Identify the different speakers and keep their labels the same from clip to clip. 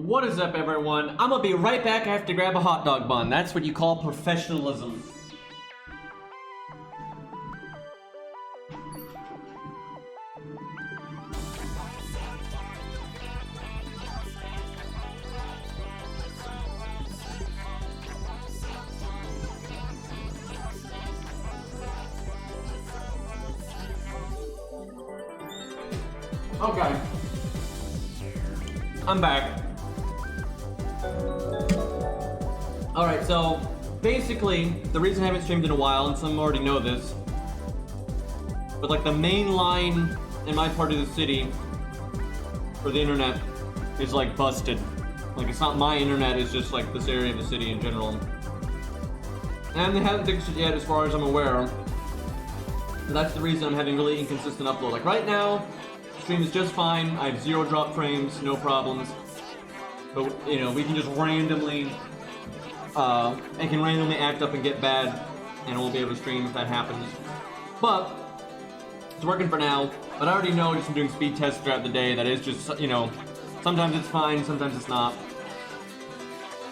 Speaker 1: What is up, everyone? I'm gonna be right back. I have to grab a hot dog bun. That's what you call professionalism. Okay. I'm back. Alright, so basically, the reason I haven't streamed in a while, and some already know this, but like the main line in my part of the city for the internet is like busted. Like it's not my internet, it's just like this area of the city in general. And they haven't fixed it yet as far as I'm aware. So that's the reason I'm having really inconsistent upload. Like right now, stream is just fine. I have 0 drop frames, no problems. But you know, we can just randomly it can randomly act up and get bad, and I won't be able to stream if that happens. But it's working for now. But I already know just from doing speed tests throughout the day that it's just, you know, sometimes it's fine, sometimes it's not.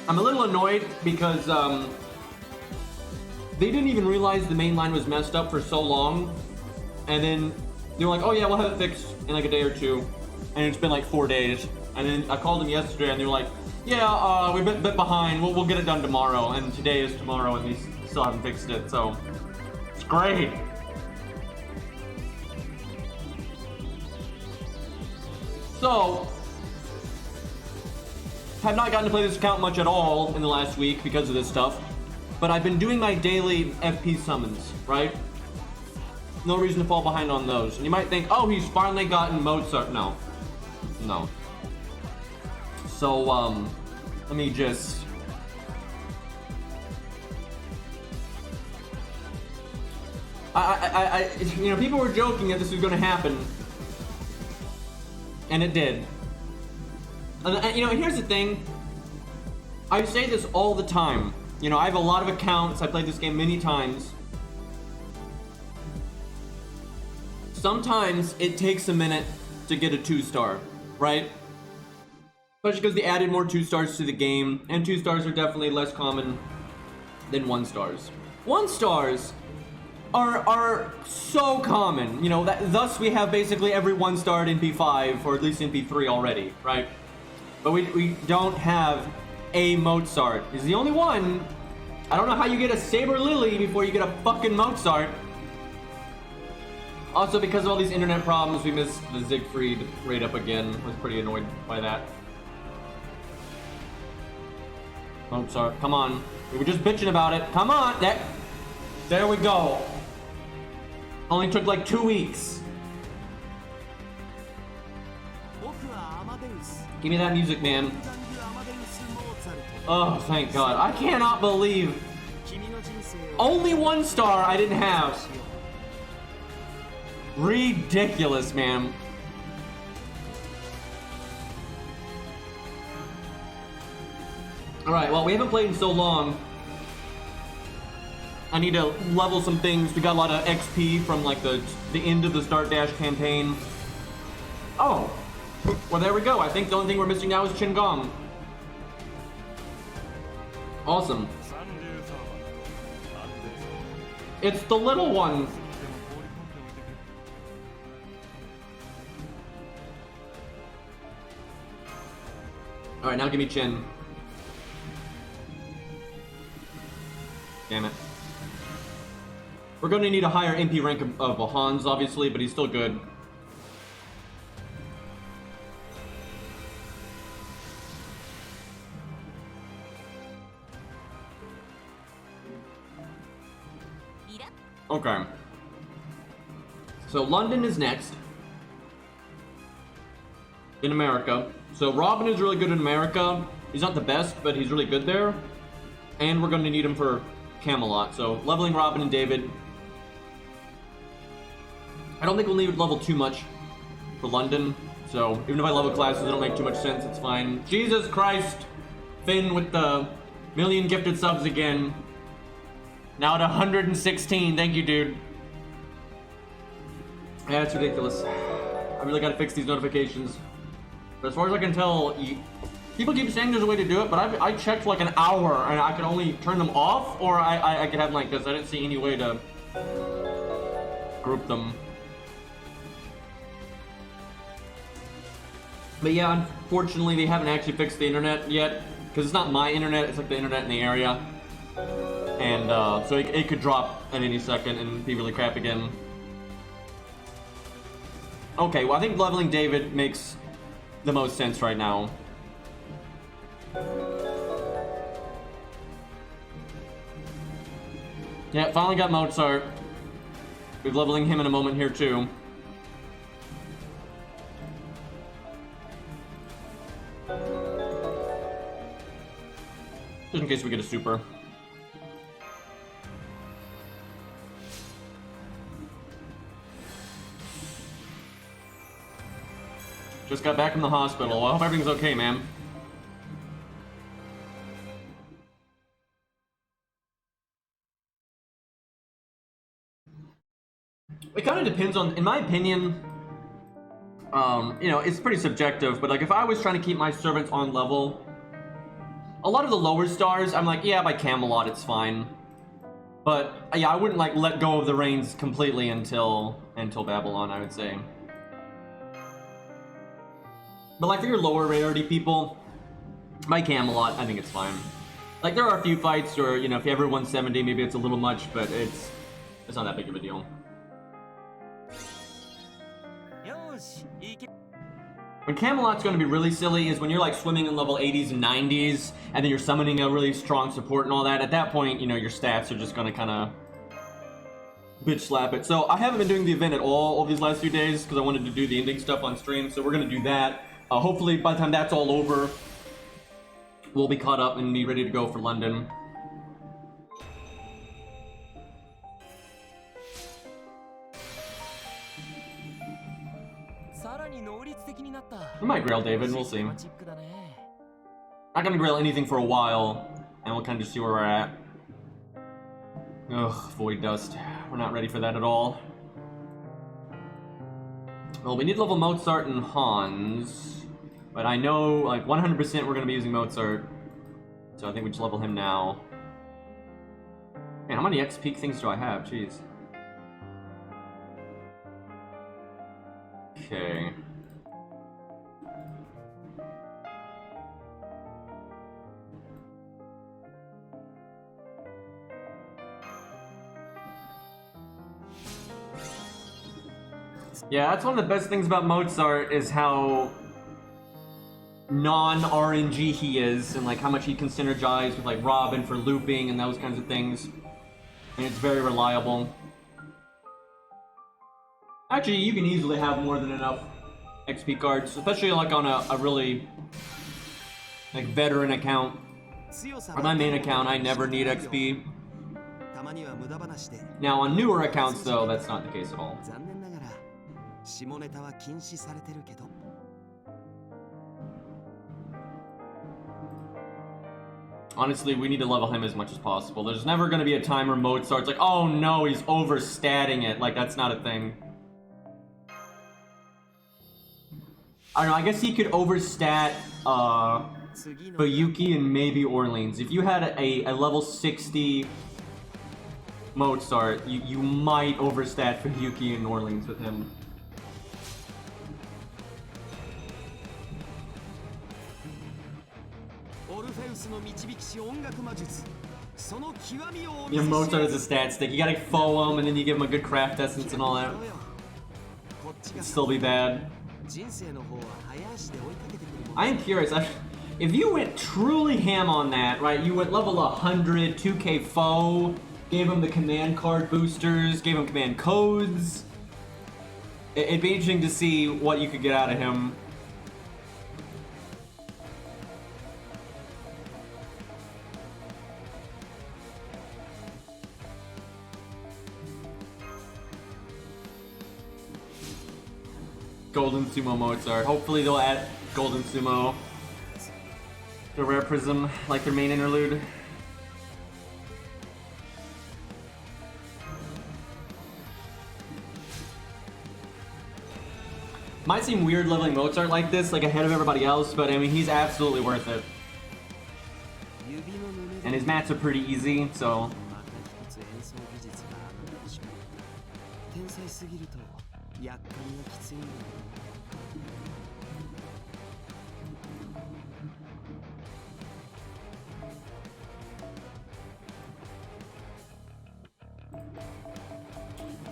Speaker 1: I'm a little annoyed because they didn't even realize the main line was messed up for so long, and then they were like, "Oh yeah, we'll have it fixed in like a day or two," and it's been like 4 days. And then I called them yesterday, and they were like, "Yeah, we're a bit behind. We'll get it done tomorrow." And today is tomorrow, and they still haven't fixed it. So it's great. So have not gotten to play this account much at all in the last week because of this stuff. But I've been doing my daily FP summons, right? No reason to fall behind on those. And you might think, oh, he's finally gotten Mozart. No. No. So, let me just... you know, people were joking that this was going to happen. And it did. And, you know, and here's the thing. I say this all the time. You know, I have a lot of accounts. I played this game many times. Sometimes it takes a minute to get a 2-star, right? Especially because they added more 2-stars to the game, and 2-stars are definitely less common than 1-stars. 1-stars are so common, you know, thus we have basically every 1-star in P5, or at least in P3 already, right? But we don't have a Mozart. He's the only one. I don't know how you get a Saber Lily before you get a fucking Mozart. Also, because of all these internet problems, we missed the Siegfried raid up again. I was pretty annoyed by that. Mozart, come on. We were just bitching about it. Come on! There we go. Only took like 2 weeks. Give me that music, man. Oh, thank God. I cannot believe. Only 1-star I didn't have. Ridiculous, man. Alright, well, we haven't played in so long. I need to level some things. We got a lot of XP from, like, the end of the Start Dash campaign. Oh. Well, there we go. I think the only thing we're missing now is Chingong. Awesome. It's the little one. Alright, now give me Chin. Damn it. We're going to need a higher MP rank of Hans, obviously, but he's still good. Okay. So London is next. In America. So Robin is really good in America. He's not the best, but he's really good there. And we're going to need him for Camelot. So leveling Robin and David. I don't think we'll need level too much for London. So even if I level classes, they don't make too much sense. It's fine. Jesus Christ. Finn with the million gifted subs again. Now at 116. Thank you, dude. Yeah, it's ridiculous. I really gotta fix these notifications. But as far as I can tell, People keep saying there's a way to do it, but I checked like an hour and I could only turn them off, or I could have them like this. I didn't see any way to group them. But yeah, unfortunately, they haven't actually fixed the internet yet, because it's not my internet, it's like the internet in the area. And so it could drop at any second and be really crap again. Okay, well I think leveling David makes the most sense right now. Yeah, finally got Mozart. We're leveling him in a moment here too. Just in case we get a super. Just got back from the hospital. I hope everything's okay, man. It kind of depends on, in my opinion, you know, it's pretty subjective, but like if I was trying to keep my servants on level, a lot of the lower stars, I'm like, yeah, by Camelot, it's fine. But yeah, I wouldn't like let go of the reins completely until Babylon, I would say. But like for your lower rarity people, by Camelot, I think it's fine. Like there are a few fights where, you know, if you ever 170, maybe it's a little much, but it's not that big of a deal. When Camelot's going to be really silly is when you're like swimming in level 80s and 90s, and then you're summoning a really strong support and all that. At that point, you know, your stats are just going to kind of bitch slap it. So I haven't been doing the event at all these last few days because I wanted to do the ending stuff on stream. So we're going to do that. Hopefully by the time that's all over, we'll be caught up and be ready to go for London. We might grail David, we'll see. Not gonna grail anything for a while, and we'll kind of just see where we're at. Ugh, Void Dust. We're not ready for that at all. Well, we need level Mozart and Hans, but I know, like, 100% we're gonna be using Mozart, so I think we just level him now. Man, how many X-Peak things do I have? Jeez. Okay. Yeah, that's one of the best things about Mozart is how non-RNG he is, and like how much he can synergize with like Robin for looping and those kinds of things. And it's very reliable. Actually, you can easily have more than enough XP cards, especially like on a really like veteran account. On my main account, I never need XP. Now on newer accounts though, that's not the case at all. Honestly, we need to level him as much as possible. There's never going to be a time where Mozart's like, oh no, he's overstatting it. Like, that's not a thing. I don't know, I guess he could overstat Bayuki and maybe Orleans. If you had a level 60 Mozart, you might overstat Bayuki and Orleans with him. Yeah, Mozart is a stat stick. You gotta foe him and then you give him a good craft essence and all that. It'd still be bad. I am curious, if you went truly ham on that, right? You went level 100, 2k foe, gave him the command card boosters, gave him command codes. It'd be interesting to see what you could get out of him. Golden Sumo Mozart. Hopefully they'll add Golden Sumo to Rare Prism like their main interlude. Might seem weird leveling Mozart like this, like ahead of everybody else, but I mean, he's absolutely worth it. And his mats are pretty easy, so...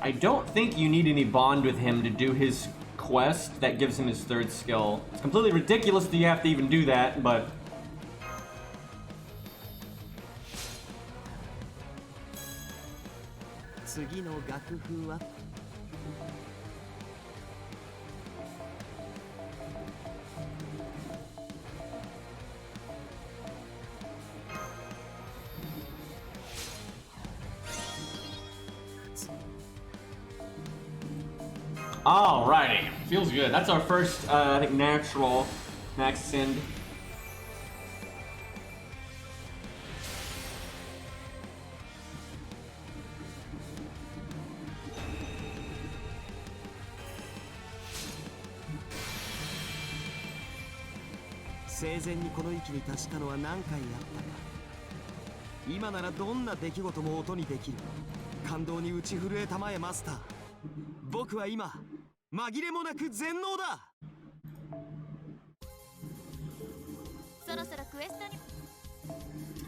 Speaker 1: I don't think you need any bond with him to do his quest that gives him his third skill. It's completely ridiculous that you have to even do that, but... Alrighty, feels good. That's our first, I think, natural max send.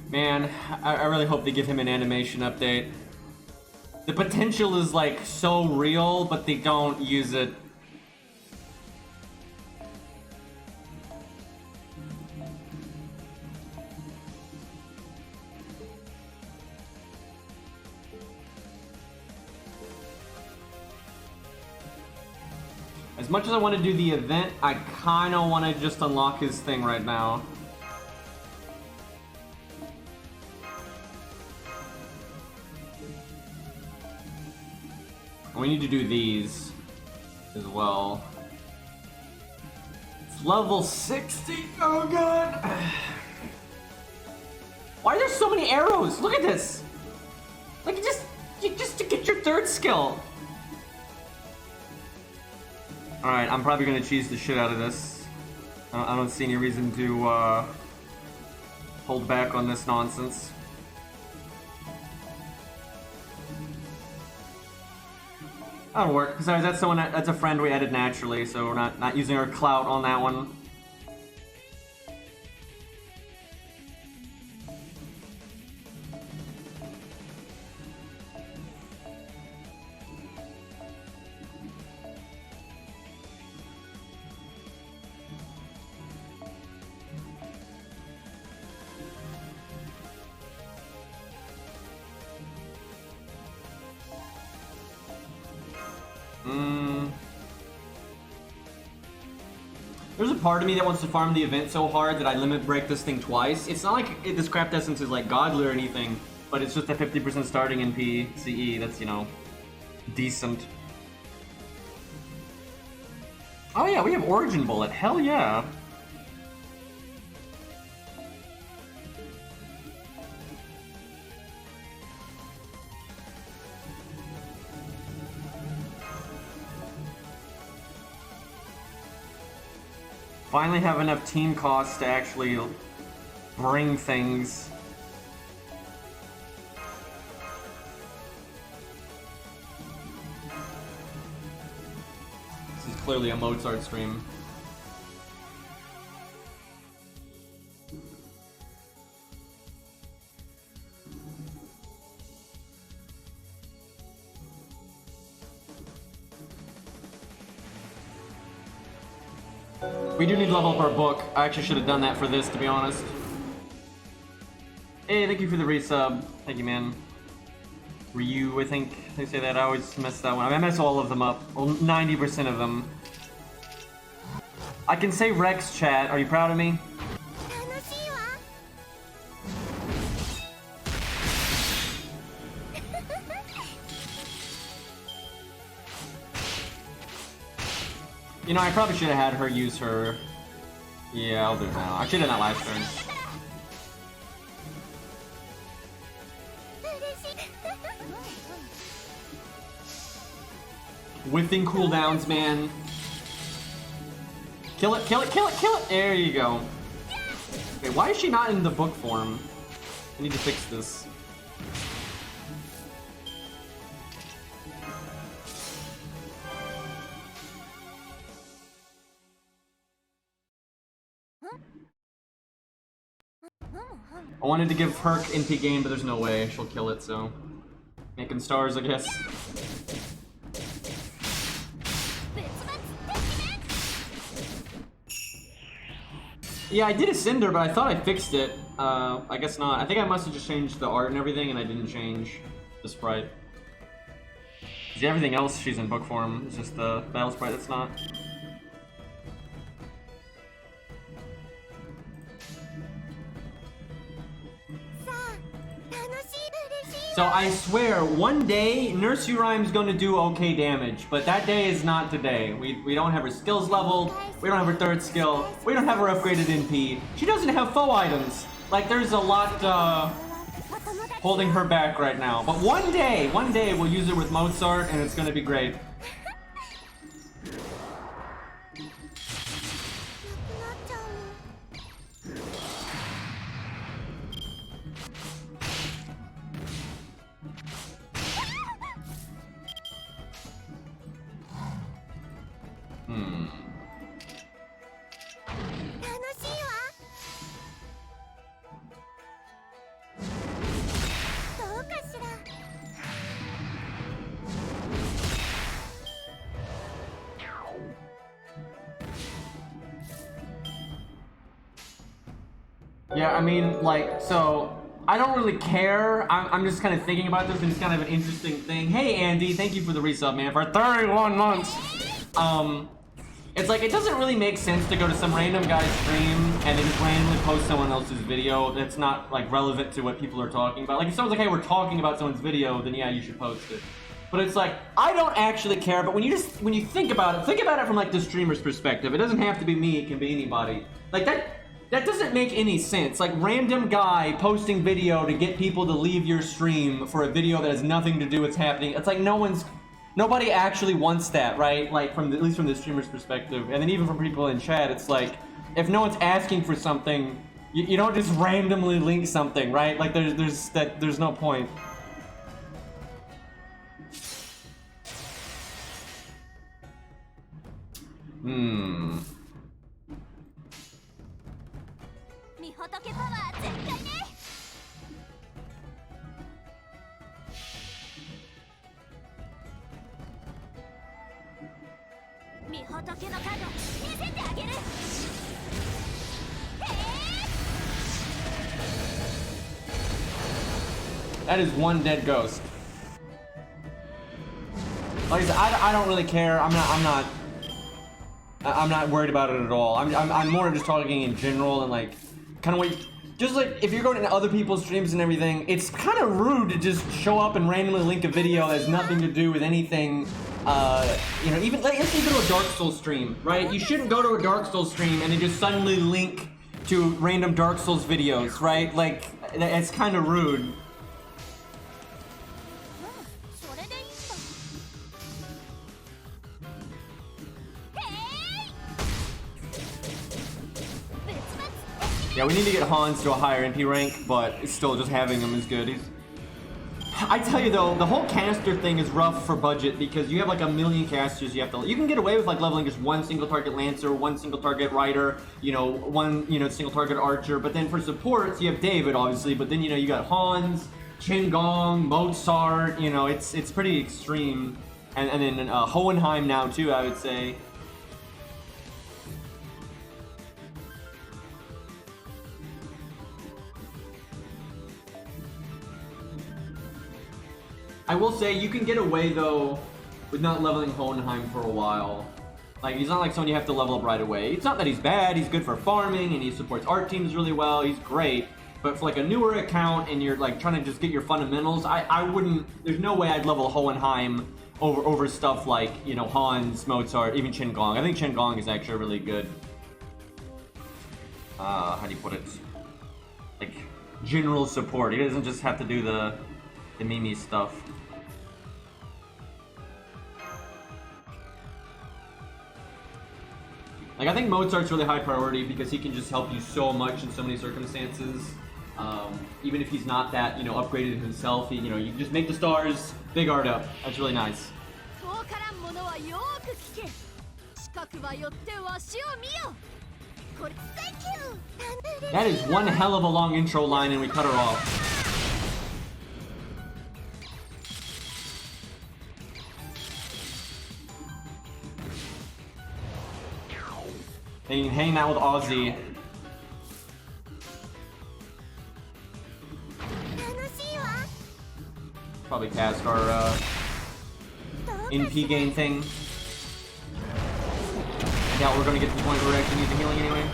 Speaker 1: Man, I really hope they give him an animation update. The potential is like so real, but they don't use it. As much as I want to do the event, I kind of want to just unlock his thing right now. We need to do these as well. It's level 60. Oh god. Why are there so many arrows? Look at this. Like just to get your third skill. Alright, I'm probably gonna cheese the shit out of this. I don't see any reason to hold back on this nonsense. That'll work, because that's a friend we added naturally, so we're not using our clout on that one. There's a part of me that wants to farm the event so hard that I limit break this thing twice. It's not like this craft essence is like godly or anything, but it's just a 50% starting in PCE that's, you know, decent. Oh yeah, we have Origin Bullet. Hell yeah. Finally have enough team costs to actually bring things. This is clearly a Mozart stream. We do need to level up our book. I actually should have done that for this, to be honest. Hey, thank you for the resub. Thank you, man. Ryu, I think they say that. I always mess that one up. I mess all of them up. Well, 90% of them. I can say Rex, chat. Are you proud of me? You know, I probably should have had her use her... Yeah, I'll do it now. I should have done that last turn. Whiffing cooldowns, man. Kill it, kill it, kill it, kill it! There you go. Okay, why is she not in the book form? I need to fix this. I wanted to give Herc NP game, but there's no way. She'll kill it, so... Making stars, I guess. Yeah, I did ascend her, but I thought I fixed it. I guess not. I think I must have just changed the art and everything, and I didn't change the sprite. See, everything else she's in book form. It's just the battle sprite that's not. So I swear, one day, Nurse Urime's gonna do okay damage, but that day is not today. We don't have her skills leveled, we don't have her third skill, we don't have her upgraded NP. She doesn't have foe items. Like, there's a lot holding her back right now. But one day we'll use her with Mozart and it's gonna be great. Yeah, I mean, like, so, I don't really care. I'm just kind of thinking about this, and it's kind of an interesting thing. Hey, Andy, thank you for the resub, man, for 31 months. It's like, it doesn't really make sense to go to some random guy's stream and then just randomly post someone else's video that's not, like, relevant to what people are talking about. Like, if someone's like, hey, we're talking about someone's video, then yeah, you should post it. But it's like, I don't actually care, but when you think about it from, like, the streamer's perspective. It doesn't have to be me, it can be anybody. Like, that doesn't make any sense. Like, random guy posting video to get people to leave your stream for a video that has nothing to do with what's happening. It's like nobody actually wants that, right? Like, at least from the streamer's perspective. And then even from people in chat, it's like, if no one's asking for something, you don't just randomly link something, right? Like, there's no point. That is one dead ghost. Like I said, I don't really care. I'm not worried about it at all. I'm more just talking in general and like kind of what just like if you're going into other people's streams and everything, it's kind of rude to just show up and randomly link a video that has nothing to do with anything. You know, even like, let's say you go to a Dark Souls stream, right? You shouldn't go to a Dark Souls stream and then just suddenly link to random Dark Souls videos, right? Like it's kind of rude. Yeah, we need to get Hans to a higher NP rank, but it's still just having him is good. I tell you though, the whole caster thing is rough for budget because you have like 1 million casters you have to. You can get away with like leveling just one single target Lancer, one single target Rider, you know, one single target Archer. But then for supports, you have David obviously, but then you got Hans, Qingong, Mozart. You know, it's pretty extreme, and then Hohenheim now too, I would say. I will say, you can get away, though, with not leveling Hohenheim for a while. Like, he's not like someone you have to level up right away. It's not that he's bad, he's good for farming, and he supports art teams really well, he's great. But for, like, a newer account, and you're, like, trying to just get your fundamentals, I wouldn't... There's no way I'd level Hohenheim over stuff like, you know, Hans, Mozart, even Qingong. I think Qingong is actually really good. How do you put it? Like, general support. He doesn't just have to do the Mimi stuff. Like, I think Mozart's really high priority because he can just help you so much in so many circumstances. Even if he's not that, you know, upgraded himself, he, you know, you just make the stars, big art up. That's really nice. That is one hell of a long intro line and we cut her off. Hanging out with Ozzy. Probably cast our NP gain thing. I doubt we're gonna get to the point where we're actually using healing anyway.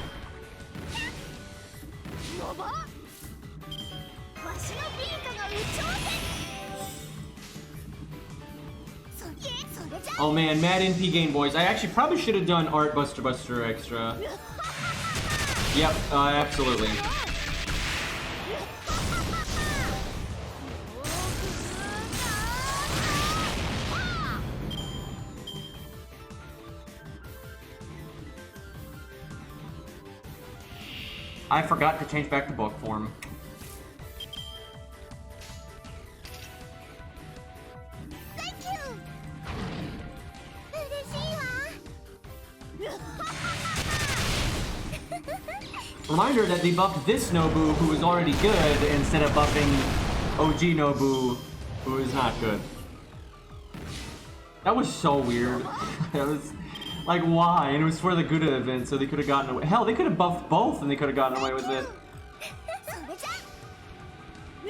Speaker 1: Oh man, mad NP gain, boys. I actually probably should have done Art Buster extra. Yep, absolutely. I forgot to change back to book form. Reminder that they buffed this Nobu, who is already good, instead of buffing OG Nobu, who is not good. That was so weird. That was like, why? And it was for the good event, so they could have gotten away. Hell, they could have buffed both, and they could have gotten away with it.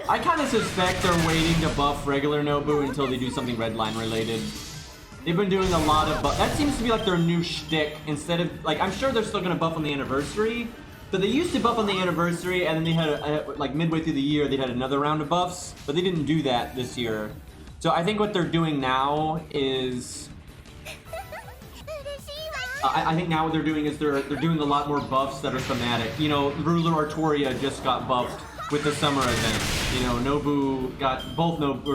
Speaker 1: I kind of suspect they're waiting to buff regular Nobu until they do something Redline related. They've been doing a lot of buff. That seems to be like their new shtick. Instead of, like, I'm sure they're still gonna buff on the anniversary. But they used to buff on the anniversary, and then they had, like, midway through the year, they had another round of buffs, but they didn't do that this year. So I think what they're doing now is... I think now what they're doing is they're doing a lot more buffs that are thematic. You know, Ruler Artoria just got buffed with the summer event. You know, Nobu got,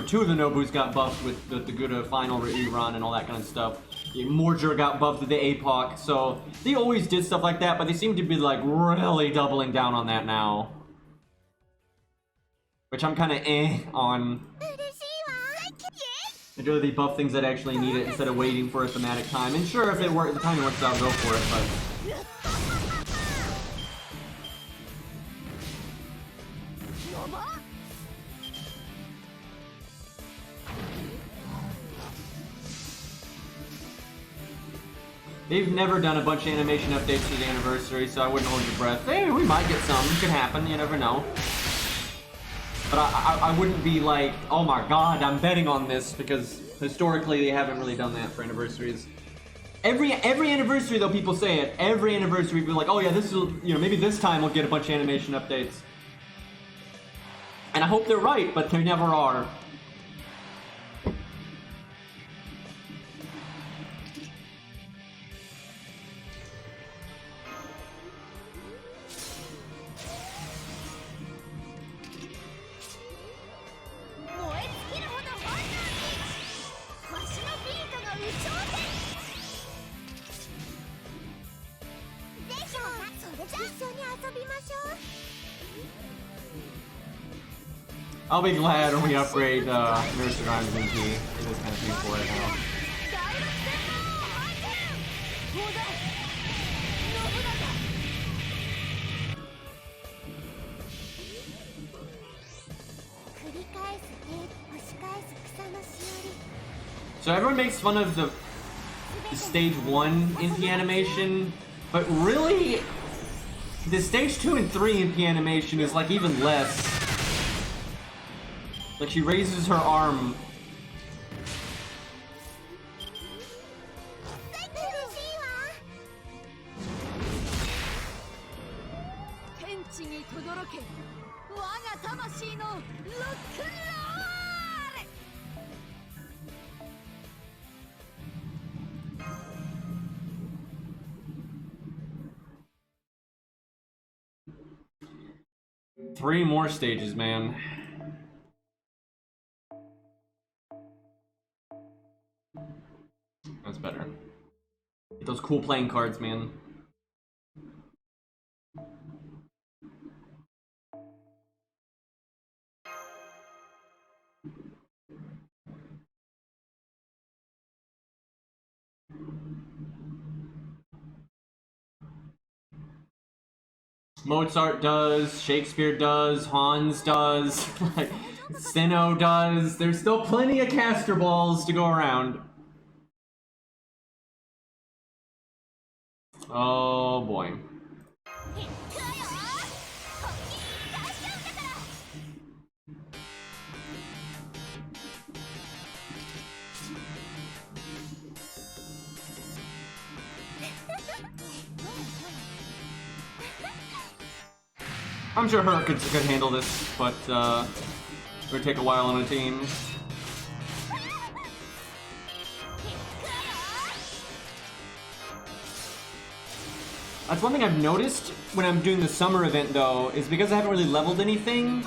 Speaker 1: two of the Nobus got buffed with the Gouda final rerun and all that kind of stuff. Morger got buffed with the APOC, so they always did stuff like that, but they seem to be like really doubling down on that now. Which I'm kind of on. I'd rather they buff things that actually need it instead of waiting for a thematic time. And sure, if it works, the timing works out, go for it, but... They've never done a bunch of animation updates for the anniversary, so I wouldn't hold your breath. Hey, we might get some. It could happen. You never know. But I wouldn't be like, oh my god, I'm betting on this, because historically they haven't really done that for anniversaries. Every anniversary, though, people say it. Every anniversary, people are like, oh yeah, this will, you know, maybe this time we'll get a bunch of animation updates. And I hope they're right, but they never are. I'll be glad when we upgrade Nurse Grimes and MP. It is kind of painful right now. So everyone makes fun of the stage 1 NP animation, but really, the stage 2 and 3 NP animation is like even less. Like, she raises her arm. Three more stages, man. That's better. Get those cool playing cards, man. Mozart does, Shakespeare does, Hans does, like, Sinnoh does. There's still plenty of caster balls to go around. Oh boy. I'm sure her could handle this, but it would take a while on a team. That's one thing I've noticed when I'm doing the summer event, though, is because I haven't really leveled anything,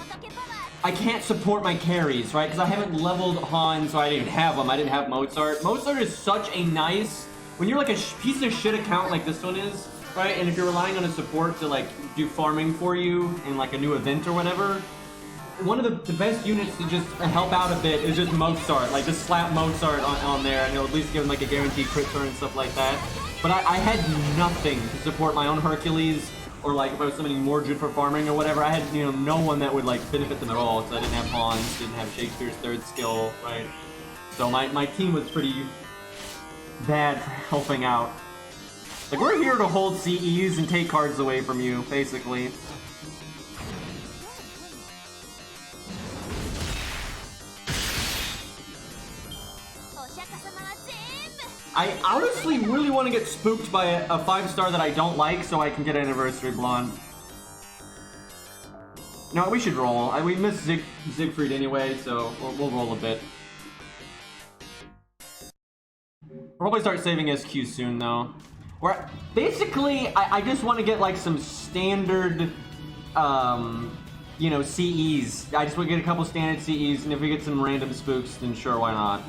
Speaker 1: I can't support my carries, right? Because I haven't leveled Han, so I didn't have them. I didn't have Mozart. Mozart is such a nice... When you're like a piece of shit account like this one is, right? And if you're relying on a support to like do farming for you in like a new event or whatever, one of the best units to just help out a bit is just Mozart. Like just slap Mozart on there and it'll at least give him like a guaranteed crit turn and stuff like that. But I had nothing to support my own Hercules, or like if I was summoning Mordred for farming or whatever, I had, you know, no one that would like benefit them at all. So I didn't have Hans, didn't have Shakespeare's third skill, right? So my team was pretty bad for helping out. Like, we're here to hold CEs and take cards away from you, basically. I honestly really want to get spooked by a 5-star that I don't like so I can get Anniversary Blonde. No, we should roll. We missed Siegfried anyway, so we'll roll a bit. We'll probably start saving SQ soon, though. Basically, I just want to get, like, some standard, you know, CEs. I just want to get a couple standard CEs, and if we get some random spooks, then sure, why not?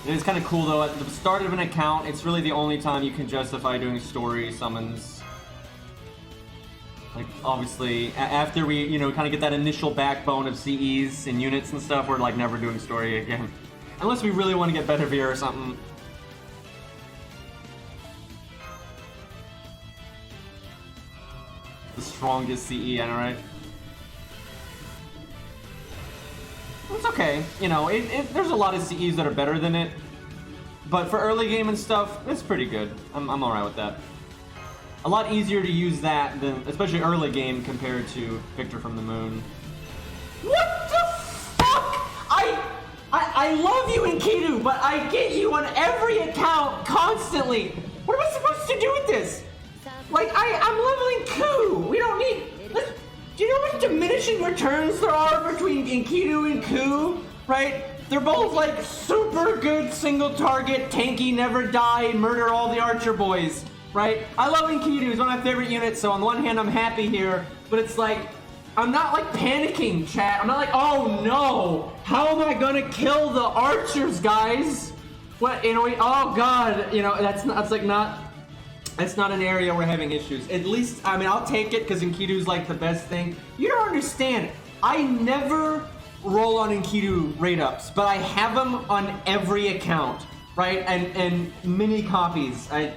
Speaker 1: It is kind of cool, though. At the start of an account, it's really the only time you can justify doing story summons. Like, obviously, after we, you know, kind of get that initial backbone of CEs and units and stuff, we're, like, never doing story again. Unless we really want to get Bedivere or something. The strongest CE, I know, right? It's okay, you know, there's a lot of CEs that are better than it, but for early game and stuff, it's pretty good. I'm alright with that. A lot easier to use that than, especially early game, compared to Victor from the Moon. What the fuck? I love you, Enkidu, but I get you on every account constantly. What am I supposed to do with this? Like, I'm leveling Ku. We don't need... Do you know how much diminishing returns there are between Enkidu and Ku? Right? They're both like super good single target, tanky, never die, murder all the archer boys. Right? I love Enkidu, he's one of my favorite units, so on one hand I'm happy here, but it's like, I'm not like panicking, chat. I'm not like, oh no, how am I gonna kill the archers, guys? What, you know, oh god, you know, that's not an area we're having issues. At least, I mean, I'll take it because Enkidu's like the best thing. You don't understand. I never roll on Enkidu raid ups, but I have them on every account, right? And mini copies. I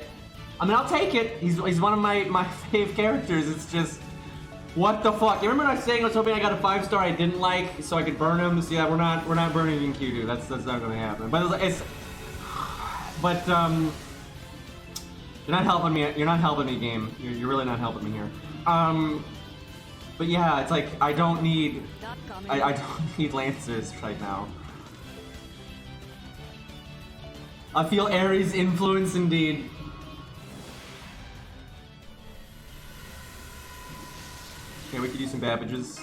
Speaker 1: mean, I'll take it. He's one of my fave characters. It's just, what the fuck? You remember when I was saying I was hoping I got a 5-star I didn't like so I could burn him? So yeah, we're not burning Enkidu. That's not gonna happen. But you're not helping me. You're not helping me, game. You're really not helping me here. But yeah, it's like I don't need Lancers right now. I feel Ares' influence indeed. Okay, we could use some Babbages.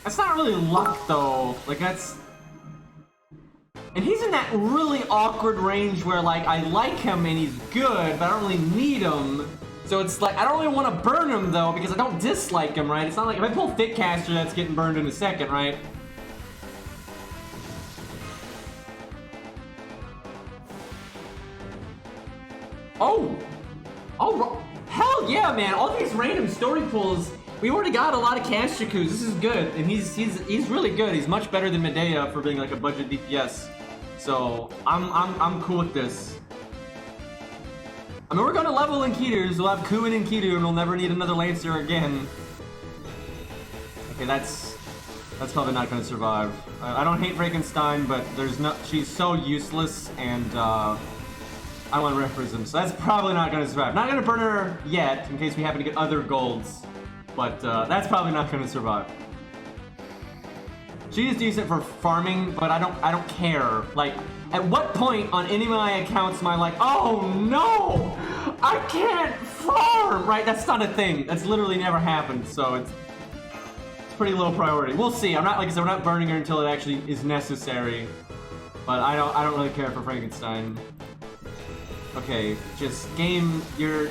Speaker 1: That's not really luck though. Like that's. And he's in that really awkward range where, like, I like him and he's good, but I don't really need him. So it's like, I don't really want to burn him, though, because I don't dislike him, right? It's not like, if I pull Thickcaster, that's getting burned in a second, right? Oh! Oh, hell yeah, man! All these random story pulls We already got a lot of Kashtiku's. This is good, and he's really good. He's much better than Medea for being like a budget DPS. So I'm cool with this. I mean, we're gonna level in Kidu, so we'll have Kuin and Kidu, and we'll never need another Lancer again. Okay, that's probably not gonna survive. I don't hate Frankenstein, but she's so useless, and I want Reprism, so that's probably not gonna survive. Not gonna burn her yet, in case we happen to get other golds, but that's probably not gonna survive. She is decent for farming, but I don't care. Like, at what point on any of my accounts am I like, oh no, I can't farm, right? That's not a thing. That's literally never happened, so it's pretty low priority. We'll see. I'm not, like I said, we're not burning her until it actually is necessary. But I don't really care for Frankenstein. Okay, just game your...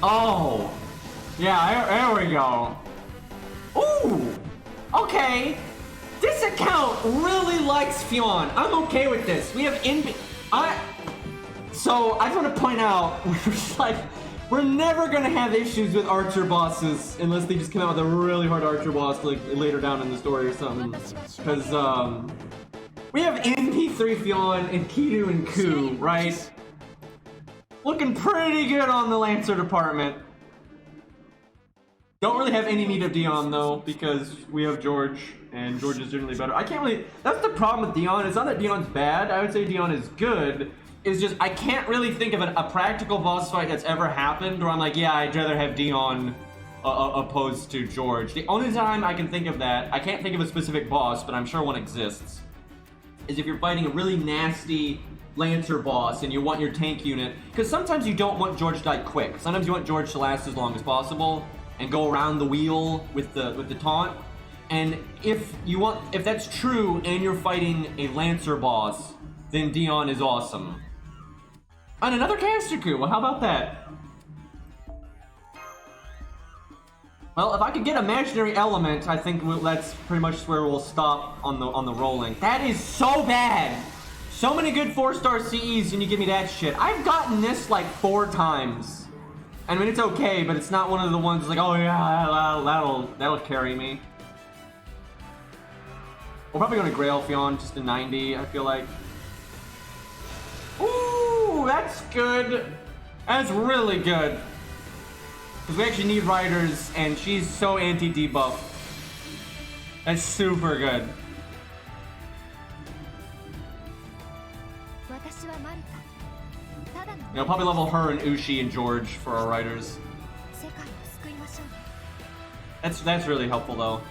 Speaker 1: Oh! Yeah, there we go. Ooh! Okay! This account really likes Fionn. I'm okay with this. We have So, I just want to point out, we're never gonna have issues with archer bosses unless they just come out with a really hard archer boss like later down in the story or something. Because, we have NP3 Fionn and Kidu and Ku, right? Looking pretty good on the Lancer department. Don't really have any need of Dion though, because we have George, and George is generally better. I can't really... That's the problem with Dion. It's not that Dion's bad. I would say Dion is good. It's just, I can't really think of a practical boss fight that's ever happened where I'm like, yeah, I'd rather have Dion opposed to George. The only time I can think of that, I can't think of a specific boss, but I'm sure one exists, is if you're fighting a really nasty Lancer boss and you want your tank unit, because sometimes you don't want George to die quick. Sometimes you want George to last as long as possible and go around the wheel with the taunt. And if that's true and you're fighting a Lancer boss, then Dion is awesome. And another Kashtiko, well, how about that? Well, if I could get imaginary element, I think that's pretty much where we'll stop on the rolling. That is so bad. So many good 4-star CEs and you give me that shit. I've gotten this like 4 times. I mean, it's okay, but it's not one of the ones like, oh yeah, that'll carry me. We're probably gonna Grail Fionn just a 90, I feel like. Ooh, that's good. That's really good. Because we actually need riders, and she's so anti-debuff. That's super good. You know, probably level her and Ushi and George for our riders. That's really helpful though.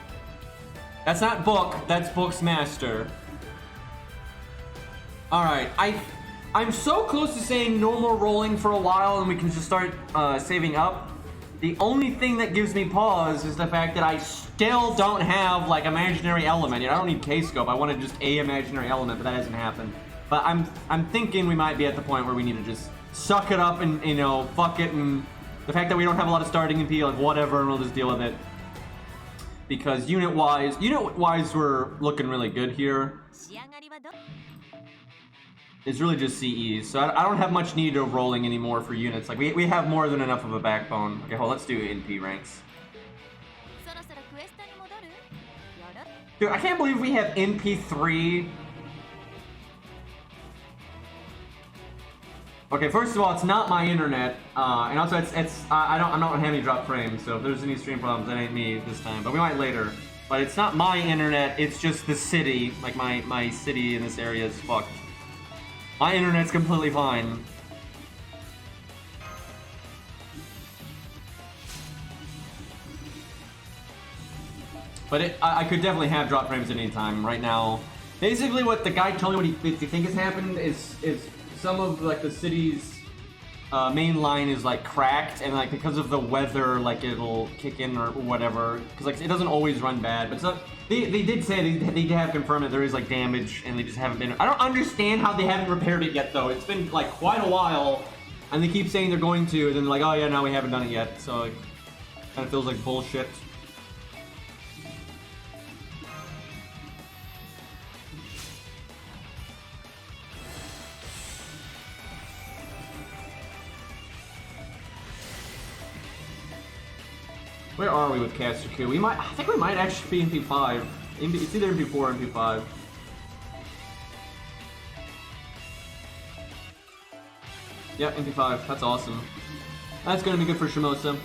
Speaker 1: That's not Book, that's Book's Master. Alright, I'm so close to saying no more rolling for a while and we can just start saving up. The only thing that gives me pause is the fact that I still don't have like imaginary element. You know, I don't need K-scope, I wanted just a imaginary element, but that hasn't happened. But I'm thinking we might be at the point where we need to just suck it up and, you know, fuck it, and the fact that we don't have a lot of starting MP, like whatever, and we'll just deal with it. Because unit-wise, we're looking really good here. It's really just CEs, so I don't have much need of rolling anymore for units. Like, we have more than enough of a backbone. Okay, hold on, let's do NP ranks. Dude, I can't believe we have NP3. Okay, first of all, it's not my internet, and also I'm not having drop frames, so if there's any stream problems, that ain't me this time, but we might later. But it's not my internet, it's just the city, like my city in this area is fucked. My internet's completely fine. But I could definitely have drop frames at any time. Right now, basically what the guy told me what he thinks has happened is some of like the city's main line is like cracked, and like because of the weather, like it'll kick in or whatever. Because like it doesn't always run bad, but so they did say they have confirmed that there is like damage, and they just haven't been. I don't understand how they haven't repaired it yet though. It's been like quite a while, and they keep saying they're going to, and then like, oh yeah, no, we haven't done it yet. So like, kind of feels like bullshit. Where are we with Caster Q? I think we might actually be MP5. It's either MP4 or MP5. Yeah, MP5. That's awesome. That's gonna be good for Shimosa.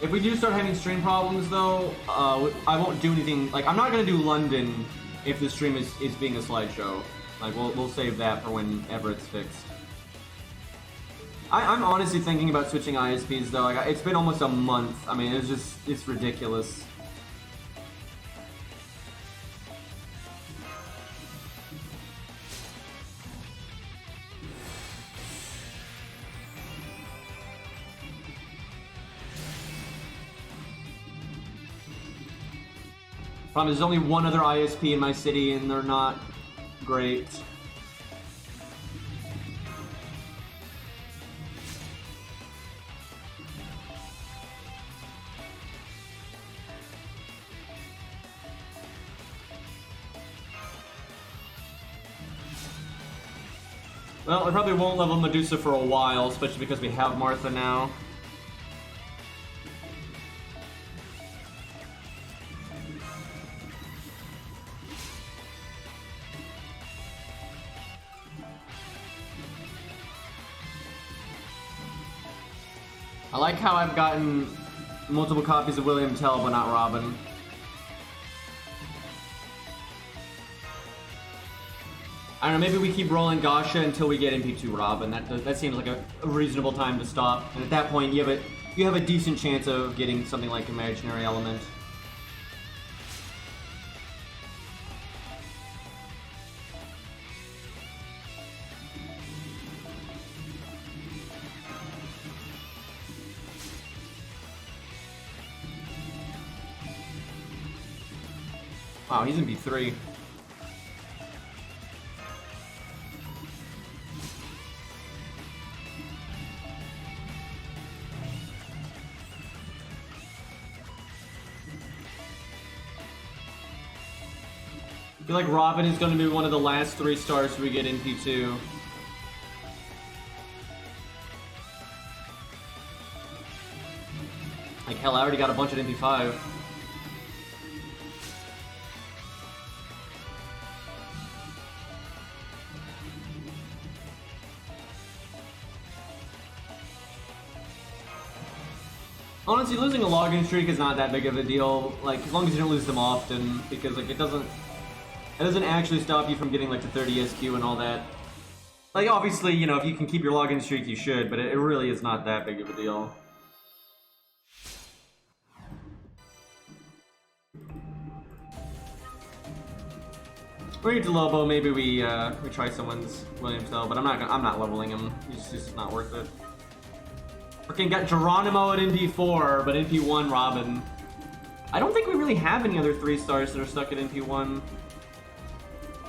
Speaker 1: If we do start having stream problems, though, I won't do anything. Like, I'm not gonna do London if the stream is being a slideshow. Like, we'll save that for whenever it's fixed. I'm honestly thinking about switching ISPs, though. Like, it's been almost a month. I mean, it's ridiculous. Problem is, there's only one other ISP in my city, and they're not great. Well, I probably won't level Medusa for a while, especially because we have Martha now. I like how I've gotten multiple copies of William Tell, but not Robin. I don't know, maybe we keep rolling Gasha until we get MP2 Robin. That seems like a reasonable time to stop. And at that point, you have a decent chance of getting something like Imaginary Element. Wow, he's in B3. I feel like Robin is going to be one of the last 3 stars we get in P2. Like, hell, I already got a bunch of MP5. Honestly, losing a login streak is not that big of a deal, like, as long as you don't lose them often, because, like, it doesn't actually stop you from getting, like, the 30 SQ and all that. Like, obviously, you know, if you can keep your login streak, you should, but it really is not that big of a deal. We need to Lobo, maybe we try someone's William Tell, but I'm not leveling him. He's just not worth it. Freaking got Geronimo at NP4, but NP1 Robin. I don't think we really have any other 3 stars that are stuck at NP1.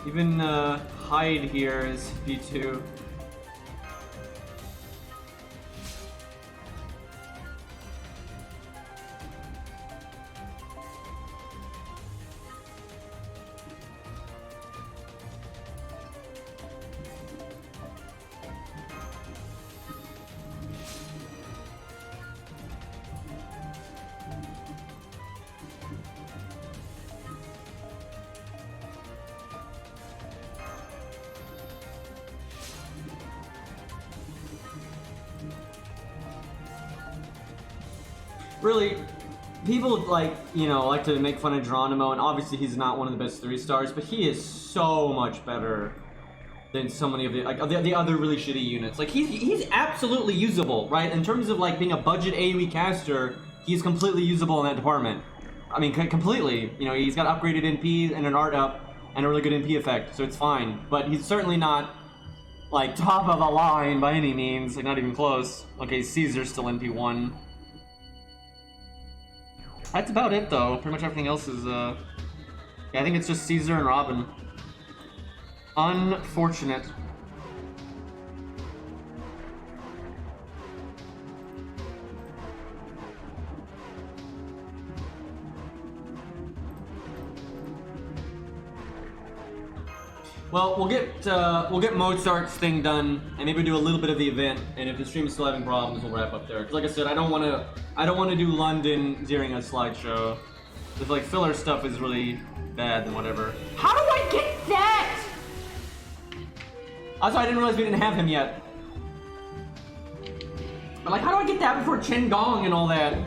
Speaker 1: Even Hyde here is P2. Really, people like to make fun of Geronimo, and obviously he's not one of the best 3 stars, but he is so much better than so many of the other really shitty units. Like he's absolutely usable, right? In terms of like being a budget AoE caster, he's completely usable in that department. I mean, completely. You know, he's got upgraded NP and an art up and a really good NP effect, so it's fine. But he's certainly not like top of the line by any means, like not even close. Okay, Caesar's still NP1. That's about it, though. Pretty much everything else is, yeah, I think it's just Caesar and Robin. Unfortunate. Well, we'll get Mozart's thing done, and maybe do a little bit of the event. And if the stream is still having problems, we'll wrap up there. 'Cause like I said, I don't want to do London during a slideshow. If like filler stuff is really bad, then whatever. How do I get that? Also, I didn't realize we didn't have him yet. But like, how do I get that before Chen Gong and all that?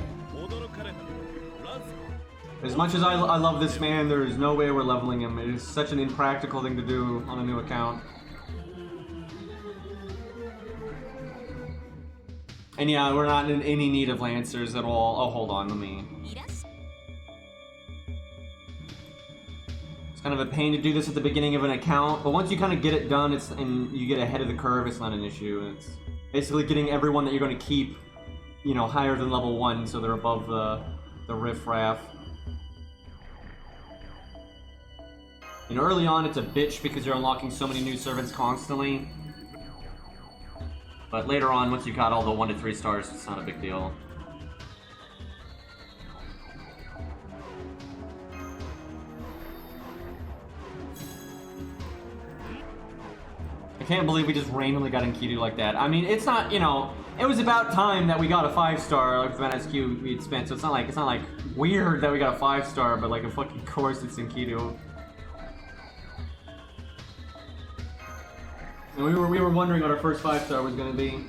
Speaker 1: As much as I love this man, there is no way we're leveling him. It is such an impractical thing to do on a new account. And yeah, we're not in any need of Lancers at all. Oh, hold on, let me... It's kind of a pain to do this at the beginning of an account, but once you kind of get it done, and you get ahead of the curve, it's not an issue. It's basically getting everyone that you're going to keep, you know, higher than level 1, so they're above the riff-raff. You know, early on it's a bitch because you're unlocking so many new servants constantly. But later on, once you've got all the 1 to 3 stars, it's not a big deal. I can't believe we just randomly got Enkidu like that. I mean, it's not, you know, it was about time that we got a 5-star like with SQ we had spent, so it's not like weird that we got a 5-star, but like, of fucking course it's Enkidu. And we were wondering what our first 5-star was gonna be.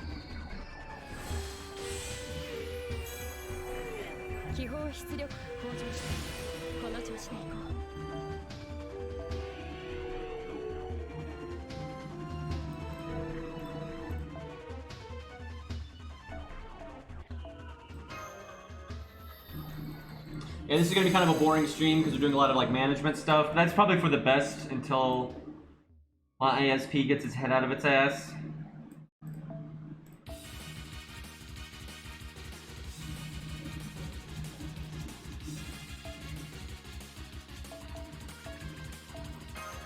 Speaker 1: Yeah, this is gonna be kind of a boring stream because we're doing a lot of like management stuff. That's probably for the best until ISP gets his head out of its ass.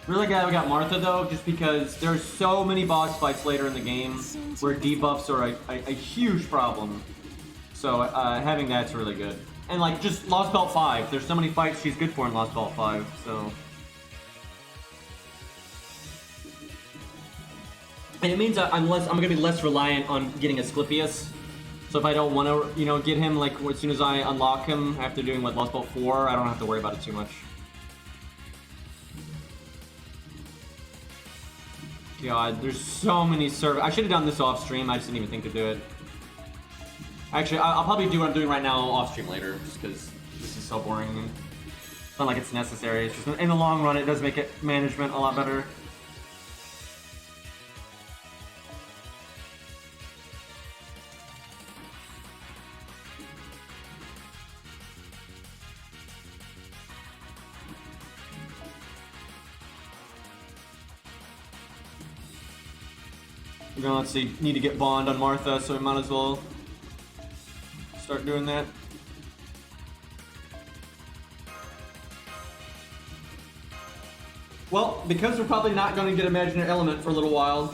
Speaker 1: Really glad we got Martha though, just because there's so many boss fights later in the game where debuffs are a huge problem. So having that's really good. And like just Lost Belt 5, there's so many fights she's good for in Lost Belt 5, so. And it means I'm gonna be less reliant on getting Asclepius. So if I don't want to, you know, get him like as soon as I unlock him after doing what Lost Belt 4, I don't have to worry about it too much. God, there's so many servers. I should have done this off stream. I just didn't even think to do it. Actually, I'll probably do what I'm doing right now off stream later, just because this is so boring. And it's not like it's necessary. It's just in the long run, it does make it management a lot better. We're gonna, let's see, need to get Bond on Martha, so we might as well start doing that. Well, because we're probably not going to get Imaginary Element for a little while,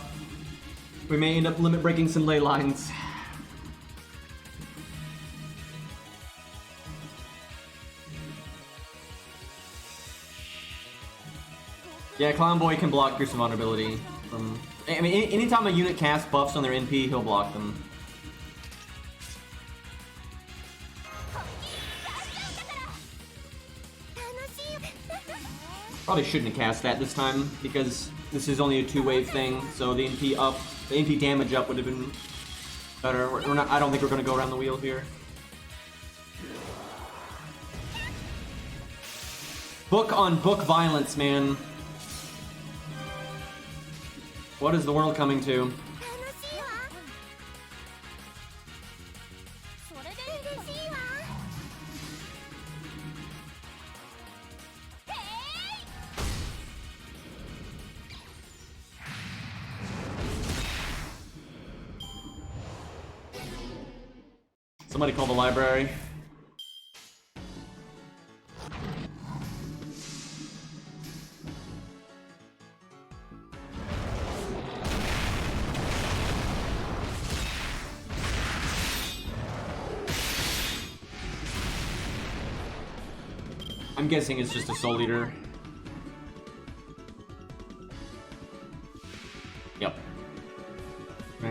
Speaker 1: we may end up limit breaking some ley lines. Yeah, Clown Boy can block Gruesome Vulnerability from... I mean, anytime a unit casts buffs on their NP, he'll block them. Probably shouldn't have cast that this time, because this is only a 2-wave thing, so the NP damage up would have been better. We're not, I don't think we're going to go around the wheel here. Book on book violence, man. What is the world coming to? Somebody call the library. I'm guessing it's just a Soul Eater.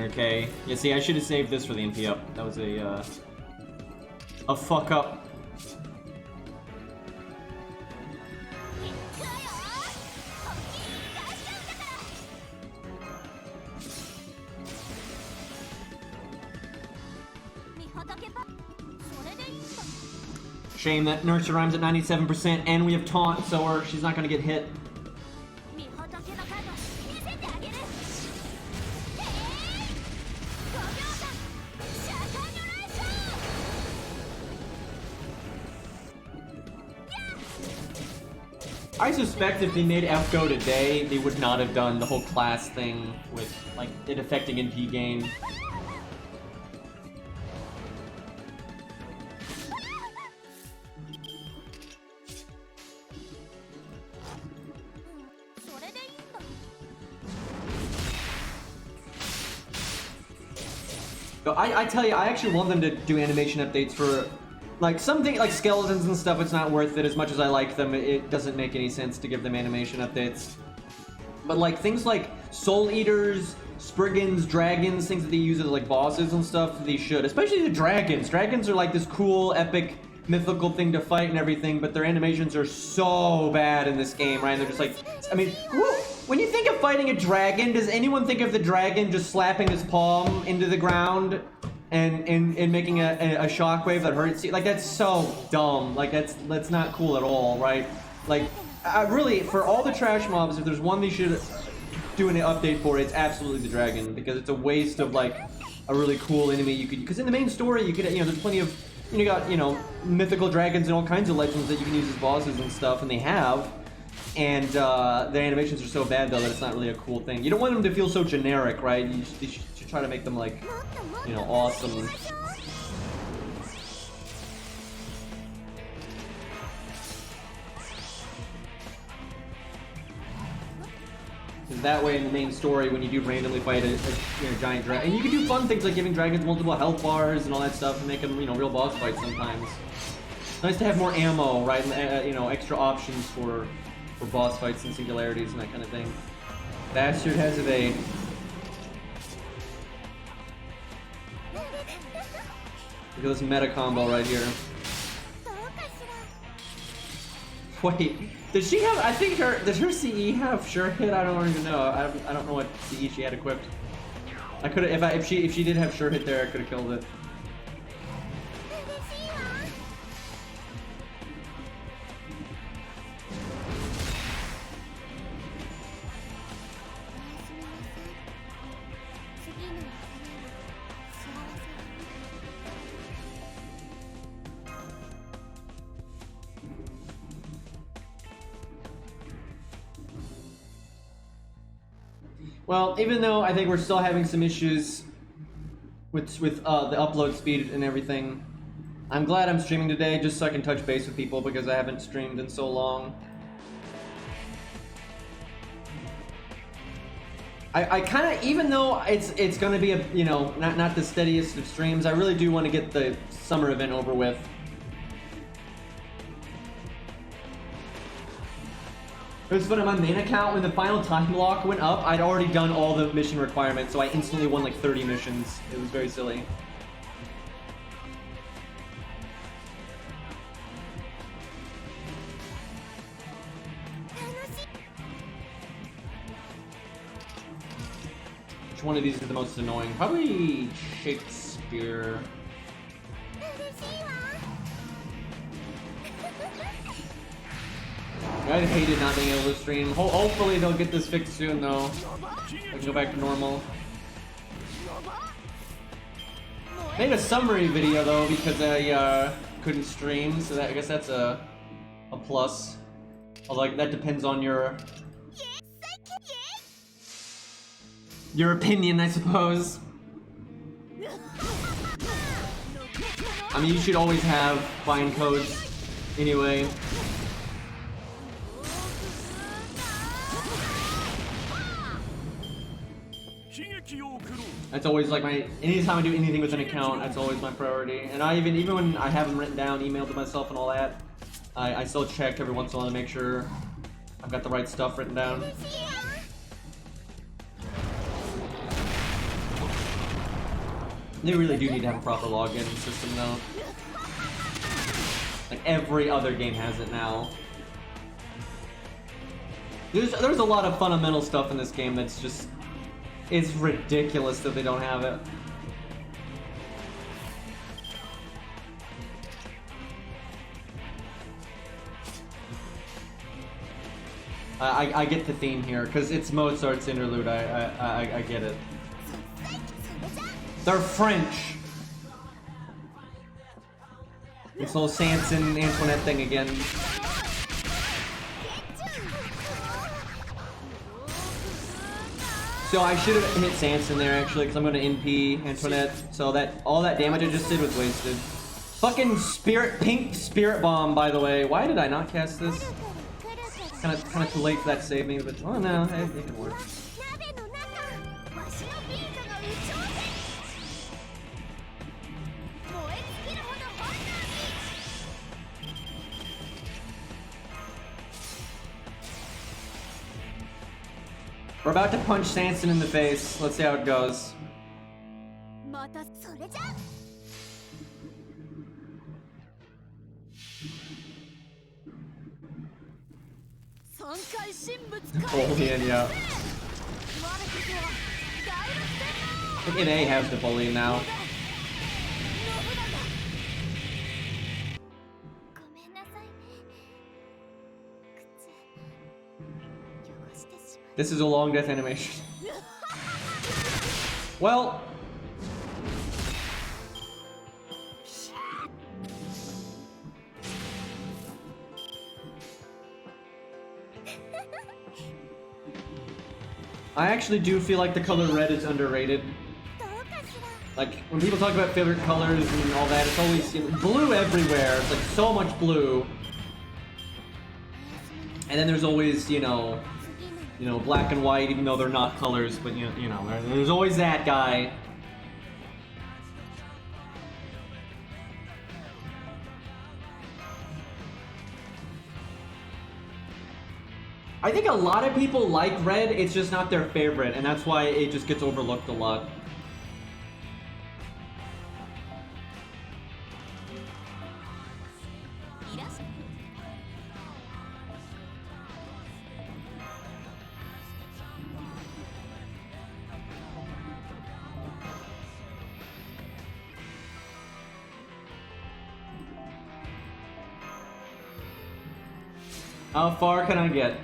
Speaker 1: Okay. Yeah, see, I should have saved this for the NP up. That was a fuck up. Shame that Nurture Rhyme's at 97% and we have taunt, so she's not gonna get hit. I suspect if they made FGO today, they would not have done the whole class thing with, like, it affecting NP gain. I tell you, I actually want them to do animation updates for, like, something like skeletons and stuff. It's not worth it as much as I like them. It doesn't make any sense to give them animation updates. But like things like Soul Eaters, Spriggans, Dragons, things that they use as like bosses and stuff, they should. Especially the Dragons. Dragons are like this cool, epic, mythical thing to fight and everything, but their animations are so bad in this game, right? And they're just like, I mean, when you think of fighting a dragon, does anyone think of the dragon just slapping his palm into the ground and making a shockwave that hurts you? Like, that's so dumb. Like, that's not cool at all, right? Like, really, for all the trash mobs, if there's one they should do an update for, it's absolutely the dragon, because it's a waste of, like, a really cool enemy you could, because in the main story, you could, you know, there's plenty of, you got, you know, mythical dragons and all kinds of legends that you can use as bosses and stuff, and they have. And the animations are so bad, though, that it's not really a cool thing. You don't want them to feel so generic, right? You should try to make them, like, you know, awesome. Because that way, in the main story, when you do randomly fight a giant dragon, and you can do fun things like giving dragons multiple health bars and all that stuff, and make them, you know, real boss fights sometimes. It's nice to have more ammo, right? And, you know, extra options for boss fights and singularities and that kind of thing. Bastard has evade. Look at this meta combo right here. Wait, does she have? I think does her CE have sure hit? I don't even know. I don't know what CE she had equipped. I could have if she did have sure hit there, I could have killed it. Well, even though I think we're still having some issues with the upload speed and everything, I'm glad I'm streaming today just so I can touch base with people because I haven't streamed in so long. I kind of, even though it's going to be a, you know, not the steadiest of streams, I really do want to get the summer event over with. It was fun on my main account when the final time lock went up. I'd already done all the mission requirements, so I instantly won like 30 missions. It was very silly. Which one of these is the most annoying? Probably Shakespeare. I hated not being able to stream. Hopefully they'll get this fixed soon, though. I can go back to normal. Made a summary video though because I couldn't stream, so I guess that's a plus. Although that depends on your opinion, I suppose. I mean, you should always have bind codes anyway. That's always like anytime I do anything with an account, that's always my priority. And I even when I have them written down, emailed to myself and all that, I still check every once in a while to make sure I've got the right stuff written down. They really do need to have a proper login system though. Like every other game has it now. There's a lot of fundamental stuff in this game that's just... It's ridiculous that they don't have it. I get the theme here, because it's Mozart's interlude, I get it. They're French! This whole Sanson Antoinette thing again. So I should have hit Sanson there actually, because I'm going to NP Antoinette. So that all that damage I just did was wasted. Fucking pink spirit bomb, by the way. Why did I not cast this? Kind of too late for that to save me, but oh no, it can work. We're about to punch Sanson in the face. Let's see how it goes. Napoleon, yeah. I think NA has Napoleon now. This is a long death animation. Well... I actually do feel like the color red is underrated. Like, when people talk about favorite colors and all that, it's always, you know, blue everywhere. It's like so much blue. And then there's always, you know, black and white, even though they're not colors, but you know, there's always that guy. I think a lot of people like red, it's just not their favorite, and that's why it just gets overlooked a lot. How far can I get?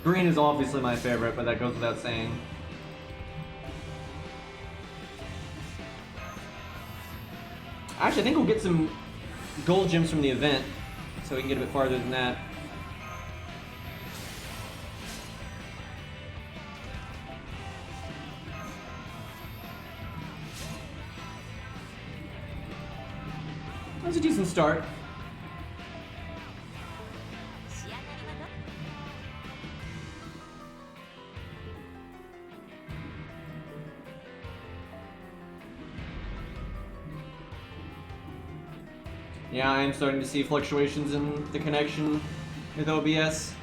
Speaker 1: Green is obviously my favorite, but that goes without saying. Actually, I think we'll get some gold gems from the event, so we can get a bit farther than that. That's a decent start. Yeah, I am starting to see fluctuations in the connection with OBS.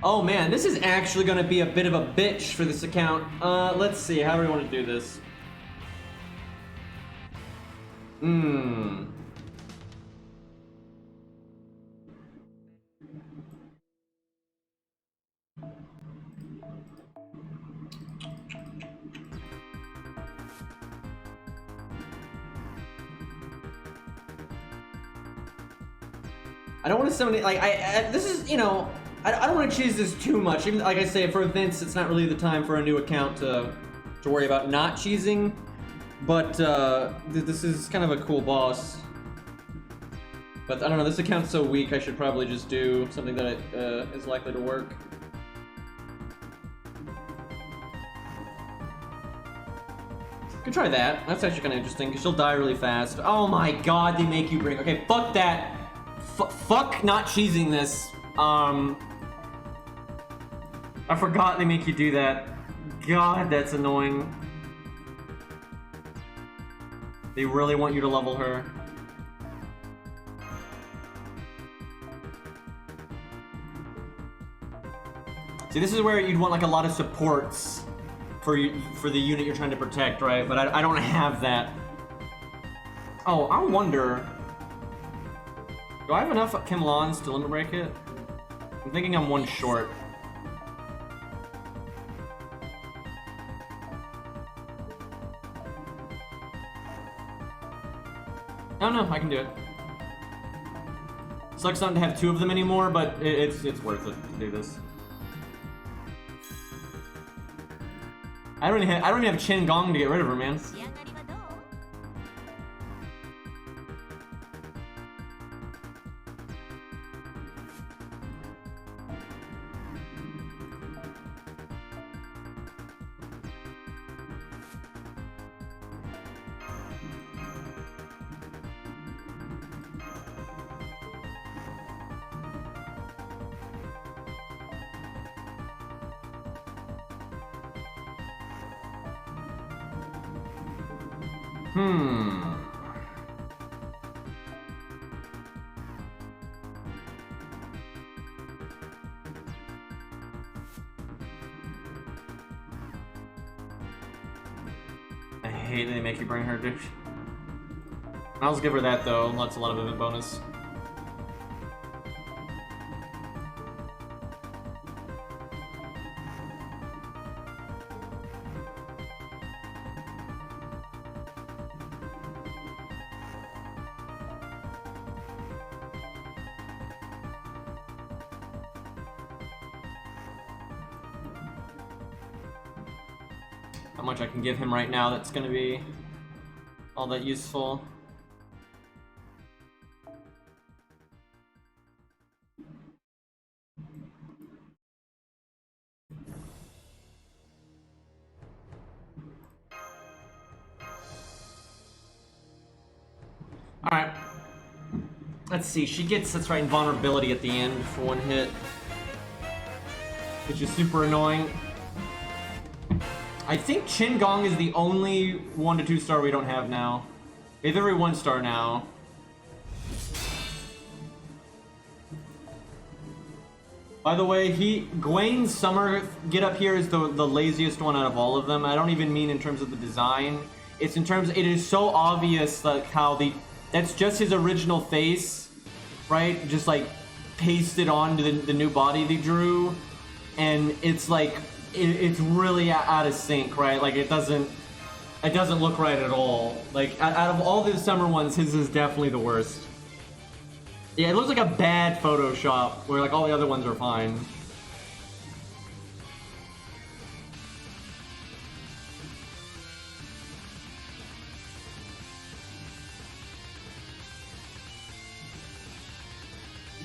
Speaker 1: Oh man, this is actually going to be a bit of a bitch for this account. Let's see, how do we want to do this? I don't want to summon it, like, this is, you know, I don't want to cheese this too much. Even, like I say, for events, it's not really the time for a new account to worry about not cheesing. But, this is kind of a cool boss. But, I don't know, this account's so weak, I should probably just do something that is likely to work. Could try that. That's actually kind of interesting, because she'll die really fast. Oh my god, they make you bring... Okay, fuck that. Fuck not cheesing this. I forgot they make you do that. God, that's annoying. They really want you to level her. See, this is where you'd want like a lot of supports for the unit you're trying to protect, right? But I don't have that. Oh, I wonder, do I have enough Kimlons to limit break it? I'm thinking I'm one short. Oh no, I can do it. Sucks not to have two of them anymore, but it's worth it to do this. I don't even have Chen Gong to get rid of her, man. I hate that they make you bring her, dude. I'll just give her that though, that's a lot of event bonus. How much I can give him right now that's gonna be all that useful. Alright. Let's see, she gets, that's right, invulnerability at the end for one hit, which is super annoying. I think Chen Gong is the only 1 to 2 star we don't have now. We have every 1 star now. By the way, Gwen's summer get up here is the laziest one out of all of them. I don't even mean in terms of the design. It's in terms, it is so obvious like how that's just his original face, right? Just like pasted onto the new body they drew. And it's like, it's really out of sync, right? Like it doesn't look right at all. Like out of all the summer ones, his is definitely the worst. Yeah, it looks like a bad Photoshop where like all the other ones are fine.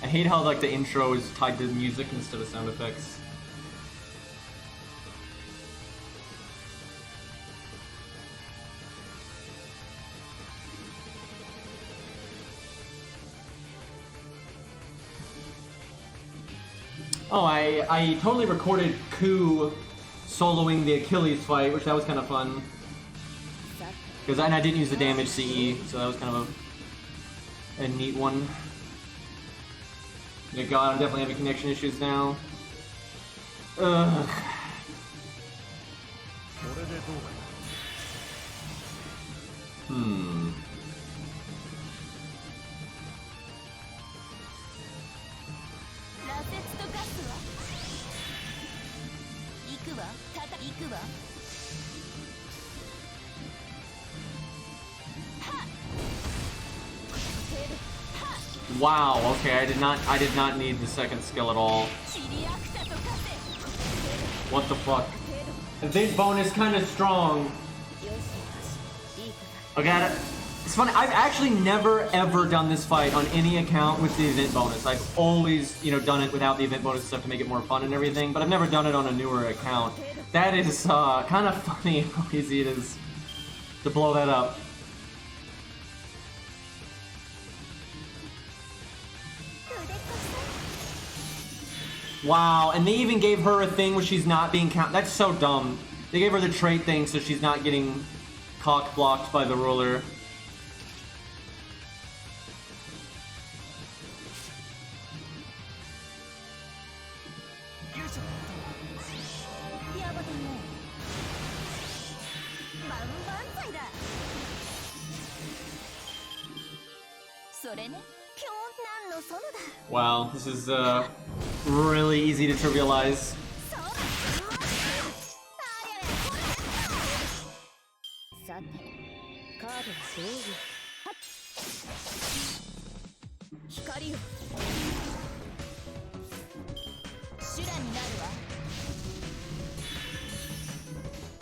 Speaker 1: I hate how like the intro is tied to music instead of sound effects. Oh, I totally recorded Ku soloing the Achilles fight, which that was kind of fun. Because I didn't use the damage CE, so that was kind of a neat one. Yeah, God, I'm definitely having connection issues now. Ugh. Wow, okay, I did not need the second skill at all. What the fuck? Event bonus kinda strong. Okay, it's funny, I've actually never ever done this fight on any account with the event bonus. I've always, you know, done it without the event bonus stuff to make it more fun and everything, but I've never done it on a newer account. That is kind of funny how easy it is to blow that up. Wow, and they even gave her a thing where she's not being counted. That's so dumb. They gave her the trait thing so she's not getting cock blocked by the ruler. Wow, this is really easy to trivialize.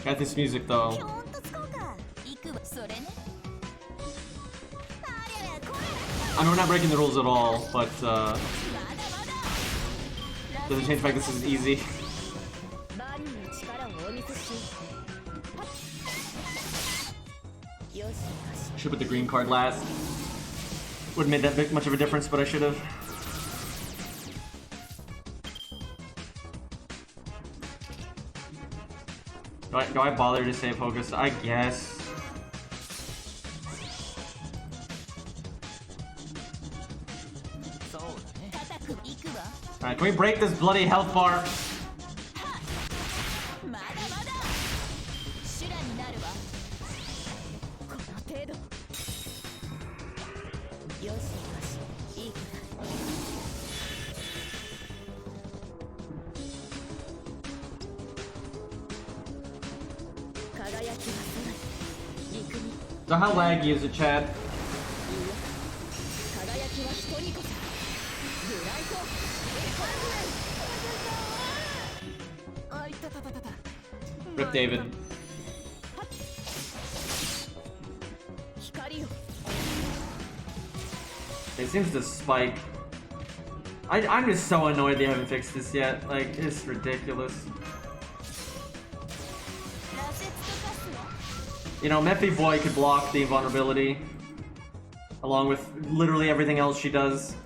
Speaker 1: Got this music though. I know we're not breaking the rules at all, but doesn't change the fact this is easy. Should put the green card last. Wouldn't make that much of a difference, but I should have. Do I bother to save Hogus? I guess. Alright, can we break this bloody health bar? So how laggy is it, Chad? Rip David. It seems to spike. I'm just so annoyed they haven't fixed this yet. Like, it's ridiculous. You know, Mephi Boy could block the invulnerability, along with literally everything else she does.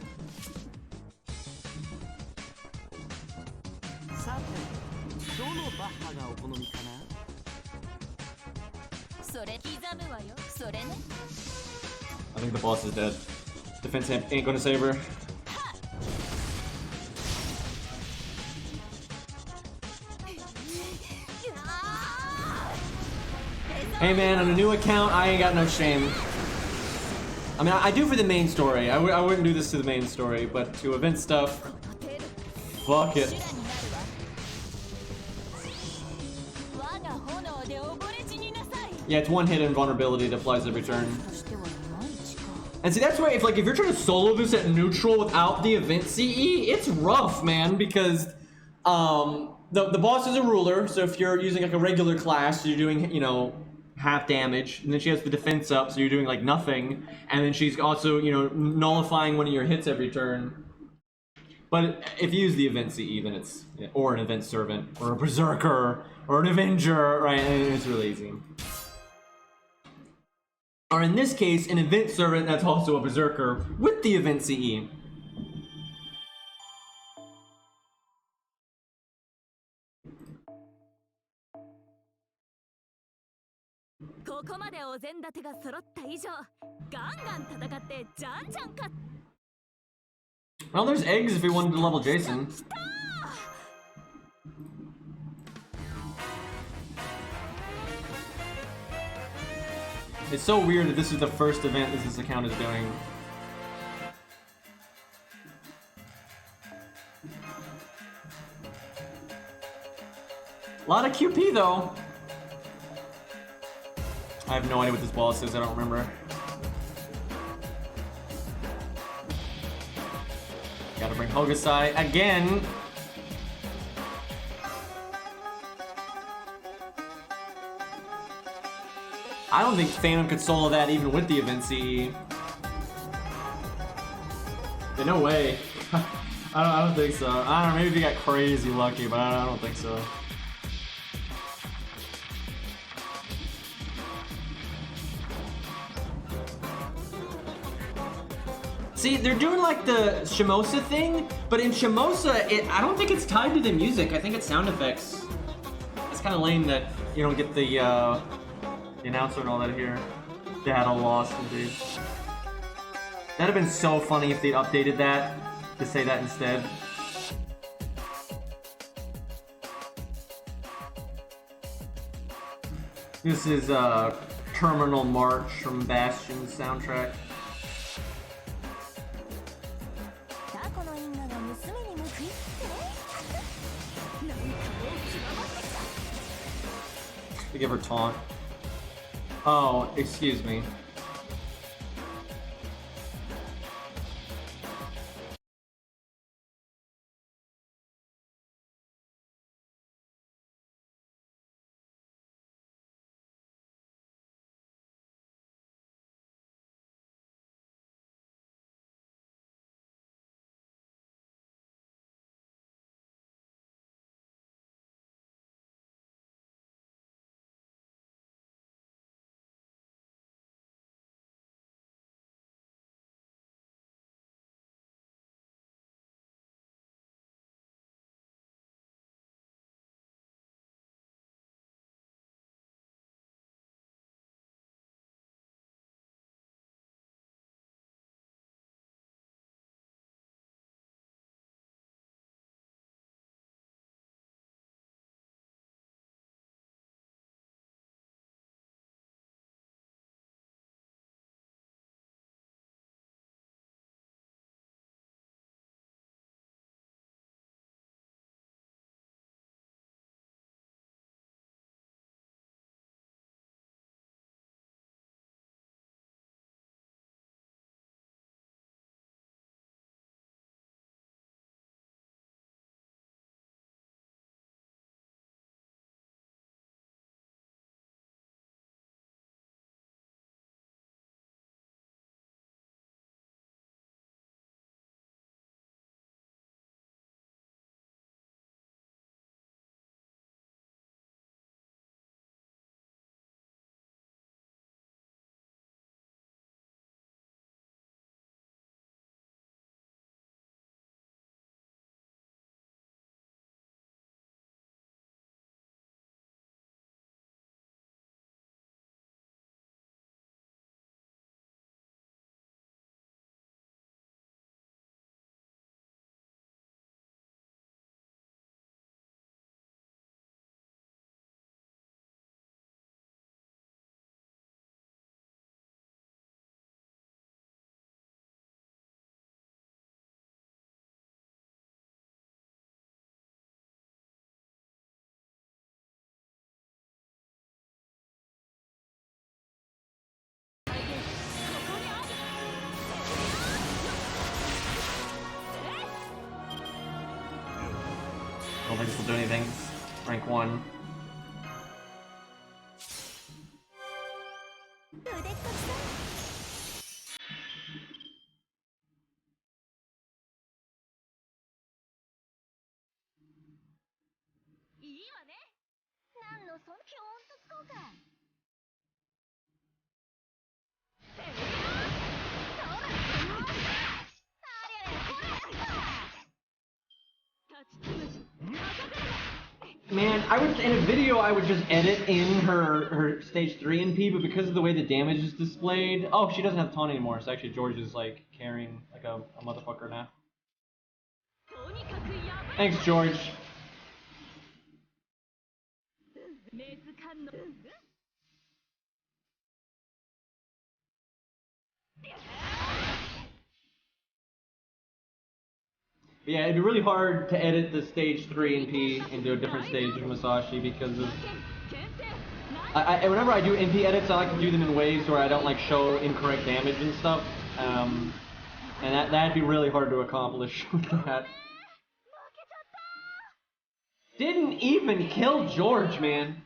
Speaker 1: I think the boss is dead. Defense ain't gonna save her. Hey man, on a new account, I ain't got no shame. I mean, I do for the main story. I wouldn't do this to the main story, but to event stuff, fuck it. Yeah, it's one hit invulnerability that applies every turn. And see, that's why if you're trying to solo this at neutral without the event CE, it's rough, man, because the boss is a ruler, so if you're using like a regular class, you're doing, you know, half damage, and then she has the defense up, so you're doing like nothing, and then she's also, you know, nullifying one of your hits every turn. But if you use the event CE, then it's, or an event servant, or a berserker, or an avenger, right, and it's really easy. Or in this case, an event servant that's also a berserker with the event CE. Well, there's eggs if we wanted to level Jason. It's so weird that this is the first event that this account is doing. A lot of QP though. I have no idea what this boss is, I don't remember. Gotta bring Hokusai again. I don't think Phantom could solo that even with the event CE. Yeah, no way. I don't think so. I don't know, maybe if he got crazy lucky, but I don't think so. See, they're doing like the Shimosa thing, but in Shimosa, I don't think it's tied to the music. I think it's sound effects. It's kind of lame that you don't get the announcer and all that here. Data lost indeed. That'd have been so funny if they'd updated that to say that instead. This is Terminal March from Bastion's soundtrack. to give her taunt. Oh, excuse me. I don't think this will do anything. Rank 1. Man, I would in a video I would just edit in her stage 3 NP, but because of the way the damage is displayed, oh, she doesn't have taunt anymore. So actually George is like carrying like a motherfucker now. Thanks, George. But yeah, it'd be really hard to edit the stage 3 NP into a different stage of Masashi because of... whenever I do NP edits, I like to do them in ways where I don't like show incorrect damage and stuff. And that'd be really hard to accomplish with that. Didn't even kill George, man.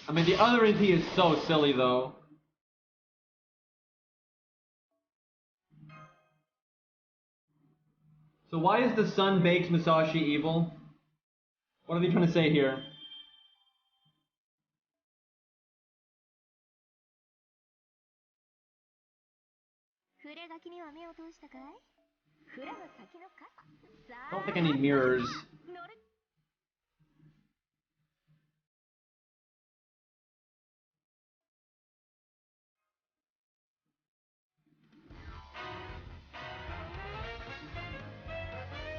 Speaker 1: I mean, the other NP is so silly, though. So why is the sun baked Masashi evil? What are they trying to say here? I don't think I need mirrors.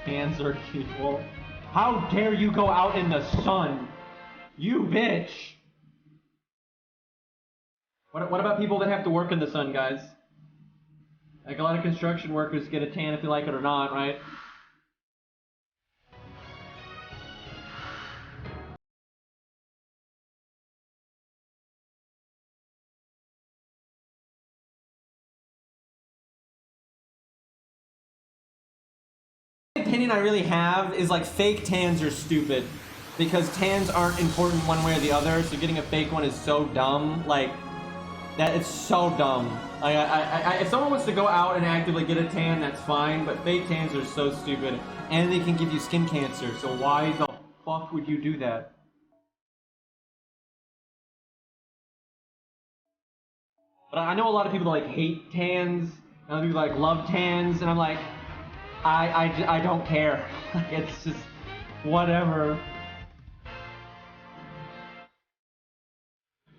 Speaker 1: Hands are evil. How dare you go out in the sun? You bitch! What about people that have to work in the sun, guys? Like, a lot of construction workers get a tan if they like it or not, right? The opinion I really have is like fake tans are stupid because tans aren't important one way or the other, so getting a fake one is so dumb. Like, that it's so dumb. If someone wants to go out and actively get a tan, that's fine, but fake tans are so stupid. And they can give you skin cancer, so why the fuck would you do that? But I know a lot of people that, like, hate tans, and other people like love tans, and I'm like, I don't care. It's just whatever.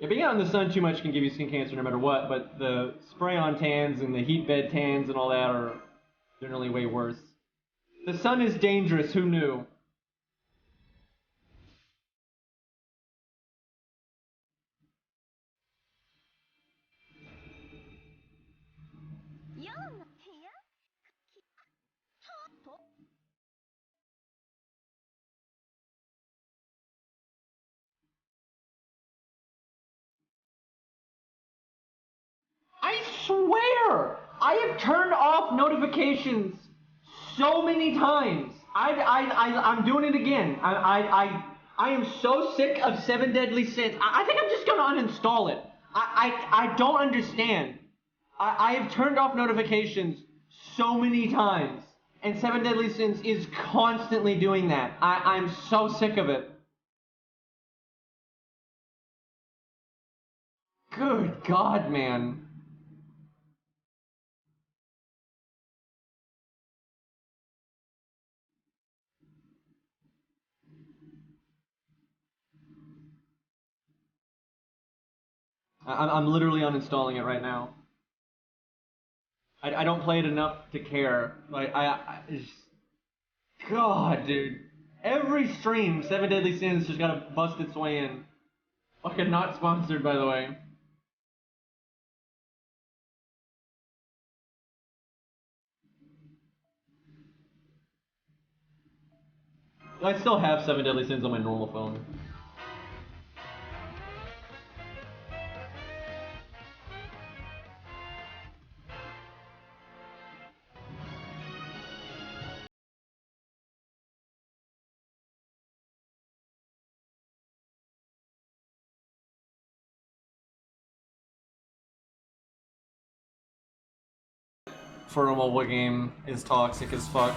Speaker 1: Yeah, being out in the sun too much can give you skin cancer no matter what, but the spray-on tans and the heat bed tans and all that are generally way worse. The sun is dangerous, who knew? I swear! I have turned off notifications so many times. I'm doing it again. I am so sick of Seven Deadly Sins. I think I'm just gonna uninstall it. I don't understand. I have turned off notifications so many times, and Seven Deadly Sins is constantly doing that. I'm so sick of it. Good God, man. I'm literally uninstalling it right now. I don't play it enough to care. Like, just... God, dude. Every stream, Seven Deadly Sins just gotta bust its way in. Fucking not sponsored, by the way. I still have Seven Deadly Sins on my normal phone. For a mobile game is toxic as fuck.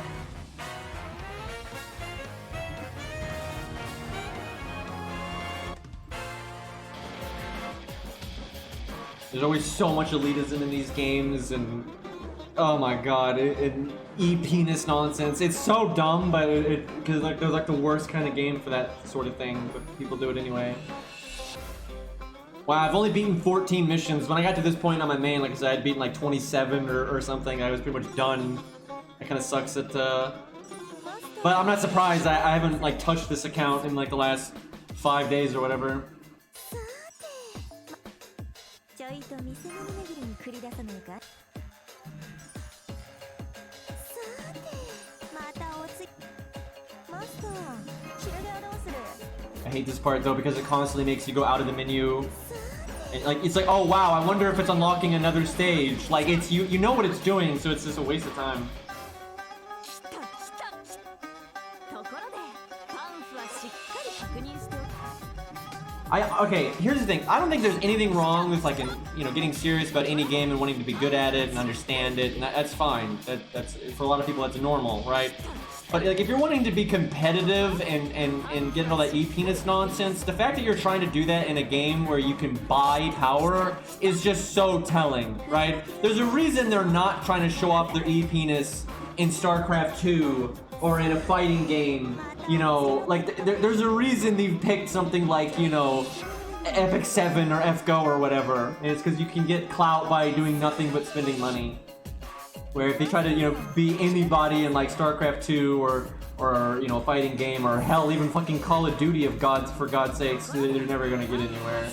Speaker 1: There's always so much elitism in these games, and oh my god, e-penis nonsense. It's so dumb, but because like they're like the worst kind of game for that sort of thing, but people do it anyway. Wow, I've only beaten 14 missions. When I got to this point on my main, like I said, I'd beaten like 27 or something. I was pretty much done. That kind of sucks that, but I'm not surprised. I haven't like touched this account in like the last 5 days or whatever. I hate this part though because it constantly makes you go out of the menu. And, like, it's like, oh wow, I wonder if it's unlocking another stage. Like, it's you know what it's doing, so it's just a waste of time. Okay, here's the thing. I don't think there's anything wrong with like getting serious about any game and wanting to be good at it and understand it, and that's fine. That's for a lot of people that's normal, right? But like if you're wanting to be competitive and get all that e-penis nonsense, the fact that you're trying to do that in a game where you can buy power is just so telling, right? There's a reason they're not trying to show off their e-penis in StarCraft 2 or in a fighting game. You know, like there's a reason they've picked something like, you know, Epic 7 or FGO or whatever. And it's because you can get clout by doing nothing but spending money. Where if they try to, you know, be anybody in like StarCraft 2 or or you know, a fighting game, or hell, even fucking Call of Duty, for God's sakes, they're never gonna get anywhere.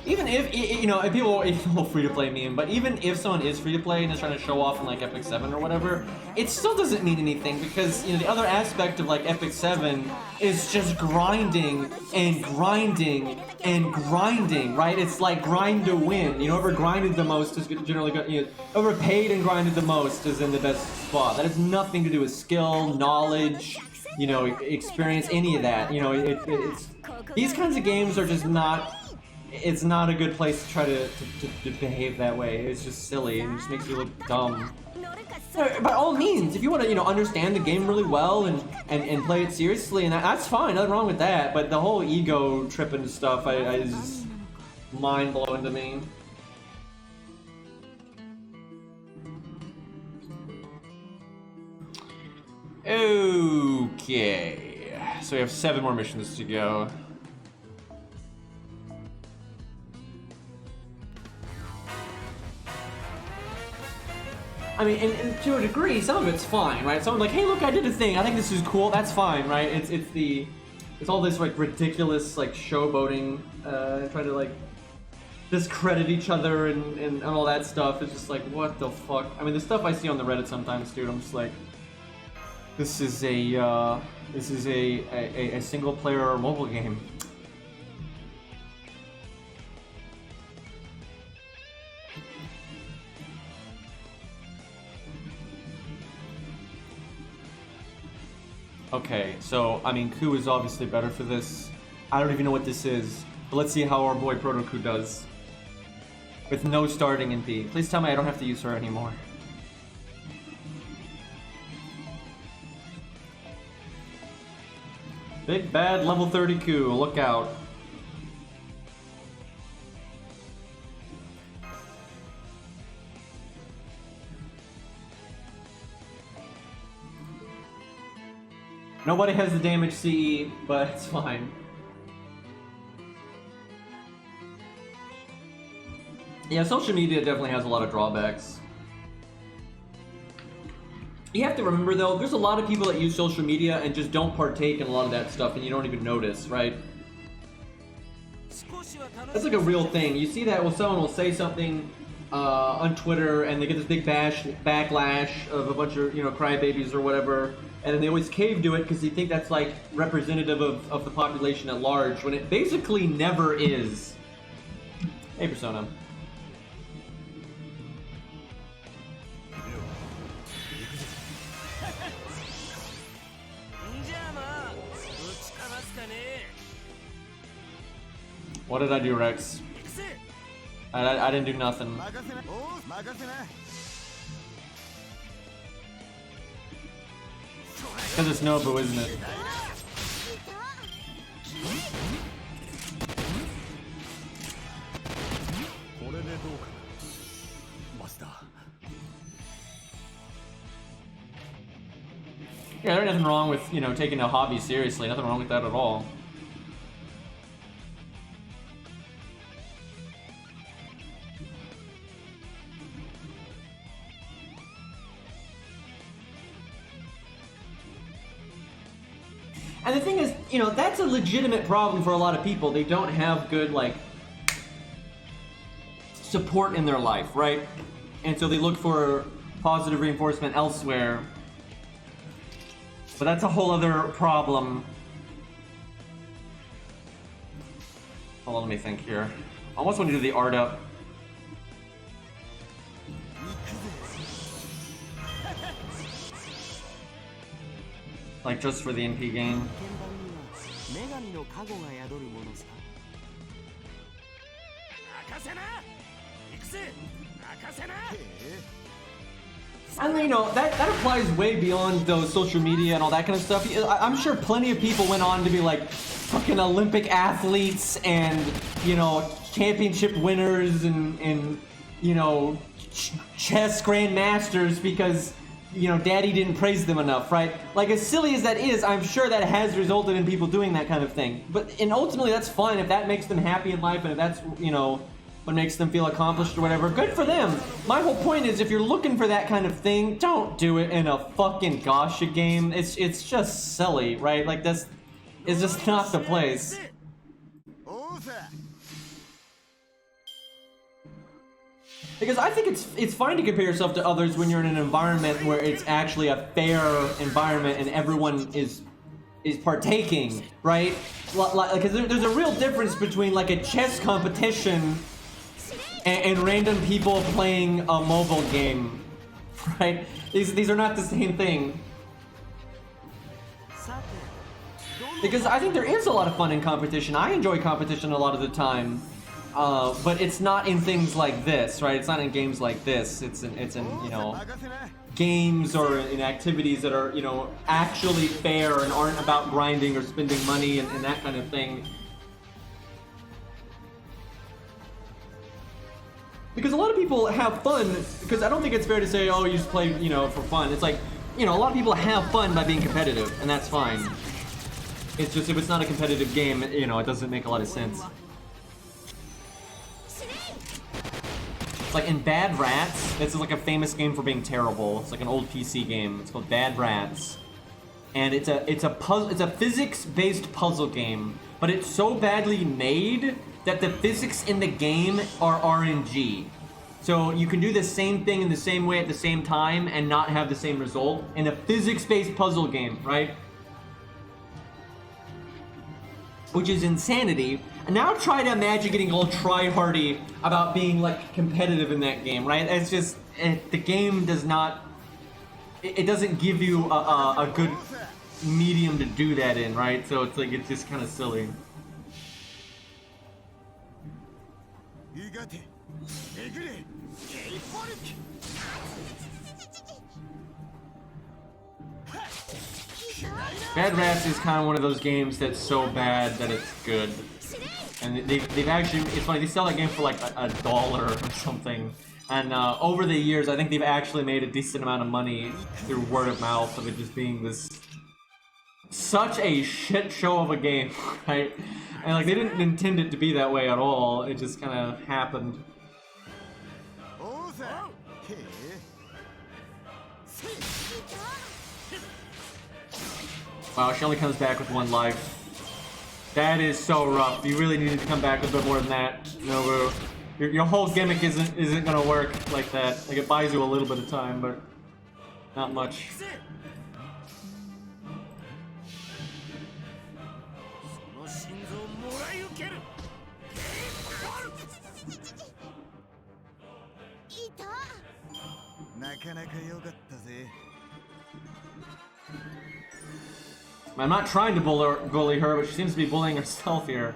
Speaker 1: Even if, you know, if people free-to-play meme, but even if someone is free-to-play and is trying to show off in, like, Epic 7 or whatever, it still doesn't mean anything, because, you know, the other aspect of, like, Epic 7 is just grinding and grinding and grinding, right? It's like grind to win. You know, whoever grinded the most is generally good. You know, whoever paid and grinded the most is in the best spot. That has nothing to do with skill, knowledge, you know, experience, any of that. You know, it's these kinds of games are just not... It's not a good place to try to behave that way. It's just silly and just makes you look dumb. By all means, if you want to, you know, understand the game really well and play it seriously, and that's fine, nothing wrong with that. But the whole ego tripping stuff, is just mind blowing to me. Okay, so we have 7 more missions to go. I mean, and to a degree, some of it's fine, right? Someone's like, hey, look, I did a thing. I think this is cool. That's fine, right? It's all this like ridiculous like showboating, trying to like discredit each other and all that stuff. It's just like, what the fuck? I mean, the stuff I see on the Reddit sometimes, dude. I'm just like, this is a single player mobile game. Okay, so, I mean, Ku is obviously better for this. I don't even know what this is, but let's see how our boy Proto Ku does. With no starting in P. Please tell me I don't have to use her anymore. Big bad level 30 Ku, look out. Nobody has the damage CE, but it's fine. Yeah, social media definitely has a lot of drawbacks. You have to remember though, there's a lot of people that use social media and just don't partake in a lot of that stuff and you don't even notice, right? That's like a real thing. You see that when someone will say something on Twitter and they get this big backlash of a bunch of, you know, crybabies or whatever, and then they always cave to it because they think that's like representative of the population at large, when it basically never is. Hey, Persona. What did I do, Rex? I didn't do nothing. Because it's Nobu, isn't it? Yeah, there's nothing wrong with, you know, taking a hobby seriously. Nothing wrong with that at all. And the thing is, you know, that's a legitimate problem for a lot of people. They don't have good, like, support in their life, right? And so they look for positive reinforcement elsewhere. But that's a whole other problem. Hold on, let me think here. I almost want to do the art up. Like, just for the NP game. And you know, that applies way beyond those social media and all that kind of stuff. I'm sure plenty of people went on to be like fucking Olympic athletes and, you know, championship winners and you know, chess grandmasters because, you know, daddy didn't praise them enough, right? Like, as silly as that is, I'm sure that has resulted in people doing that kind of thing. And ultimately, that's fine if that makes them happy in life and if that's, you know, what makes them feel accomplished or whatever. Good for them. My whole point is, if you're looking for that kind of thing, don't do it in a fucking gacha game. It's just silly, right? Like, that's is just not the place. Because I think it's fine to compare yourself to others when you're in an environment where it's actually a fair environment and everyone is partaking, right? Because there's a real difference between like a chess competition and random people playing a mobile game, right? These are not the same thing. Because I think there is a lot of fun in competition. I enjoy competition a lot of the time. But it's not in things like this, right? It's not in games like this. It's in you know, games or in activities that are, you know, actually fair and aren't about grinding or spending money and that kind of thing. Because a lot of people have fun, because I don't think it's fair to say, oh, you just play, you know, for fun. It's like, you know, a lot of people have fun by being competitive, and that's fine. It's just, if it's not a competitive game, you know, it doesn't make a lot of sense. Like in Bad Rats, this is like a famous game for being terrible. It's like an old PC game. It's called Bad Rats, and it's a physics-based puzzle game, but it's so badly made that the physics in the game are RNG. So you can do the same thing in the same way at the same time and not have the same result in a physics-based puzzle game, right? Which is insanity. And now try to imagine getting all try-hardy about being like competitive in that game, right? It's just, the game does not, it doesn't give you a good medium to do that in, right? So it's like, it's just kind of silly. Bad Rats is kind of one of those games that's so bad that it's good. And they've actually, it's funny, they sell that game for like $1 or something. And over the years, I think they've actually made a decent amount of money through word of mouth of it just being this, such a shit show of a game, right? And like, they didn't intend it to be that way at all, it just kind of happened. Wow, she only comes back with 1 life. That is so rough. You really needed to come back with a bit more than that, Nobu. Your whole gimmick isn't gonna work like that. Like, it buys you a little bit of time, but not much. I'm not trying to bully her, but she seems to be bullying herself here.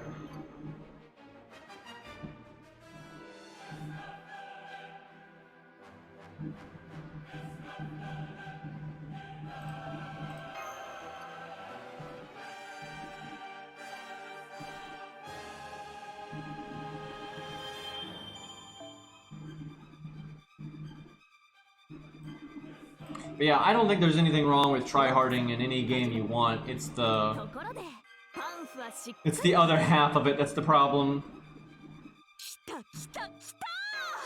Speaker 1: But yeah, I don't think there's anything wrong with tryharding in any game you want. It's the other half of it that's the problem.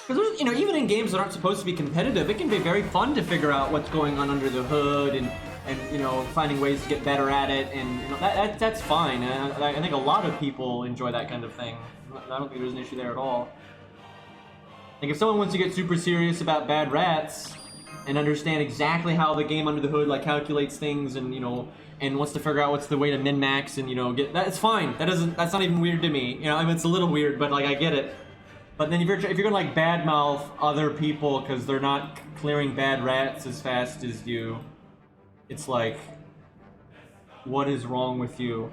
Speaker 1: Because, you know, even in games that aren't supposed to be competitive, it can be very fun to figure out what's going on under the hood and you know, finding ways to get better at it, and you know, that's fine. And I think a lot of people enjoy that kind of thing. I don't think there's an issue there at all. Like, if someone wants to get super serious about Bad Rats and understand exactly how the game under the hood like calculates things, and you know, and wants to figure out what's the way to min-max and you know get that, it's fine. That's not even weird to me. You know, I mean, it's a little weird, but like I get it. But then if you're gonna like badmouth other people because they're not clearing Bad Rats as fast as you, it's like, what is wrong with you?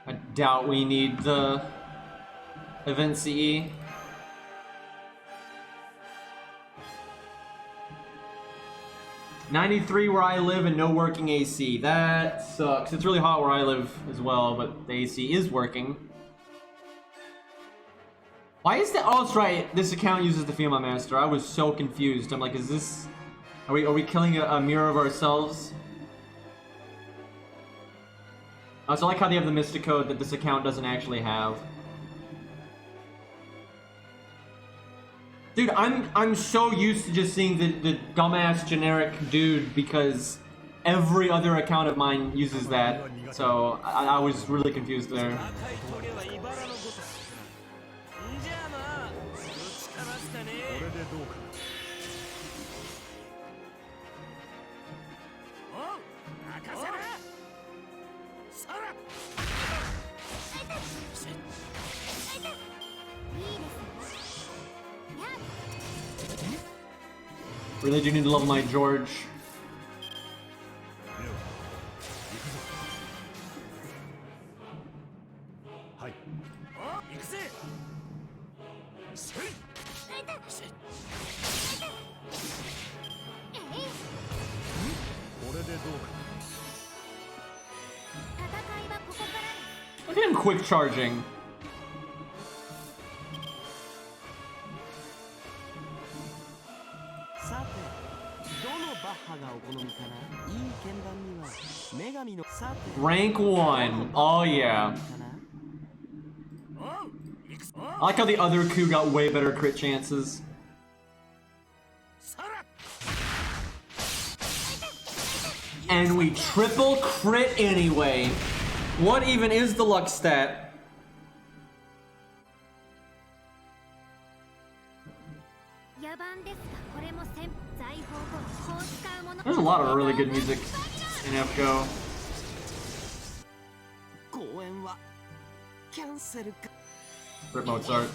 Speaker 1: I doubt we need the event CE. 93 where I live and no working AC. That sucks. It's really hot where I live as well, but the AC is working. Why is that? Oh, that's right. This account uses the Fiamma Master. I was so confused. I'm like, is this... Are we killing a mirror of ourselves? So I like how they have the Mystic Code that this account doesn't actually have. Dude, I'm so used to just seeing the dumbass generic dude because every other account of mine uses that. So I was really confused there. Really do need to level my George. Look at him quick charging. Rank 1. Oh yeah. I like how the other coup got way better crit chances. And we triple crit anyway. What even is the luck stat? There's a lot of really good music in FGO. Rip Mozart.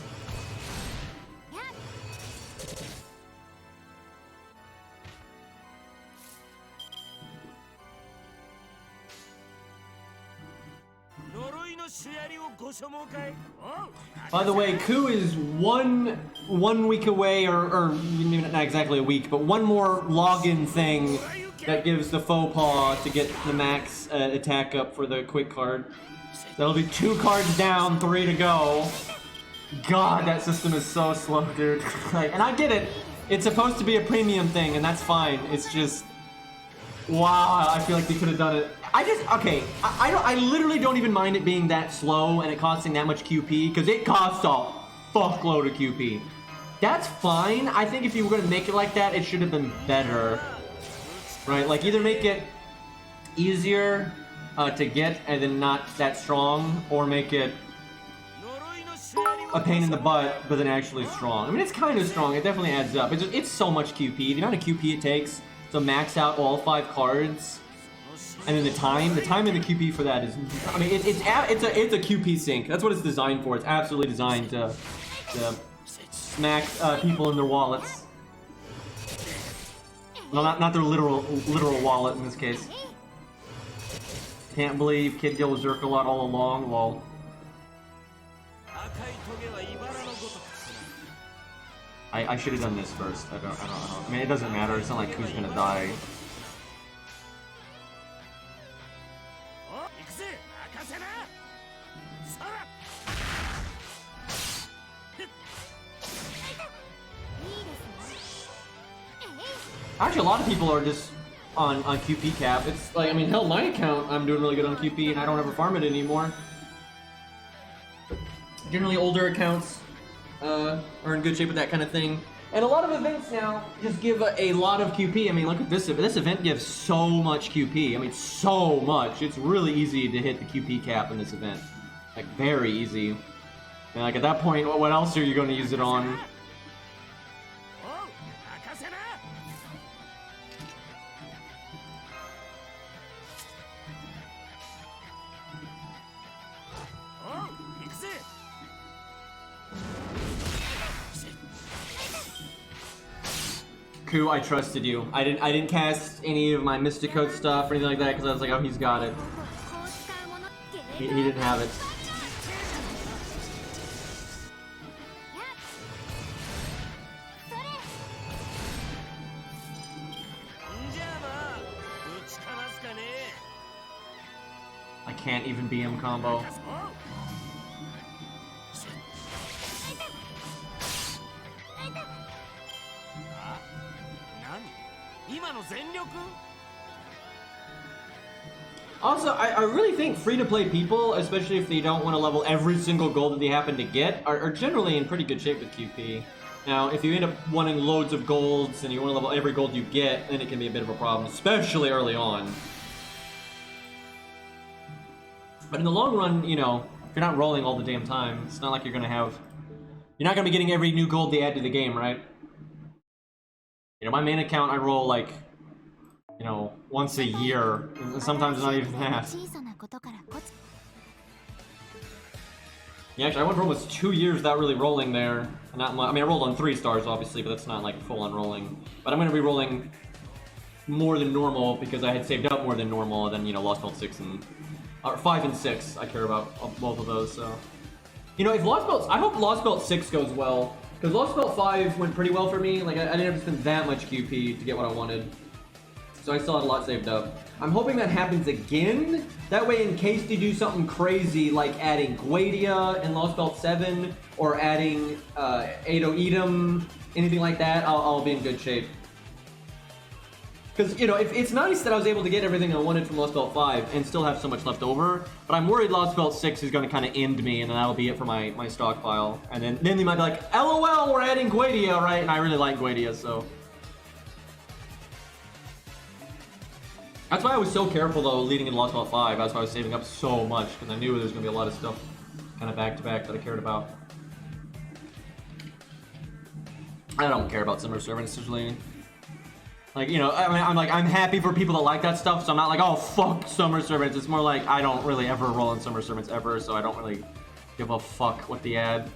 Speaker 1: By the way, Coup is one week away, or not exactly a week, but one more login thing that gives the faux pas to get the max attack up for the quick card. That'll be 2 cards down, 3 to go. God, that system is so slow, dude. Like, and I get it. It's supposed to be a premium thing, and that's fine. It's just, wow. I feel like they could have done it. I literally don't even mind it being that slow and it costing that much QP, because it costs a fuckload of QP. That's fine. I think if you were going to make it like that, it should have been better. Right? Like, either make it easier to get and then not that strong, or make it a pain in the butt, but then actually strong. I mean, it's kind of strong. It definitely adds up. It's so much QP. The amount of QP it takes to max out all 5 cards, and then the time and the QP for that is, I mean, it's a QP sink. That's what it's designed for. It's absolutely designed to smack people in their wallets. No, not their literal wallet in this case. Can't believe Kid Gil was Zerkalot all along. Lol. I should have done this first. I don't know. I mean, it doesn't matter. It's not like who's gonna die. Actually, a lot of people are just on QP cap. It's like, I mean, hell, my account, I'm doing really good on QP, and I don't ever farm it anymore. Generally, older accounts are in good shape with that kind of thing. And a lot of events now just give a lot of QP. I mean, look at this. This event gives so much QP. I mean, so much. It's really easy to hit the QP cap in this event. Like, very easy. And like, at that point, what else are you going to use it on? Coup, I trusted you. I didn't cast any of my Mystic Code stuff or anything like that because I was like, oh, he's got it. He didn't have it. can't even BM combo. Also, I really think free-to-play people, especially if they don't want to level every single gold that they happen to get, are generally in pretty good shape with QP. Now, if you end up wanting loads of golds and you want to level every gold you get, then it can be a bit of a problem, especially early on. But in the long run, you know, if you're not rolling all the damn time, it's not like you're not gonna be getting every new gold they add to the game, right? You know, my main account, I roll like, you know, once a year, and sometimes not even that. Yeah, actually, I went for almost 2 years without really rolling there. Not much. I mean, I rolled on 3 stars, obviously, but that's not like full-on rolling. But I'm gonna be rolling more than normal because I had saved up more than normal, and then, you know, Lost Belt 6 and... or 5 and 6, I care about both of those, so... You know, if Lost Belt... I hope Lost Belt 6 goes well, because Lost Belt 5 went pretty well for me. Like, I didn't have to spend that much QP to get what I wanted. So I still had a lot saved up. I'm hoping that happens again. That way, in case they do something crazy, like adding Guadia in Lost Belt 7, or adding Edo Edom, anything like that, I'll be in good shape. Because, you know, it's nice that I was able to get everything I wanted from Lost Belt 5 and still have so much left over, but I'm worried Lost Belt 6 is going to kind of end me, and then that'll be it for my stockpile. And then they might be like, LOL, we're adding Guadia, right? And I really like Guadia, so... That's why I was so careful, though, leading into Lost Belt 5. That's why I was saving up so much, because I knew there was going to be a lot of stuff kind of back-to-back that I cared about. I don't care about Summer Servants, usually. Like, you know, I mean, I'm happy for people that like that stuff, so I'm not like, oh, fuck Summer Servants. It's more like, I don't really ever roll in Summer Servants ever, so I don't really give a fuck what they add.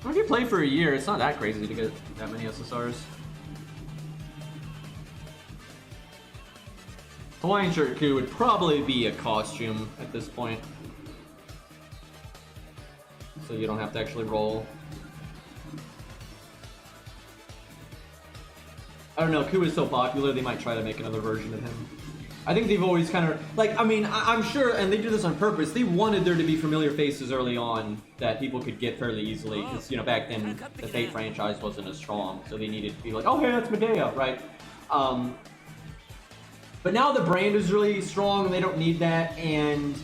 Speaker 1: If you play for a year, it's not that crazy to get that many SSRs. Hawaiian shirt coup would probably be a costume at this point. So you don't have to actually roll. I don't know, Ku is so popular, they might try to make another version of him. I think they've always kind of, like, I mean, I'm sure, and they do this on purpose, they wanted there to be familiar faces early on that people could get fairly easily, because, you know, back then, the Fate franchise wasn't as strong, so they needed to be like, oh, hey, that's Medea, right? But now the brand is really strong, and they don't need that, and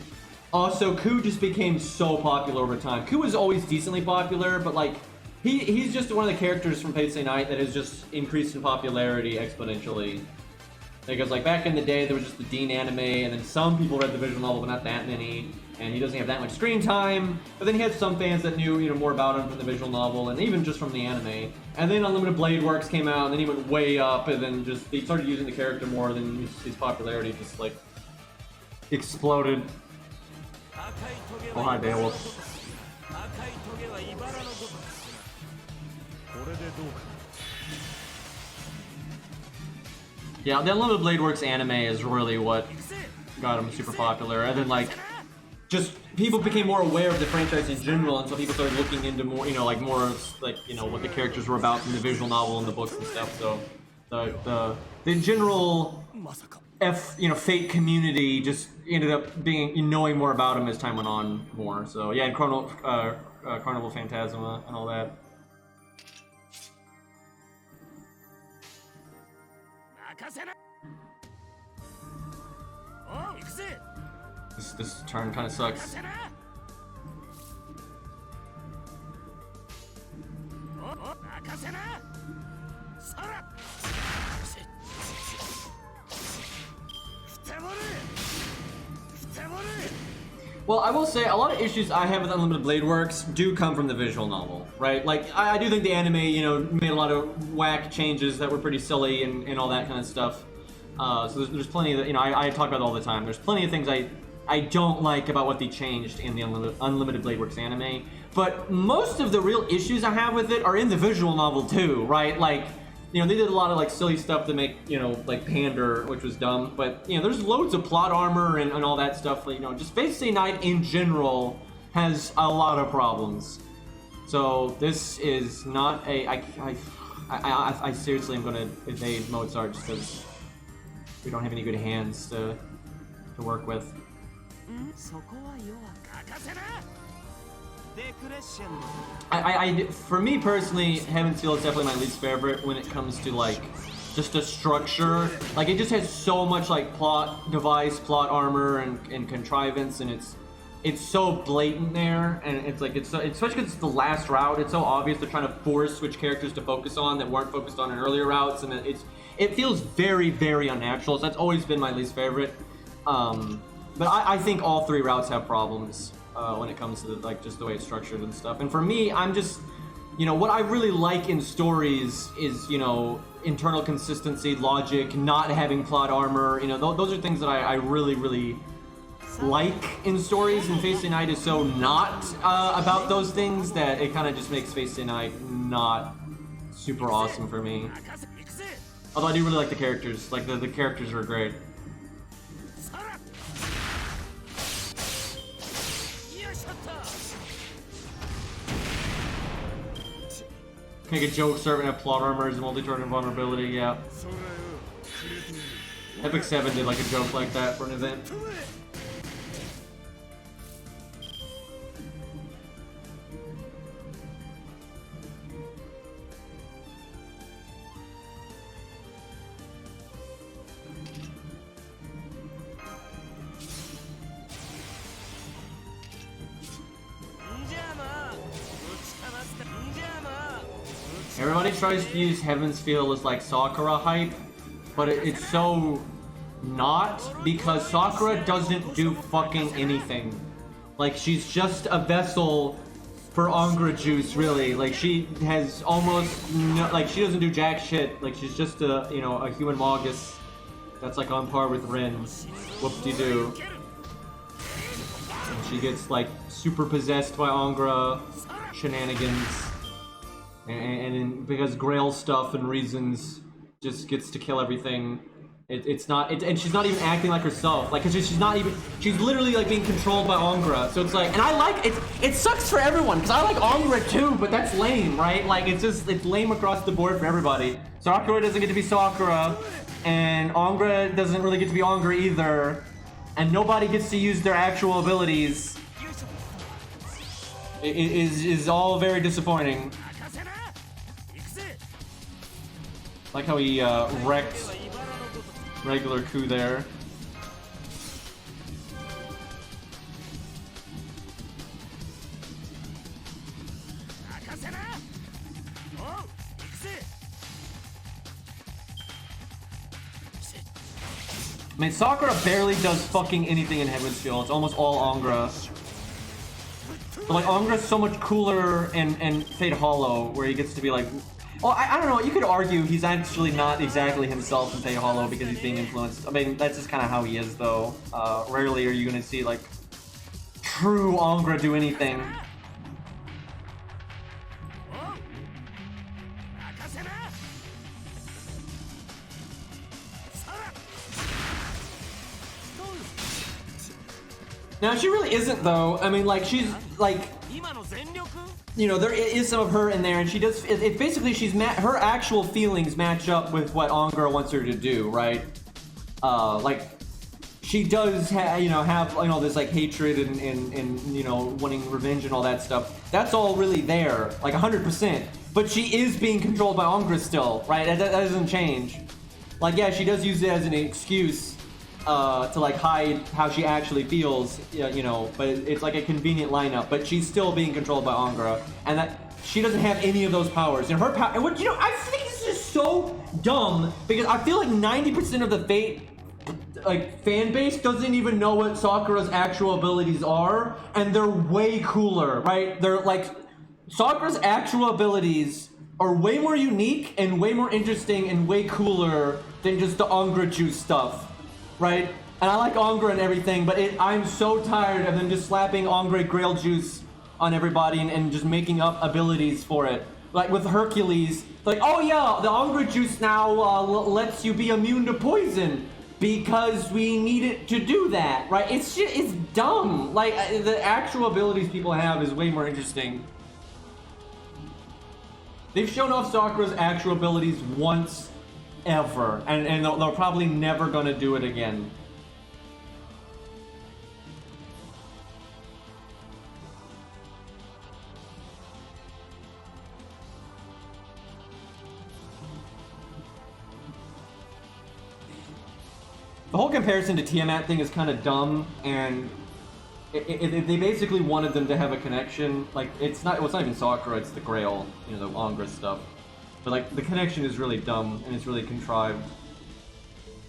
Speaker 1: also, Ku just became so popular over time. Ku was always decently popular, but, like, he's just one of the characters from Fate Stay Night that has just increased in popularity exponentially. Because, like, back in the day, there was just the Dean anime, and then some people read the visual novel, but not that many, and he doesn't have that much screen time, but then he had some fans that knew, you know, more about him from the visual novel, and even just from the anime. And then Unlimited Blade Works came out, and then he went way up, and then just, they started using the character more, then his popularity just, like, exploded. Oh, hi, Beowulf. Yeah, the Unlimited Blade Works anime is really what got him super popular, and then, like, just people became more aware of the franchise in general, and so people started looking into more, you know, like, more, like, you know, what the characters were about from the visual novel and the books and stuff, so the general Fate community just ended up knowing more about him as time went on more, so yeah, and Carnival Phantasma and all that. This turn kind of sucks. Well, I will say, a lot of issues I have with Unlimited Blade Works do come from the visual novel, right? Like, I do think the anime, you know, made a lot of whack changes that were pretty silly and all that kind of stuff. So there's plenty of, you know, I talk about it all the time. There's plenty of things I don't like about what they changed in the Unlimited Blade Works anime. But most of the real issues I have with it are in the visual novel too, right? Like, you know, they did a lot of like silly stuff to make, you know, like pander, which was dumb. But you know, there's loads of plot armor and all that stuff. Like, you know, just Fate Stay Night in general has a lot of problems. So this is not a. I seriously am gonna evade Mozart just because we don't have any good hands to work with. For me personally, Heaven's Feel is definitely my least favorite when it comes to like just the structure. Like it just has so much like plot device, plot armor, and contrivance, and it's so blatant there, and it's like especially because it's the last route. It's so obvious they're trying to force which characters to focus on that weren't focused on in earlier routes, and it feels very, very unnatural. So that's always been my least favorite. But I think all three routes have problems when it comes to like just the way it's structured and stuff. And for me, I'm just, you know, what I really like in stories is, you know, internal consistency, logic, not having plot armor. You know, those are things that I really, really like in stories, and Fate Stay Night is so not about those things that it kind of just makes Fate Stay Night not super awesome for me. Although I do really like the characters, like the characters are great. Can make a joke servant have plot armor as multi-target vulnerability, yeah. Epic 7 did like a joke like that for an event. Everybody tries to use Heaven's Feel as like Sakura hype, but it's so not, because Sakura doesn't do fucking anything. Like, she's just a vessel for Angra juice, really. Like, she has almost no, like, she doesn't do jack shit. Like, she's just a, you know, a human Magus that's like on par with Rin. Whoop-de-doo. And she gets like super possessed by Angra shenanigans. And because Grail stuff and reasons just gets to kill everything. It's not, and she's not even acting like herself. Like, cause she's not even, she's literally like being controlled by Angra. So it's like, and I like, it sucks for everyone, cause I like Angra too, but that's lame, right? Like, it's lame across the board for everybody. Sakura doesn't get to be Sakura, and Angra doesn't really get to be Angra either, and nobody gets to use their actual abilities. It is all very disappointing. Like how he wrecked regular Ku there. I mean, Sakura barely does fucking anything in Heaven's Feel. It's almost all Angra. But like, Angra's so much cooler in Fate Hollow, where he gets to be like... Well, I don't know, you could argue he's actually not exactly himself in Fate Hollow because he's being influenced. I mean, that's just kind of how he is, though. Rarely are you going to see, like, true Angra do anything. Now, she really isn't, though. I mean, like, she's, like... You know, there is some of her in there, and she does. It basically, her actual feelings match up with what Angra wants her to do, right? Like, she does, have this like hatred and you know, wanting revenge and all that stuff. That's all really there, like 100%. But she is being controlled by Angra still, right? That doesn't change. Like, yeah, she does use it as an excuse to like hide how she actually feels, you know, but it's like a convenient lineup. But she's still being controlled by Angra, and that she doesn't have any of those powers. And her power, and what, you know, I think this is so dumb, because I feel like 90% of the Fate like fan base doesn't even know what Sakura's actual abilities are, and they're way cooler, right? They're like, Sakura's actual abilities are way more unique and way more interesting and way cooler than just the Angra juice stuff. Right? And I like Angra and everything, but I'm so tired of them just slapping Angra Grail juice on everybody and just making up abilities for it. Like with Hercules, like, oh yeah, the Angra juice now lets you be immune to poison because we need it to do that, right? It's just, it's dumb. Like the actual abilities people have is way more interesting. They've shown off Sakura's actual abilities once ever, and they're probably never gonna do it again. The whole comparison to Tiamat thing is kind of dumb, and they basically wanted them to have a connection. Like it's not even Sakura, it's the Grail, you know, the Angra stuff. But like the connection is really dumb and it's really contrived.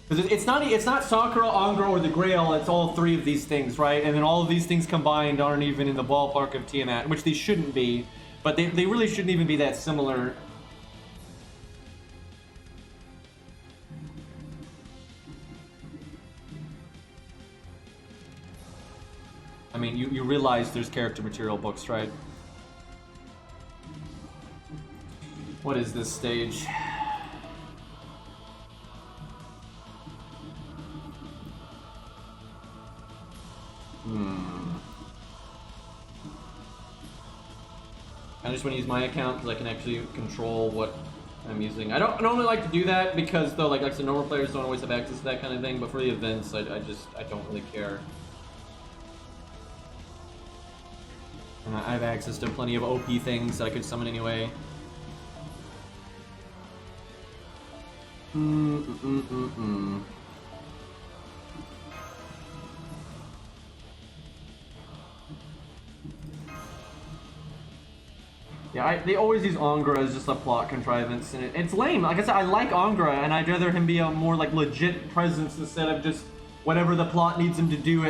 Speaker 1: Because it's not Sakura, Angra, or the Grail. It's all three of these things, right? And then all of these things combined aren't even in the ballpark of Tiamat, which they shouldn't be. But they really shouldn't even be that similar. I mean, you realize there's character material books, right? What is this stage? I just want to use my account because I can actually control what I'm using. I don't normally like to do that because though, like I said, normal players don't always have access to that kind of thing. But for the events, I don't really care. And I have access to plenty of OP things that I could summon anyway. Yeah, they always use Angra as just a plot contrivance, and it's lame. Like I said, I like Angra, and I'd rather him be a more like legit presence instead of just whatever the plot needs him to do.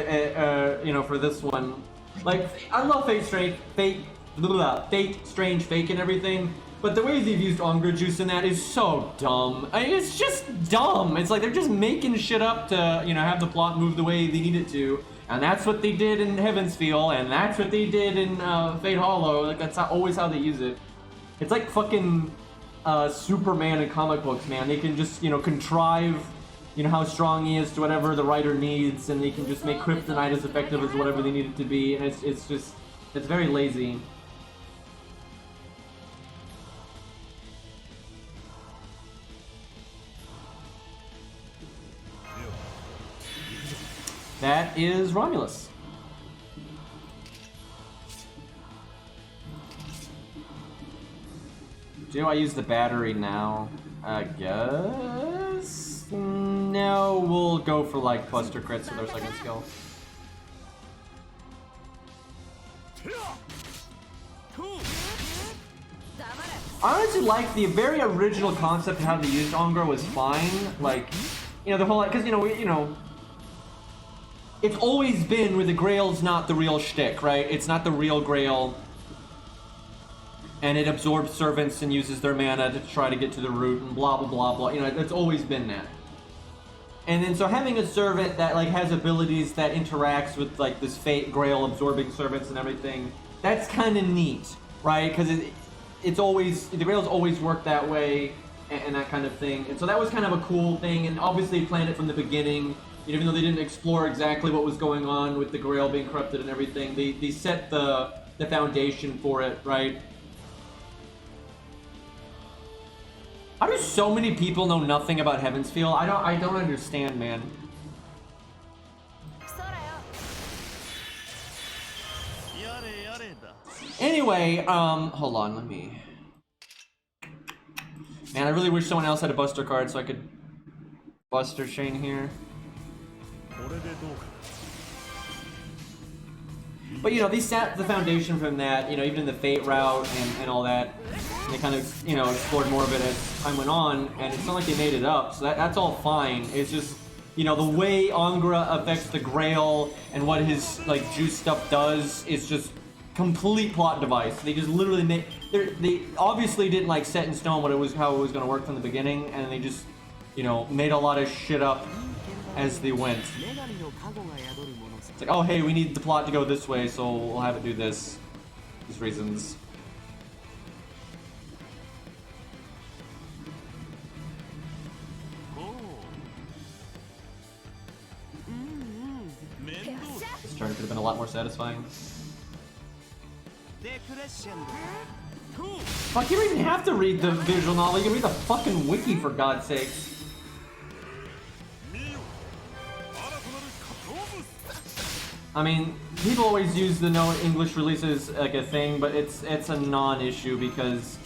Speaker 1: You know, for this one. Like, I love Fate, Strange, Fake, and everything, but the way they've used Angra juice in that is so dumb. I mean, it's just dumb. It's like they're just making shit up to, you know, have the plot move the way they need it to, and that's what they did in Heaven's Feel, and that's what they did in Fate Hollow. Like, that's always how they use it. It's like fucking Superman in comic books, man. They can just, you know, contrive, you know, how strong he is to whatever the writer needs, and they can just make Kryptonite as effective as whatever they need it to be, and it's just, it's very lazy. That is Romulus. Do I use the battery now? I guess? No, we'll go for like cluster crits with our second skill. I honestly like the very original concept of how they used Angra was fine. Like, you know, the whole, because, you know, it's always been where the Grail's not the real shtick, right? It's not the real Grail. And it absorbs servants and uses their mana to try to get to the root and blah, blah, blah, blah. You know, it's always been that. And then so having a servant that like has abilities that interacts with like this Fate Grail absorbing servants and everything, that's kind of neat, right? Because it's always, the Grail's always worked that way and that kind of thing. And so that was kind of a cool thing, and obviously planned it from the beginning. Even though they didn't explore exactly what was going on with the Grail being corrupted and everything, they set the foundation for it, right? How do so many people know nothing about Heaven's Feel? I don't understand, man. Anyway, hold on, let me... Man, I really wish someone else had a Buster card so I could Buster Chain here. But, you know, they set the foundation from that, you know, even in the Fate route and all that. And they kind of, you know, explored more of it as time went on, and it's not like they made it up, so that's all fine. It's just, you know, the way Angra affects the Grail and what his, like, juice stuff does is just complete plot device. They just literally made, they obviously didn't, like, set in stone what it was, how it was going to work from the beginning, and they just, you know, made a lot of shit up as they went. It's like, oh, hey, we need the plot to go this way, so we'll have it do this. These reasons. lot more satisfying. Fuck, you don't even have to read the visual novel, you can read the fucking wiki for God's sakes. I mean, people always use the no English releases like a thing, but it's a non-issue because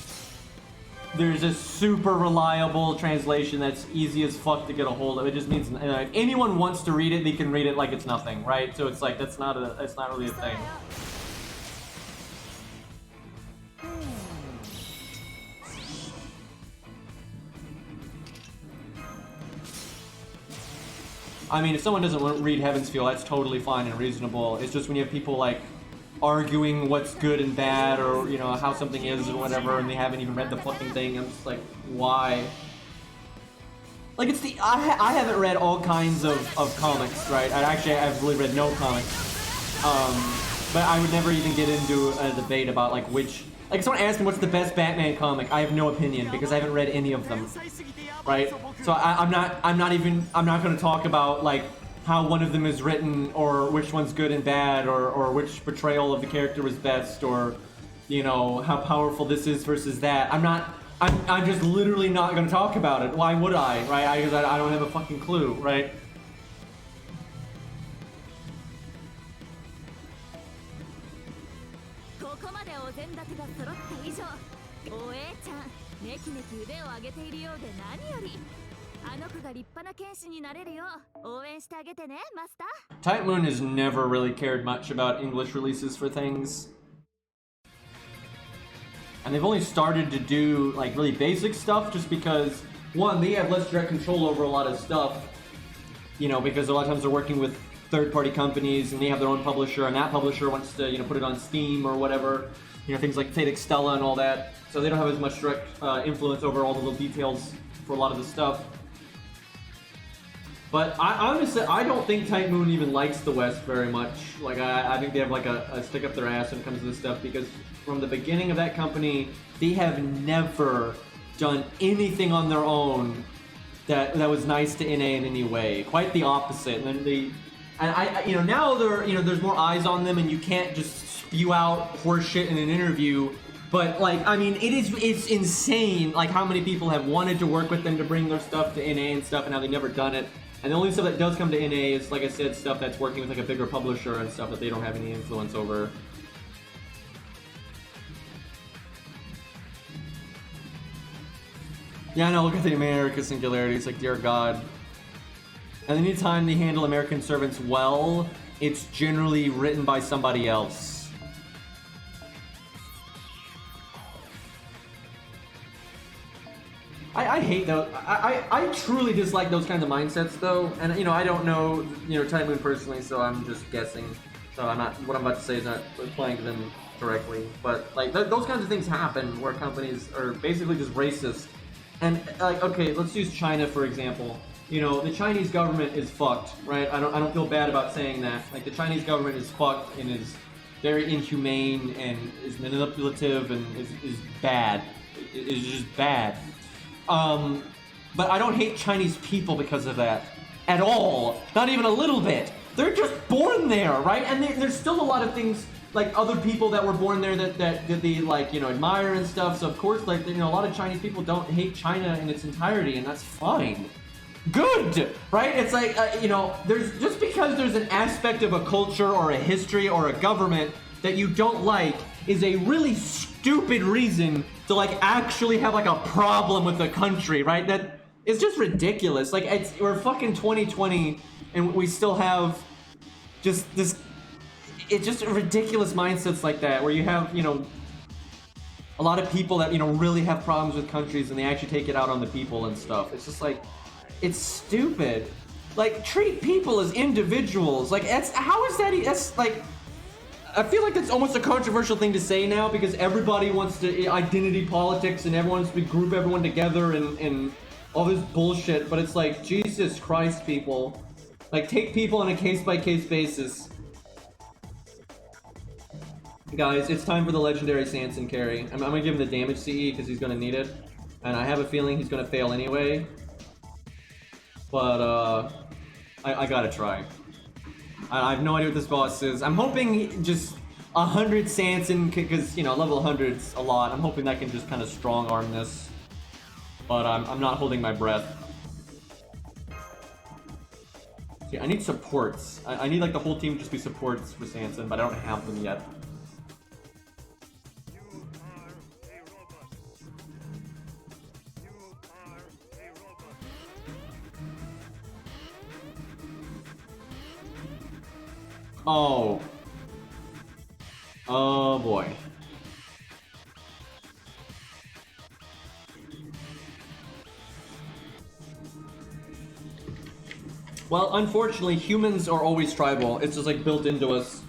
Speaker 1: there's a super reliable translation that's easy as fuck to get a hold of. It just means if anyone wants to read it, they can read it like it's nothing, right? So it's like that's not really a thing. I mean, if someone doesn't want to read Heaven's Feel, that's totally fine and reasonable. It's just when you have people like arguing what's good and bad, or you know how something is or whatever, and they haven't even read the fucking thing. I'm just like, why? Like it's the I haven't read all kinds of comics, right? I've really read no comics, but I would never even get into a debate about like which. Like someone asked me what's the best Batman comic, I have no opinion because I haven't read any of them. Right? So I'm not going to talk about like how one of them is written or which one's good and bad or which portrayal of the character was best or you know how powerful this is versus that. I'm just literally not going to talk about it. Why would I? Right? Because I don't have a fucking clue, right? Type Moon has never really cared much about English releases for things. And they've only started to do like really basic stuff just because, one, they have less direct control over a lot of stuff. You know, because a lot of times they're working with third-party companies and they have their own publisher and that publisher wants to, you know, put it on Steam or whatever. You know, things like Fate Extella and all that. So they don't have as much direct influence over all the little details for a lot of the stuff. But I honestly, I don't think Type Moon even likes the West very much. Like, I think they have like a stick up their ass when it comes to this stuff because from the beginning of that company, they have never done anything on their own that was nice to NA in any way. Quite the opposite. And then you know, now there's more eyes on them and you can't just spew out horseshit in an interview. But like, I mean, it's insane like how many people have wanted to work with them to bring their stuff to NA and stuff and how they've never done it. And the only stuff that does come to NA is, like I said, stuff that's working with like a bigger publisher and stuff that they don't have any influence over. Yeah, I know, look at the America Singularity, it's like, dear God. And anytime they handle American servants well, it's generally written by somebody else. I hate those. I truly dislike those kinds of mindsets, though. And you know, I don't know, you know, Type Moon personally, so I'm just guessing. So I'm not. What I'm about to say is not applying to them directly. But like those kinds of things happen where companies are basically just racist. And like, okay, let's use China for example. You know, the Chinese government is fucked, right? I don't feel bad about saying that. Like the Chinese government is fucked and is very inhumane and is manipulative and is bad. Is just bad. But I don't hate Chinese people because of that. At all. Not even a little bit. They're just born there, right? And there's still a lot of things, like other people that were born there that they, like, you know, admire and stuff. So, of course, like, you know, a lot of Chinese people don't hate China in its entirety, and that's fine. Good! Right? It's like, you know, there's just because there's an aspect of a culture or a history or a government that you don't like is a really stupid reason to like actually have like a problem with the country, right? That is just ridiculous. Like we're fucking 2020 and we still have just this, it's just ridiculous mindsets like that where you have, you know, a lot of people that, you know, really have problems with countries and they actually take it out on the people and stuff. It's just like, it's stupid. Like treat people as individuals. Like how is that? That's like, I feel like that's almost a controversial thing to say now because everybody wants to identity politics and everyone wants to group everyone together and all this bullshit, but it's like, Jesus Christ, people. Like, take people on a case-by-case basis. Guys, it's time for the legendary Sanson carry. I'm gonna give him the damage CE because he's gonna need it. And I have a feeling he's gonna fail anyway. But, I gotta try. I have no idea what this boss is. I'm hoping just 100 Sanson, because, you know, level 100's a lot. I'm hoping that can just kind of strong arm this. But I'm not holding my breath. See, I need supports. I need like the whole team to just be supports for Sanson, but I don't have them yet. Oh. Oh boy. Well, unfortunately, humans are always tribal. It's just like built into us.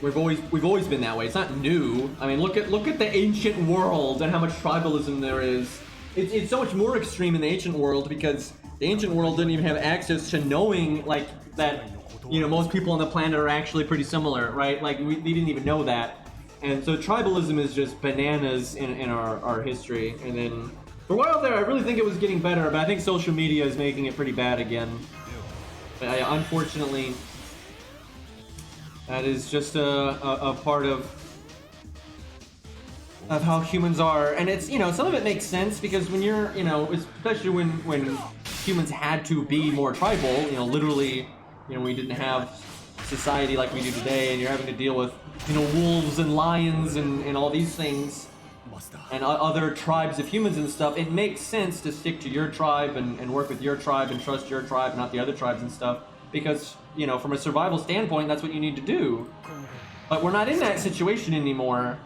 Speaker 1: We've always been that way. It's not new. I mean, look at the ancient world and how much tribalism there is. It's so much more extreme in the ancient world because the ancient world didn't even have access to knowing like that. You know, most people on the planet are actually pretty similar, right? Like we didn't even know that, and so tribalism is just bananas in our history. And then for a while there, I really think it was getting better, but I think social media is making it pretty bad again. But unfortunately, that is just a part of how humans are, and it's, you know, some of it makes sense because when you're, you know, especially when humans had to be more tribal, you know, literally. You know, we didn't have society like we do today, and you're having to deal with, you know, wolves and lions and all these things, and other tribes of humans and stuff. It makes sense to stick to your tribe and work with your tribe and trust your tribe, not the other tribes and stuff, because, you know, from a survival standpoint, that's what you need to do. But we're not in that situation anymore.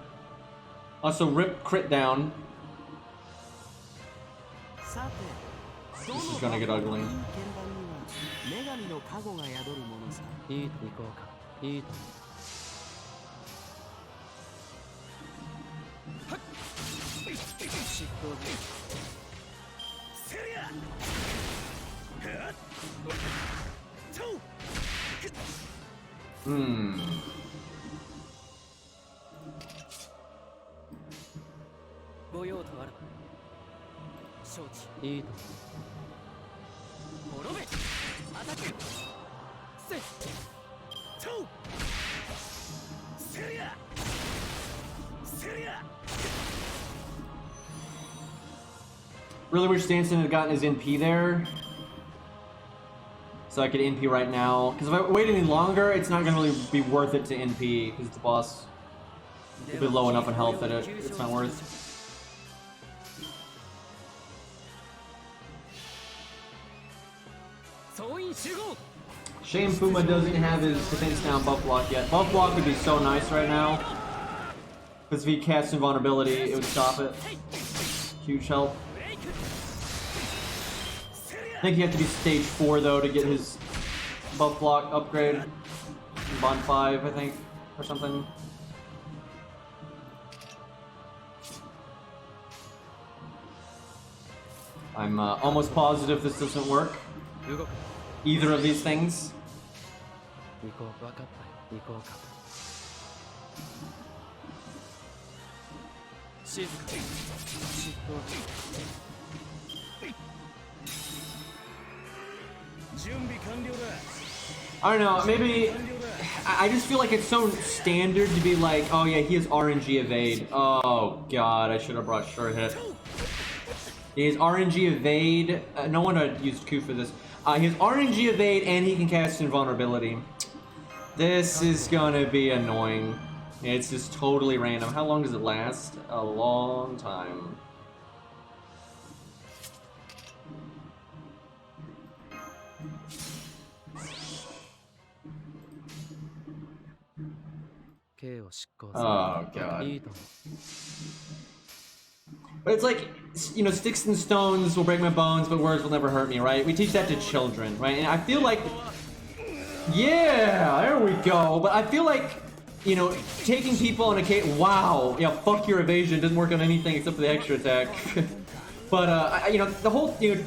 Speaker 1: Also, rip crit down. This is gonna get ugly. Really wish Stanson had gotten his NP there, so I could NP right now. Because if I wait any longer, it's not gonna really be worth it to NP because the boss will be low enough in health that it's not worth. Shame Fuma doesn't have his defense down buff block yet. Buff block would be so nice right now. Because if he casts invulnerability, it would stop it. Huge help. I think you have to be stage 4 though to get his buff block upgrade. Bond 5, I think, or something. I'm almost positive this doesn't work. Either of these things. I don't know, maybe I just feel like it's so standard to be like, oh yeah, he has RNG evade. Oh god, I should have brought short hit. He has RNG evade. No one had used Q for this. He has RNG evade and he can cast invulnerability. This is gonna be annoying. It's just totally random. How long does it last? A long time. Oh god. But it's like, you know, sticks and stones will break my bones, but words will never hurt me, right? We teach that to children, right? And I feel like, yeah, there we go. But I feel like, you know, taking people on a case, wow, yeah, fuck your evasion, doesn't work on anything except for the extra attack. But, you know, the whole, you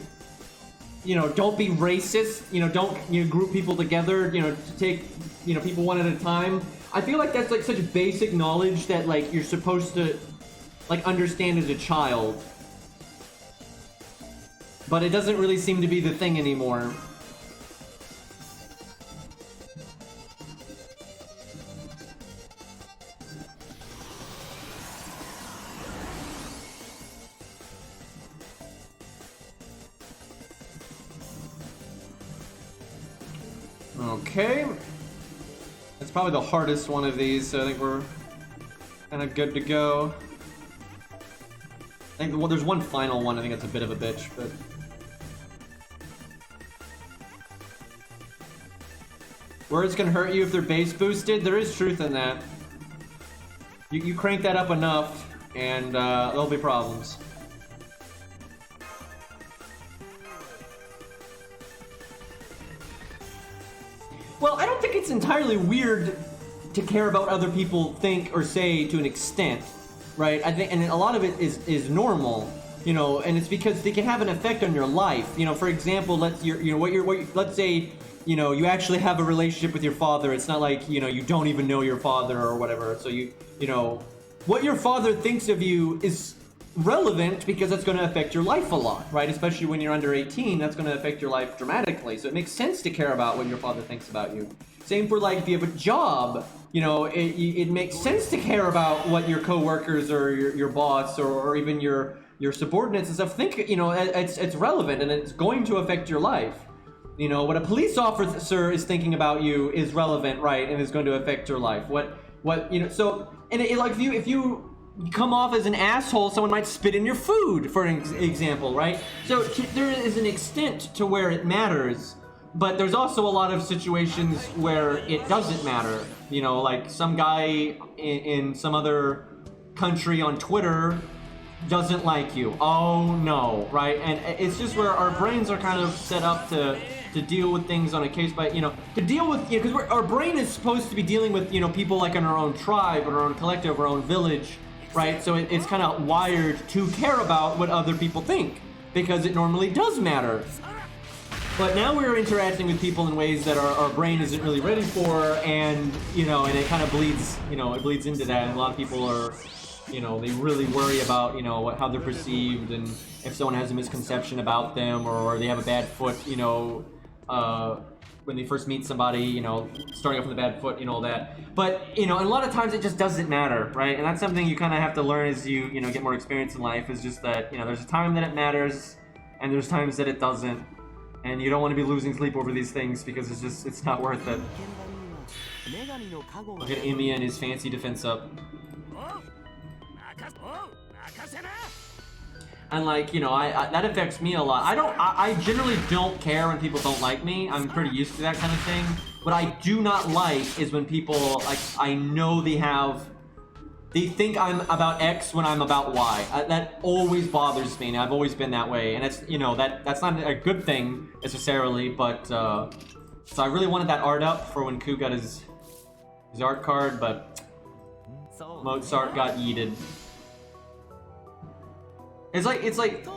Speaker 1: know, don't be racist, you know, don't, you know, group people together, you know, to take, you know, people one at a time. I feel like that's like such basic knowledge that like you're supposed to like understand as a child. But it doesn't really seem to be the thing anymore. Okay. It's probably the hardest one of these, so I think we're kind of good to go. I think, well, there's one final one. I think it's a bit of a bitch, but... Words can hurt you if they're base boosted. There is truth in that. You crank that up enough, and there'll be problems. Well, I don't think it's entirely weird to care about what other people think or say to an extent, right? I think, and a lot of it is normal, you know, and it's because they can have an effect on your life. You know, for example, let's say, you know, you actually have a relationship with your father. It's not like, you know, you don't even know your father or whatever. So you know, what your father thinks of you is relevant because it's going to affect your life a lot, right? Especially when you're under 18, that's going to affect your life dramatically. So it makes sense to care about what your father thinks about you. Same for, like, if you have a job, you know, it makes sense to care about what your coworkers or your boss or even your subordinates and stuff think. You know, it's relevant and it's going to affect your life. You know, what a police officer is thinking about you is relevant, right, and is going to affect your life. What you know, so, and like, if you come off as an asshole, someone might spit in your food, for an example, right? So there is an extent to where it matters, but there's also a lot of situations where it doesn't matter. You know, like some guy in some other country on Twitter doesn't like you. Oh no, right? And it's just where our brains are kind of set up to deal with things on a case by, you know, to deal with, you know, because our brain is supposed to be dealing with, you know, people like in our own tribe or our own collective, our own village, right? So it's kind of wired to care about what other people think because it normally does matter. But now we're interacting with people in ways that our brain isn't really ready for, and, you know, and it kind of bleeds, you know, it bleeds into that, and a lot of people are, you know, they really worry about, you know, how they're perceived, and if someone has a misconception about them, or they have a bad foot, you know, when they first meet somebody, you know, starting off with a bad foot, you know, all that. But, you know, and a lot of times it just doesn't matter, right? And that's something you kind of have to learn as you know, get more experience in life, is just that, you know, there's a time that it matters, and there's times that it doesn't. And you don't want to be losing sleep over these things because it's not worth it. Look at Emiya and his fancy defense up. And, like, you know, I that affects me a lot. I generally don't care when people don't like me. I'm pretty used to that kind of thing. What I do not like is when people, like, I know they think I'm about X when I'm about Y. That always bothers me, and I've always been that way. And it's, you know, that's not a good thing necessarily, but so I really wanted that art up for when Ku got his art card, but Mozart got yeeted. It's like,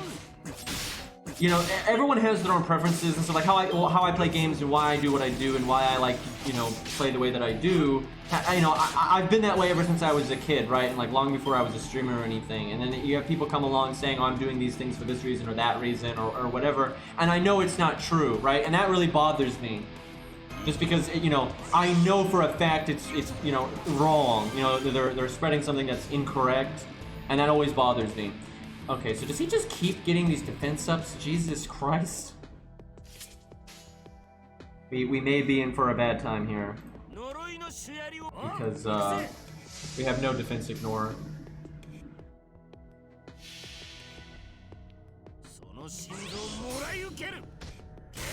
Speaker 1: you know, everyone has their own preferences and stuff, like how I play games and why I do what I do and why I like, you know, play the way that I do. You know, I've been that way ever since I was a kid, right? And, like, long before I was a streamer or anything. And then you have people come along saying, oh, I'm doing these things for this reason or that reason or whatever. And I know it's not true, right? And that really bothers me. Just because, you know, I know for a fact it's you know, wrong. You know, they're spreading something that's incorrect. And that always bothers me. Okay, so does he just keep getting these defense ups? Jesus Christ. We may be in for a bad time here. Because, we have no defense ignore.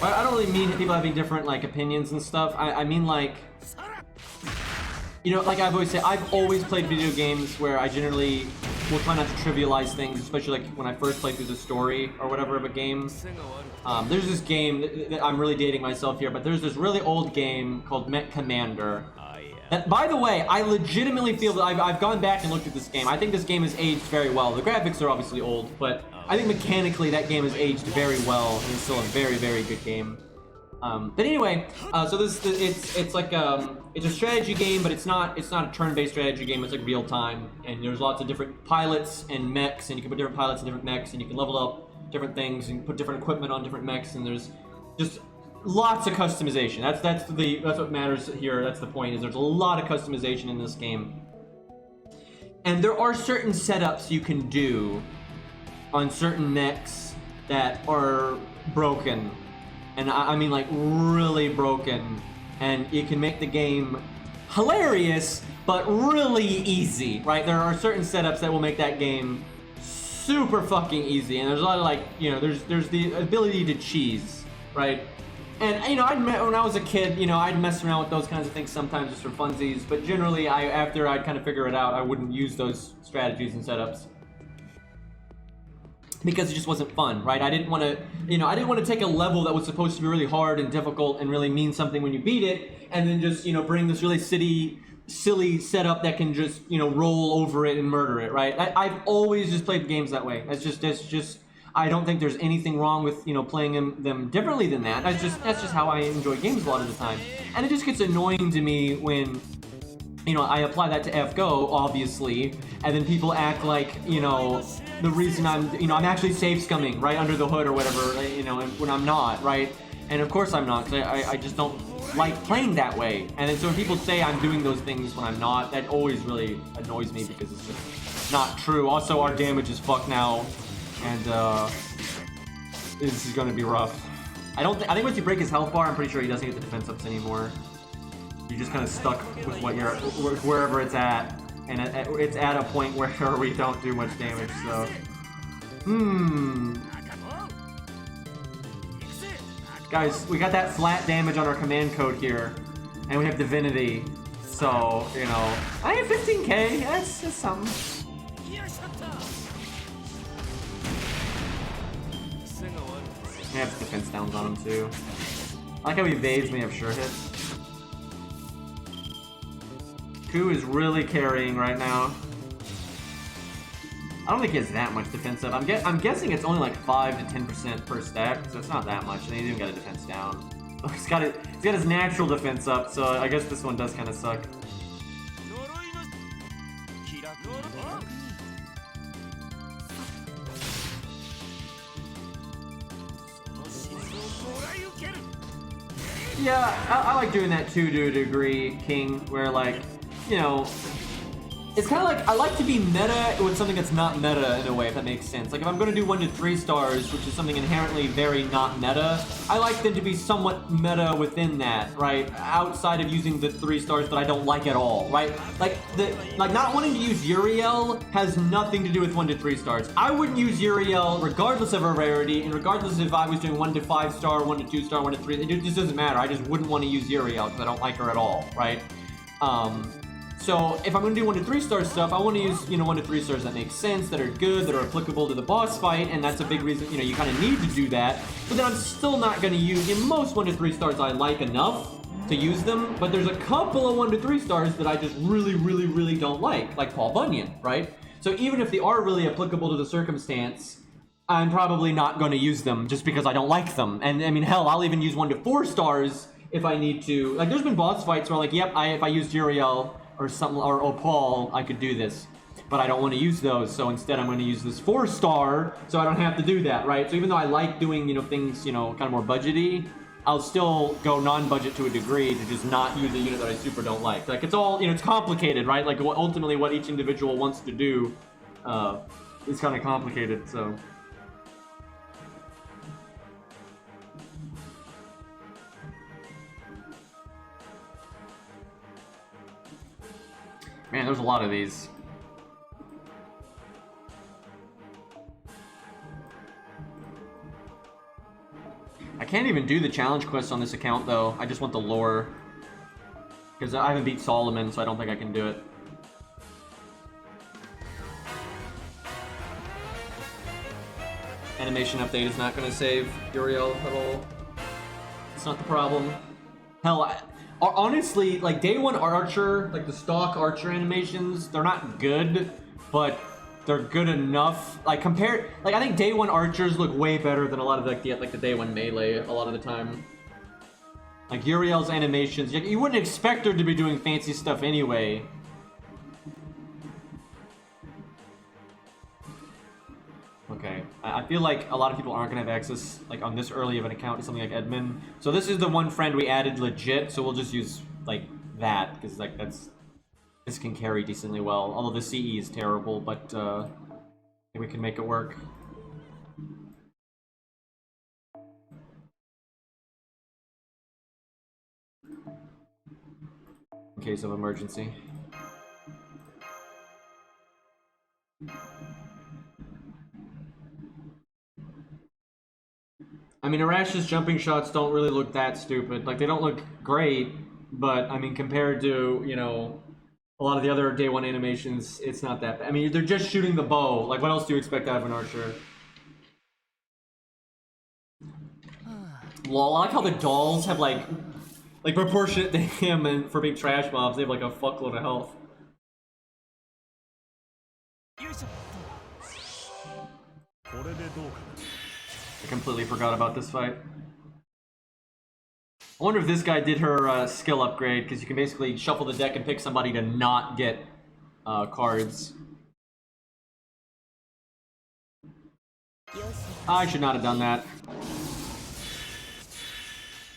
Speaker 1: Well, I don't really mean people having different, like, opinions and stuff. I mean, like, you know, like I've always played video games where I generally will try not to trivialize things, especially like when I first played through the story or whatever of a game. There's this game, I'm really dating myself here, but there's this really old game called Mech Commander. That, by the way, I legitimately feel that I've gone back and looked at this game. I think this game has aged very well. The graphics are obviously old, but I think mechanically that game has aged very well, and it's still a very, very good game. But anyway, so it's like it's a strategy game, but it's not a turn-based strategy game. It's like real time, and there's lots of different pilots and mechs, and you can put different pilots and different mechs, and you can level up different things and put different equipment on different mechs, and there's just lots of customization. That's what matters here. That's the point. Is there's a lot of customization in this game, and there are certain setups you can do on certain mechs that are broken. And I mean, like, really broken. and it can make the game hilarious, but really easy, right? There are certain setups that will make that game super fucking easy, and there's a lot of like, you know, there's the ability to cheese, right? And you know, when I was a kid, you know, I'd mess around with those kinds of things sometimes just for funsies, but generally, after I'd kind of figure it out, I wouldn't use those strategies and setups because it just wasn't fun, right? I didn't want to, you know, I didn't want to take a level that was supposed to be really hard and difficult and really mean something when you beat it, and then just, you know, bring this really silly setup that can just, you know, roll over it and murder it, right? I've always just played games that way. That's just. I don't think there's anything wrong with, you know, playing them differently than that. That's just how I enjoy games a lot of the time. And it just gets annoying to me when, you know, I apply that to FGO, obviously, and then people act like, you know, the reason I'm actually safe scumming, right, under the hood or whatever, you know, when I'm not, right? And of course I'm not, because I just don't like playing that way. And then so when people say I'm doing those things when I'm not, that always really annoys me because it's just not true. Also, our damage is fucked now. And this is gonna be rough. I think once you break his health bar, I'm pretty sure he doesn't get the defense ups anymore. You're just kind of stuck with what you're wherever it's at, and it's at a point where we don't do much damage. So, guys, we got that flat damage on our command code here, and we have divinity. So, you know, I have 15k. That's just something. We have defense downs on him too. I like how he evades when we have sure hits. Ku is really carrying right now. I don't think he has that much defense up. I'm guessing it's only like 5 to 10% per stack, so it's not that much. And he's even got a defense down. He's got his natural defense up, so I guess this one does kind of suck. Yeah, I like doing that too to a degree, King, where like, you know, it's kind of like, I like to be meta with something that's not meta in a way, if that makes sense. Like if I'm going to do 1 to 3 stars, which is something inherently very not meta, I like them to be somewhat meta within that, right? Outside of using the 3 stars that I don't like at all, right? Like not wanting to use Uriel has nothing to do with 1 to 3 stars. I wouldn't use Uriel regardless of her rarity, and regardless if I was doing 1 to 5 star, 1 to 2 star, 1 to 3, it just doesn't matter. I just wouldn't want to use Uriel because I don't like her at all, right? So if I'm going to do 1 to 3 star stuff, I want to use, you know, 1 to 3 stars that make sense, that are good, that are applicable to the boss fight, and that's a big reason, you know, you kind of need to do that. But then I'm still not going to use, in most 1 to 3 stars I like enough to use them, but there's a couple of 1 to 3 stars that I just really don't like Paul Bunyan, right? So even if they are really applicable to the circumstance, I'm probably not going to use them just because I don't like them. And I mean, hell, I'll even use 1 to 4 stars if I need to. Like there's been boss fights where like, yep, if I used Uriel or something, or Opal, I could do this, but I don't want to use those, so instead I'm going to use this 4 star, so I don't have to do that, right? So even though I like doing, you know, things, you know, kind of more budgety, I'll still go non-budget to a degree to just not use a unit that I super don't like. Like it's all, you know, it's complicated, right? Like ultimately what each individual wants to do is kind of complicated, so. Man, there's a lot of these. I can't even do the challenge quests on this account, though. I just want the lore. Because I haven't beat Solomon, so I don't think I can do it. Animation update is not going to save Uriel at all. It's not the problem. Hell, honestly, like day 1 Archer, like the stock Archer animations, they're not good, but they're good enough. Like compared, like I think day 1 Archers look way better than a lot of like the day 1 Melee a lot of the time. Like Uriel's animations, you wouldn't expect her to be doing fancy stuff anyway. Okay, I feel like a lot of people aren't gonna have access like on this early of an account to something like Edmund. So this is the one friend we added legit, so we'll just use like that because like this can carry decently well. Although the CE is terrible, but I think we can make it work. in case of emergency. I mean, Arash's jumping shots don't really look that stupid. Like, they don't look great, but, I mean, compared to, you know, a lot of the other day one animations, it's not that bad. I mean, they're just shooting the bow. Like, what else do you expect out of an archer? Lol, I like how the dolls have, like proportionate to him and for being trash mobs, they have, like, a fuckload of health. I completely forgot about this fight. I wonder if this guy did her skill upgrade, because you can basically shuffle the deck and pick somebody to not get cards. I should not have done that.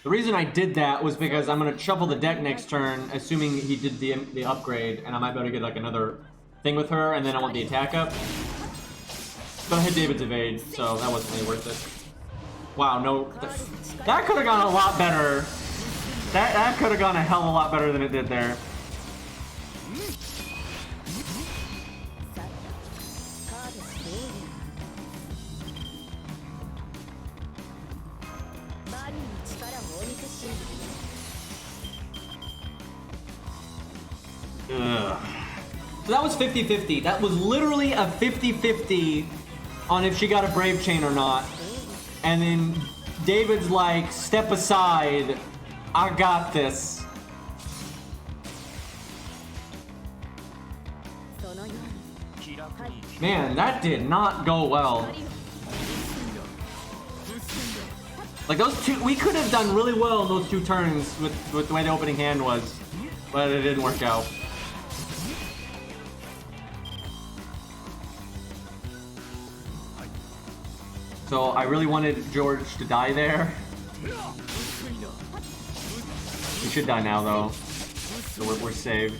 Speaker 1: The reason I did that was because I'm going to shuffle the deck next turn, assuming he did the upgrade, and I might be able to get like another thing with her, and then I want the attack up. But I hit David's evade, so that wasn't really worth it. Wow, no. That could have gone a lot better. That could have gone a hell of a lot better than it did there. Ugh. So that was 50-50. That was literally a 50-50 on if she got a Brave Chain or not. And then David's like, step aside. I got this. Man, that did not go well. Like those two, we could have done really well in those 2 turns with the way the opening hand was. But it didn't work out. So I really wanted George to die there. He should die now though. So we're saved.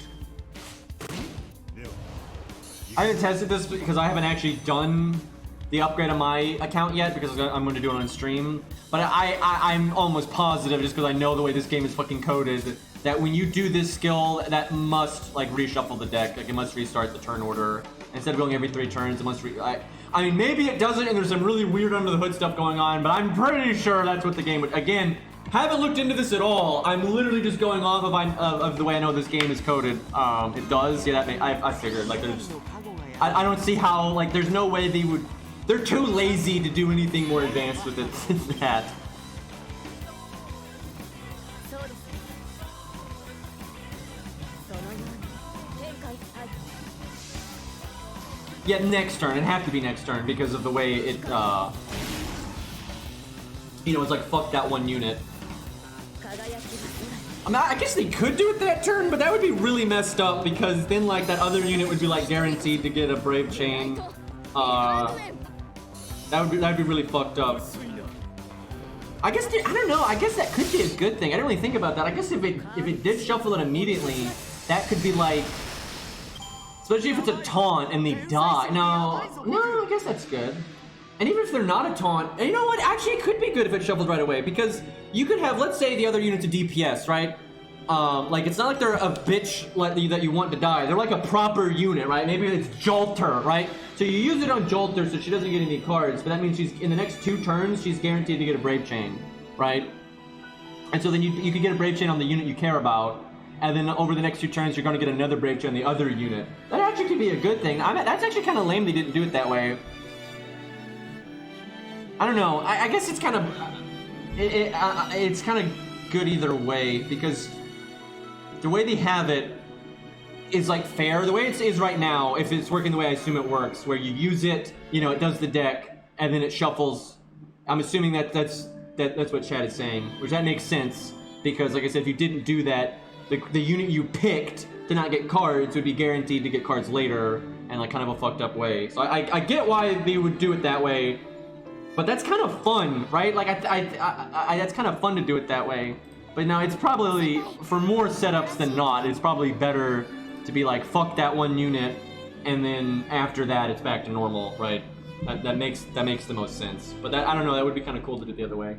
Speaker 1: I haven't tested this because I haven't actually done the upgrade on my account yet because I'm going to do it on stream. But I'm almost positive, just because I know the way this game is fucking coded, that when you do this skill, that must like reshuffle the deck. Like it must restart the turn order. Instead of going every 3 turns, it must I mean, maybe it doesn't, and there's some really weird under the hood stuff going on, but I'm pretty sure that's what the game would. Again, haven't looked into this at all. I'm literally just going off of the way I know this game is coded. It does. Yeah, I figured. Like, there's, I don't see how. Like, there's no way they would. They're too lazy to do anything more advanced with it than that. Yeah, next turn. It'd have to be next turn because of the way it, you know, it's like, fuck that one unit. I mean, I guess they could do it that turn, but that would be really messed up because then, like, that other unit would be, like, guaranteed to get a Brave Chain. That'd be really fucked up. I guess, I don't know, I guess that could be a good thing. I didn't really think about that. I guess if it did shuffle it immediately, that could be, like, especially if it's a taunt and they die. No, I guess that's good. And even if they're not a taunt, and you know what? Actually, it could be good if it shuffles right away because you could have, let's say, the other unit's a DPS, right? Like it's not like they're a bitch that you want to die. They're like a proper unit, right? Maybe it's Jolter, right? So you use it on Jolter so she doesn't get any cards, but that means she's in the next 2 turns she's guaranteed to get a Brave Chain, right? And so then you could get a Brave Chain on the unit you care about. And then over the next 2 turns, you're going to get another Brave Chain on the other unit. That actually could be a good thing. That's actually kind of lame they didn't do it that way. I don't know. I guess it's kind of... it's kind of good either way, because the way they have it is, like, fair. The way it is right now, if it's working the way I assume it works, where you use it, you know, it does the deck, and then it shuffles. I'm assuming that's what Chad is saying, which that makes sense, because, like I said, if you didn't do that, the unit you picked to not get cards would be guaranteed to get cards later, and like kind of a fucked up way. So I get why they would do it that way, but that's kind of fun, right? Like that's kind of fun to do it that way. But now it's probably, for more setups than not, it's probably better to be like, fuck that one unit, and then after that it's back to normal, right? That makes the most sense. But that, I don't know, that would be kind of cool to do it the other way.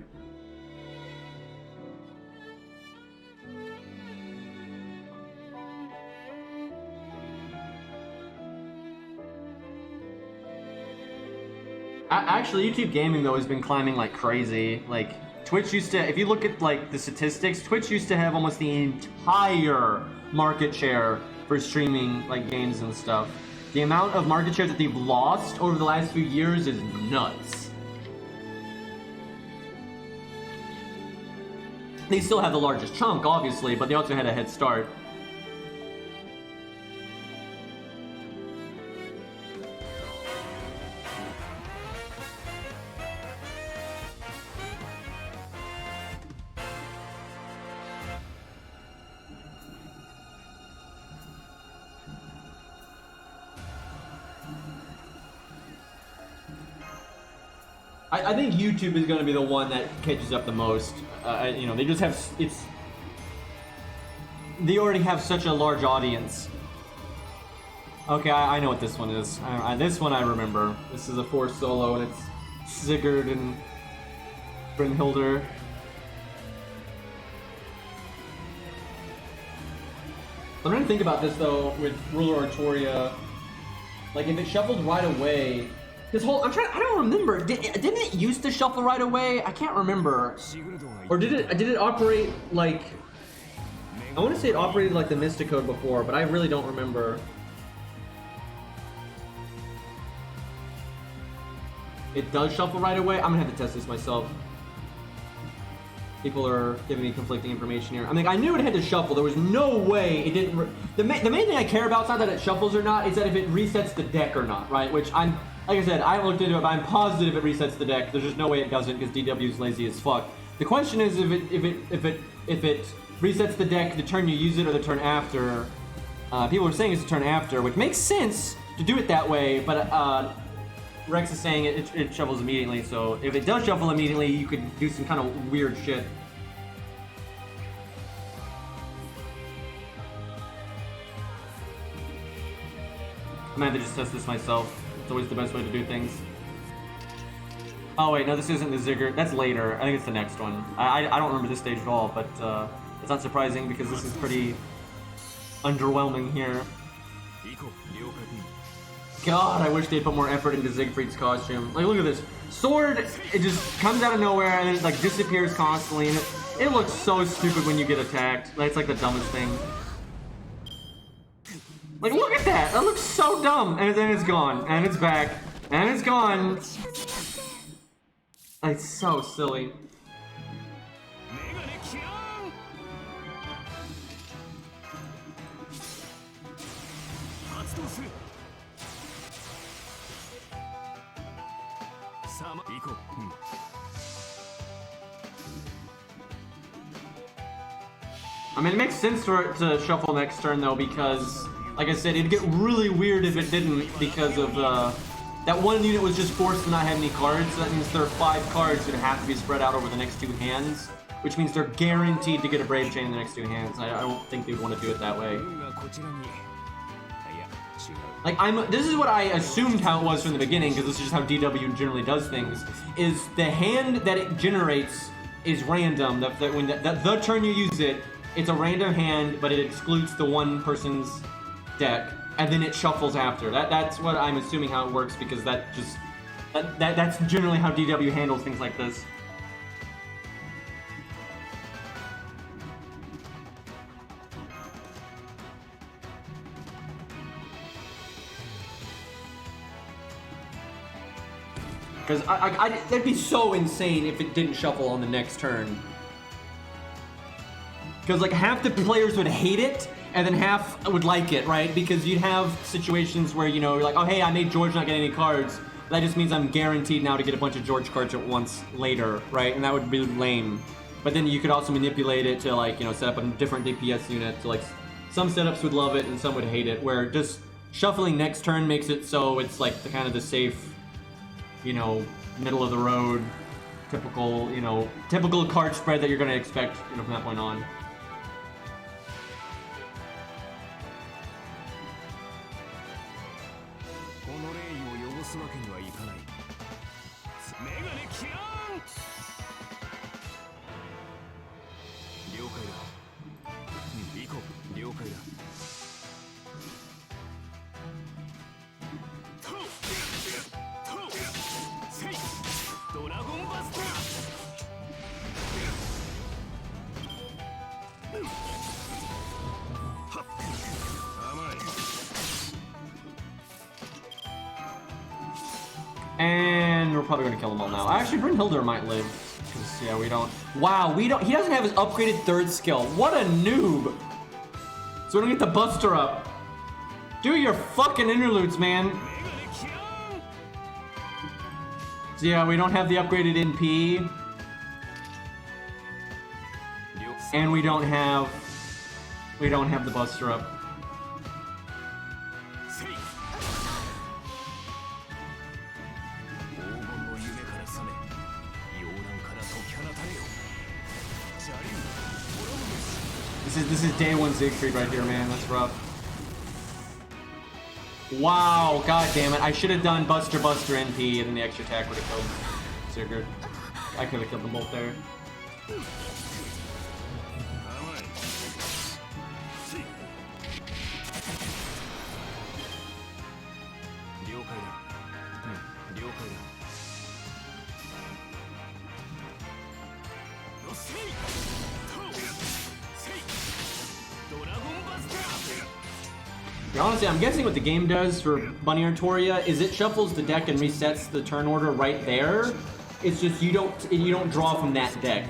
Speaker 1: Actually, YouTube gaming though has been climbing like crazy. Like Twitch used to, if you look at like the statistics, Twitch used to have almost the entire market share for streaming like games and stuff. The amount of market share that they've lost over the last few years is nuts. They still have the largest chunk, obviously, but they also had a head start. I think YouTube is going to be the one that catches up the most. You know, they just have, they already have such a large audience. Okay, I know what this one is. This one I remember. This is a 4 solo, and it's Sigurd and Brynhildr. I'm trying to think about this though with Ruler Artoria. Like if it shuffled right away. This whole, I don't remember. Didn't it used to shuffle right away? I can't remember. Or did it operate like, I want to say it operated like the Mysticode before, but I really don't remember. It does shuffle right away? I'm gonna have to test this myself. People are giving me conflicting information here. I mean, I knew it had to shuffle. There was no way it didn't. The main thing I care about is not that it shuffles or not, is that if it resets the deck or not, right? Which I'm, like I said, I haven't looked into it, but I'm positive it resets the deck. There's just no way it doesn't because DW is lazy as fuck. The question is if it resets the deck the turn you use it or the turn after. People are saying it's the turn after, which makes sense to do it that way, but Rex is saying it shuffles immediately, so if it does shuffle immediately, you could do some kind of weird shit. I'm gonna have to just test this myself. It's always the best way to do things. Oh wait, no, this isn't the Ziggurat. That's later. I think it's the next one. I don't remember this stage at all, but it's not surprising because this is pretty underwhelming here. God, I wish they'd put more effort into Siegfried's costume. Like, look at this. Sword, it just comes out of nowhere and then it, like, disappears constantly. And it looks so stupid when you get attacked. It's like the dumbest thing. Like, look at that. That looks so dumb. And then it's gone. And it's back. And it's gone. It's so silly. I mean, it makes sense for it to shuffle next turn, though, because, like I said, it'd get really weird if it didn't, because of, that one unit was just forced to not have any cards, so that means there are 5 cards that have to be spread out over the next 2 hands, which means they're guaranteed to get a Brave Chain in the next 2 hands. I don't think they'd want to do it that way. Like, this is what I assumed how it was from the beginning, because this is just how DW generally does things, is the hand that it generates is random. When the turn you use it, it's a random hand, but it excludes the one person's deck, and then it shuffles after. That's what I'm assuming how it works, because that's generally how DW handles things like this. Because that'd be so insane if it didn't shuffle on the next turn. Because like half the players would hate it, and then half would like it, right? Because you'd have situations where, you know, you're like, oh hey, I made George not get any cards. That just means I'm guaranteed now to get a bunch of George cards at once later, right? And that would be lame. But then you could also manipulate it to, like, you know, set up a different DPS unit. So like, some setups would love it and some would hate it. Where just shuffling next turn makes it so it's like the kind of the safe, you know, middle of the road, typical, you know, typical card spread that you're going to expect, you know, from that point on. And we're probably gonna kill them all now. Actually, Brynhildr might live. Cause, yeah, we don't. Wow, we don't. He doesn't have his upgraded third skill. What a noob. So we don't get the Buster up. Do your fucking interludes, man. So yeah, we don't have the upgraded NP. And we don't have the Buster up. This is day one Siegfried right here, man. That's rough. Wow, god damn it. I should have done Buster NP and then the extra attack would have killed Sigurd. I could have killed them both there. Honestly, I'm guessing what the game does for Bunny Artoria is it shuffles the deck and resets the turn order right there. It's just you don't draw from that deck,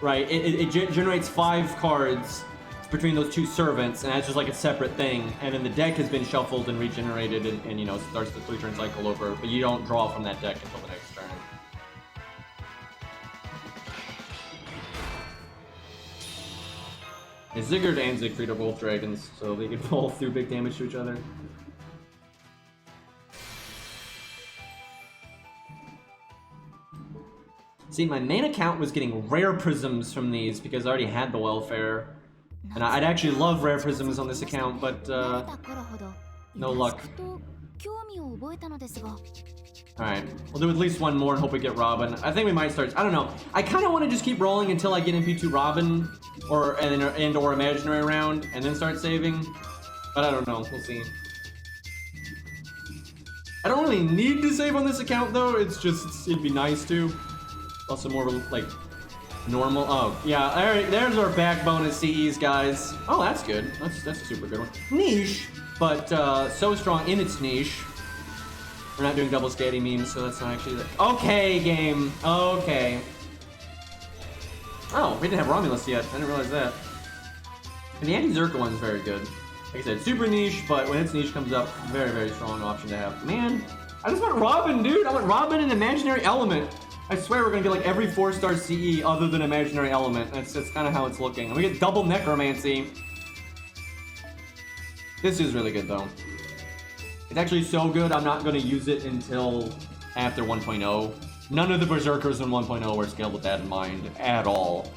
Speaker 1: right? It generates 5 cards between those 2 servants, and that's just like a separate thing. And then the deck has been shuffled and regenerated, and you know starts the 3-turn cycle over. But you don't draw from that deck until the next turn. And Sigurd and Siegfried are both dragons, so they can both do big damage to each other. See, my main account was getting rare prisms from these because I already had the welfare. And I'd actually love rare prisms on this account, but no luck. Alright, we'll do at least one more and hope we get Robin. I think we might start. I don't know. I kind of want to just keep rolling until I get MP2 Robin or Imaginary round and then start saving. But I don't know. We'll see. I don't really need to save on this account though. It's just it'd be nice to. Also more like normal. Oh yeah. Alright, there's our backbone as CEs, guys. Oh, that's good. That's a super good one. Niche, but so strong in its niche. We're not doing double scatty memes, so that's not actually the... Okay, game. Okay. Oh, we didn't have Romulus yet. I didn't realize that. And the anti-Zerka one's very good. Like I said, super niche, but when its niche comes up, very, very strong option to have. Man, I just want Robin, dude. I want Robin and Imaginary Element. I swear we're gonna get like every 4-star CE other than Imaginary Element. That's kind of how it's looking. And we get double Necromancy. This is really good, though. It's actually so good, I'm not going to use it until after 1.0. None of the Berserkers in 1.0 were scaled with that in mind at all.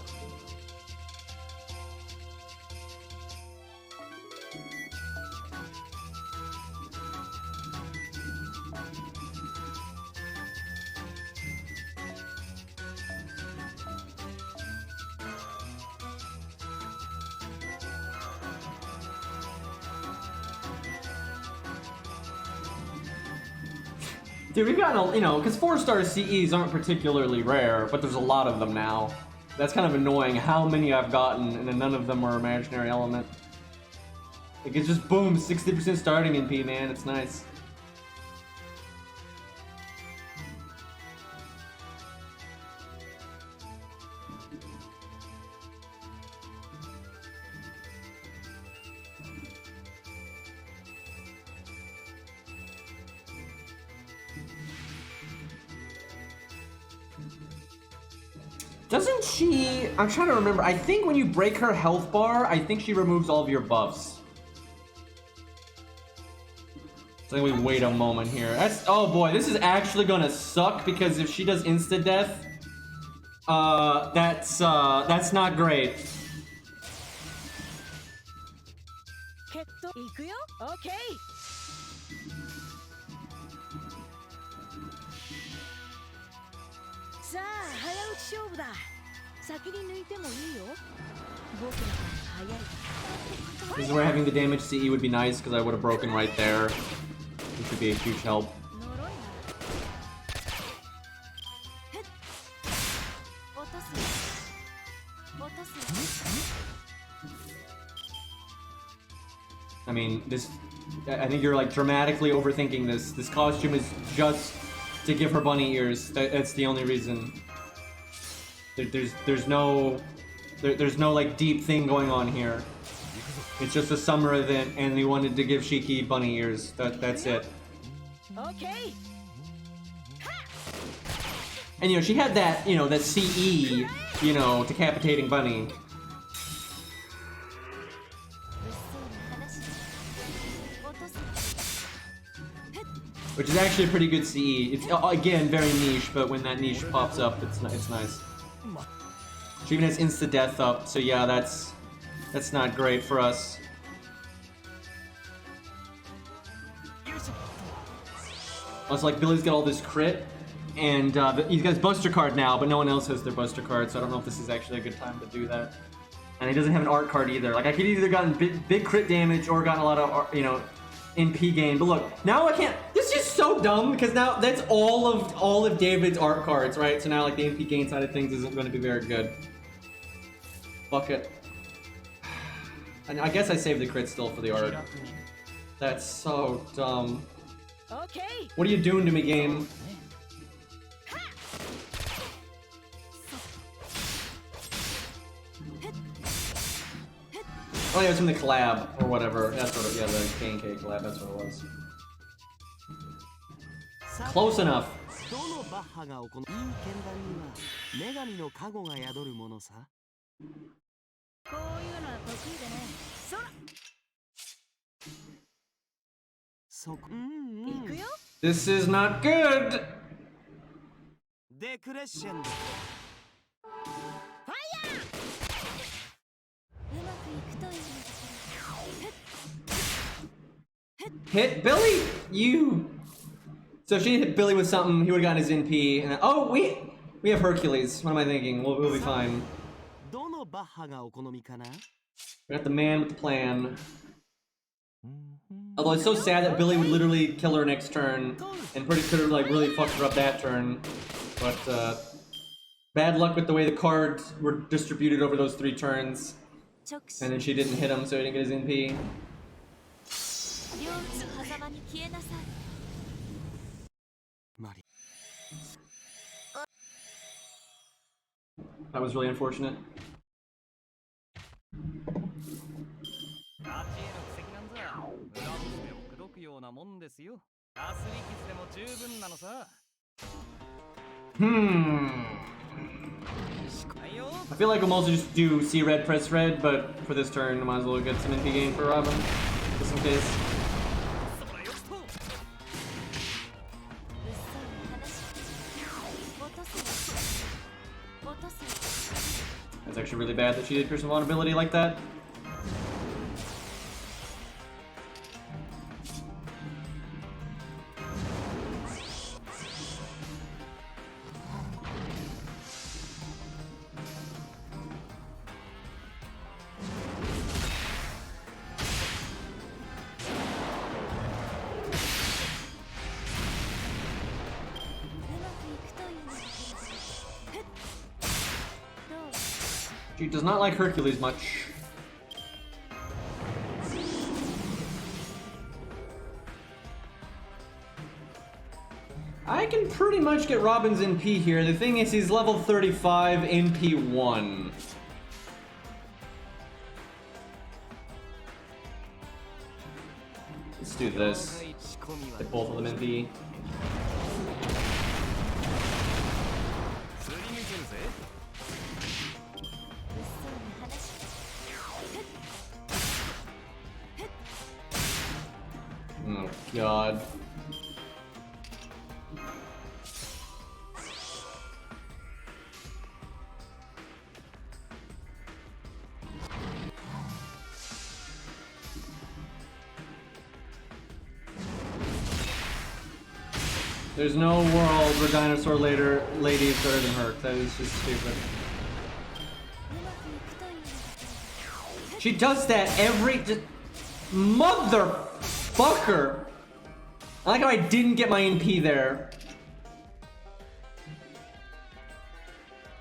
Speaker 1: Dude, we've gotten, you know, because 4-star CEs aren't particularly rare, but there's a lot of them now. That's kind of annoying how many I've gotten, and then none of them are Imaginary Element. Like, it's just boom, 60% starting NP, man. It's nice. Doesn't she... I'm trying to remember. I think when you break her health bar, I think she removes all of your buffs. So I think we wait a moment here. That's... Oh boy, this is actually gonna suck because if she does insta-death, that's not great.
Speaker 2: Okay.
Speaker 1: This is where having the damage CE would be nice because I would have broken right there. Which would be a huge help. I mean, this... I think you're like dramatically overthinking this. This costume is just to give her bunny ears. That's the only reason. There's no like deep thing going on here. It's just a summer event, and they wanted to give Shiki bunny ears. That's it.
Speaker 2: Okay.
Speaker 1: And you know, she had that, you know, that CE, you know, decapitating bunny. Which is actually a pretty good CE. It's again very niche, but when that niche pops up, it's nice. She even has insta death up, so yeah, that's not great for us. Also, like, Billy's got all this crit, and he's got his Buster card now, but no one else has their Buster card, so I don't know if this is actually a good time to do that. And he doesn't have an art card either. Like, I could either gotten big crit damage or gotten a lot of, you know, NP gain. But look, now I can't. This is so dumb because now that's all of David's art cards, right? So now like the NP gain side of things isn't going to be very good. Fuck it. And I guess I saved the crit still for the art. That's so dumb.
Speaker 2: Okay.
Speaker 1: What are you doing to me, game? Oh yeah, it was from the collab, or whatever. That's what it, yeah, the K&K collab, that's what it was. Close enough. This is not good! Hit Billy! You! So if she hit Billy with something, he would've gotten his NP, and oh, we have Hercules. What am I thinking? We'll be fine. We got the man with the plan. Although it's so sad that Billy would literally kill her next turn, and pretty could have like really fucked her up that turn. But bad luck with the way the cards were distributed over those 3 turns. And then she didn't hit him, so he didn't get his NP. That was really unfortunate. I feel like I'm also just do see red, press red, but for this turn, I might as well get some NP gain for Robin, just in case. That's actually really bad that she did Pierce Vulnerability like that. She does not like Hercules much. I can pretty much get Robin's NP here. The thing is, he's level 35, NP 1. Let's do this. Get both of them NP. Oh god. There's no world where dinosaur lady is better than her. That is just stupid. She does that every motherfucker. I like how I didn't get my NP there.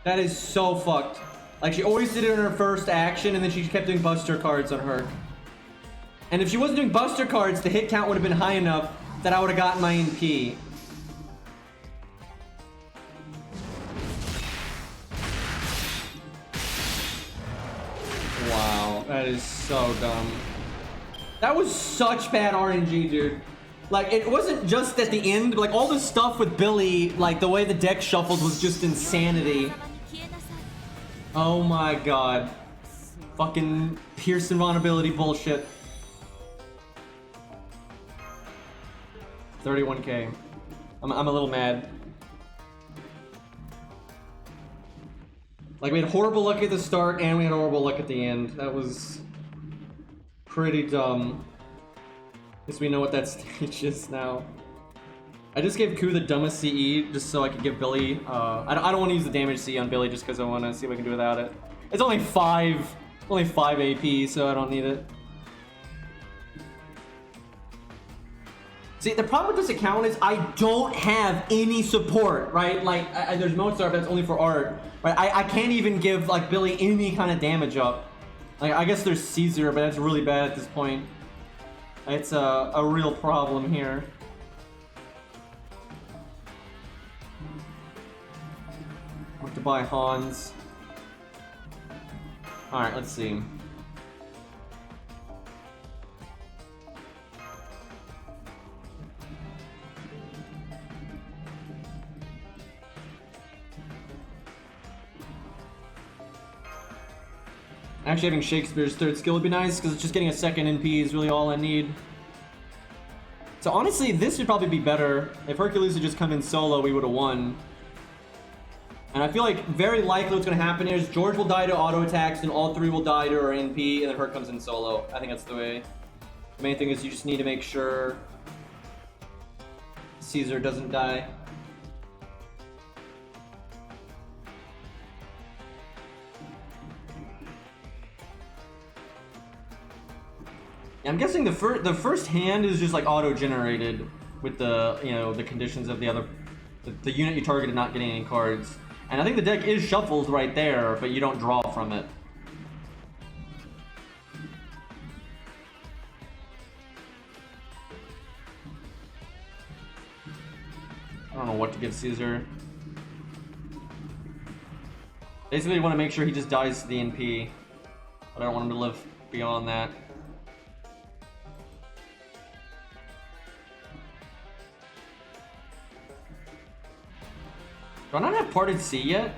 Speaker 1: That is so fucked. Like, she always did it in her first action, and then she kept doing Buster cards on her. And if she wasn't doing Buster cards, the hit count would have been high enough that I would have gotten my NP. That is so dumb. That was such bad RNG, dude. Like, it wasn't just at the end, like all the stuff with Billy, like the way the deck shuffled was just insanity. Oh my god. Fucking Pearson vulnerability bullshit. 31k. I'm a little mad. Like, we had horrible luck at the start and we had horrible luck at the end. That was pretty dumb. Guess we know what that stage is now. I just gave Ku the dumbest CE just so I could give Billy. I don't want to use the damage CE on Billy just because I want to see what I can do without it. It's only 5 AP, so I don't need it. See, the problem with this account is I don't have any support, right? Like, there's Mozart that's only for art, right? I can't even give like Billy any kind of damage up. Like, I guess there's Caesar, but that's really bad at this point. It's a real problem here. I have to buy Hans. Alright, let's see. Actually, having Shakespeare's third skill would be nice, because just getting a second NP is really all I need. So honestly, this would probably be better. If Hercules had just come in solo, we would have won. And I feel like very likely what's going to happen is George will die to auto attacks, and all 3 will die to our NP, and then Herc comes in solo. I think that's the way. The main thing is you just need to make sure Caesar doesn't die. I'm guessing the first hand is just like auto-generated with the, you know, the conditions of the other, the unit you targeted not getting any cards. And I think the deck is shuffled right there, but you don't draw from it. I don't know what to give Caesar. Basically, you want to make sure he just dies to the NP, but I don't want him to live beyond that. Do I not have Parted Sea yet?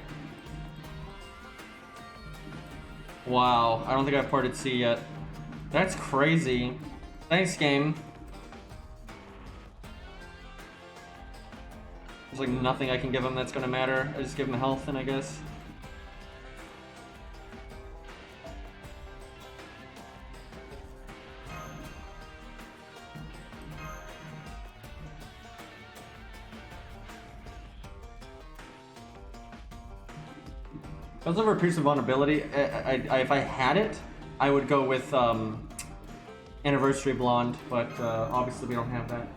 Speaker 1: Wow, I don't think I have Parted Sea yet. That's crazy. Thanks, game. There's like nothing I can give him that's gonna matter. I just give him health, and I guess. Because of our Pearson vulnerability, if I had it, I would go with Anniversary Blonde, but obviously we don't have that.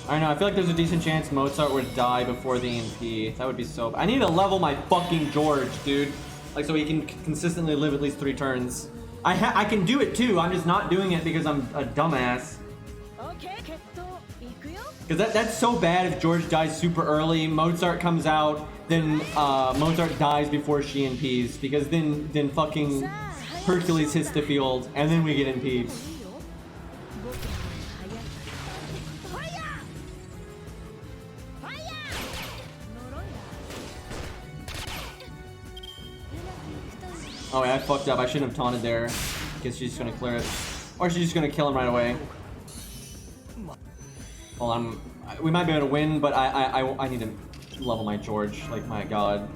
Speaker 1: I know, I feel like there's a decent chance Mozart would die before the NP. That would be so bad. I need to level my fucking George, dude. Like, so he can consistently live at least 3 turns. I can do it too, I'm just not doing it because I'm a dumbass. Because that's so bad if George dies super early, Mozart comes out, then Mozart dies before she NPs. Because then fucking Hercules hits the field, and then we get NP'd. Oh yeah, I fucked up. I shouldn't have taunted there. Guess she's just gonna clear it. Or she's just gonna kill him right away. Well, we might be able to win, but I need to level my George. Like, my god.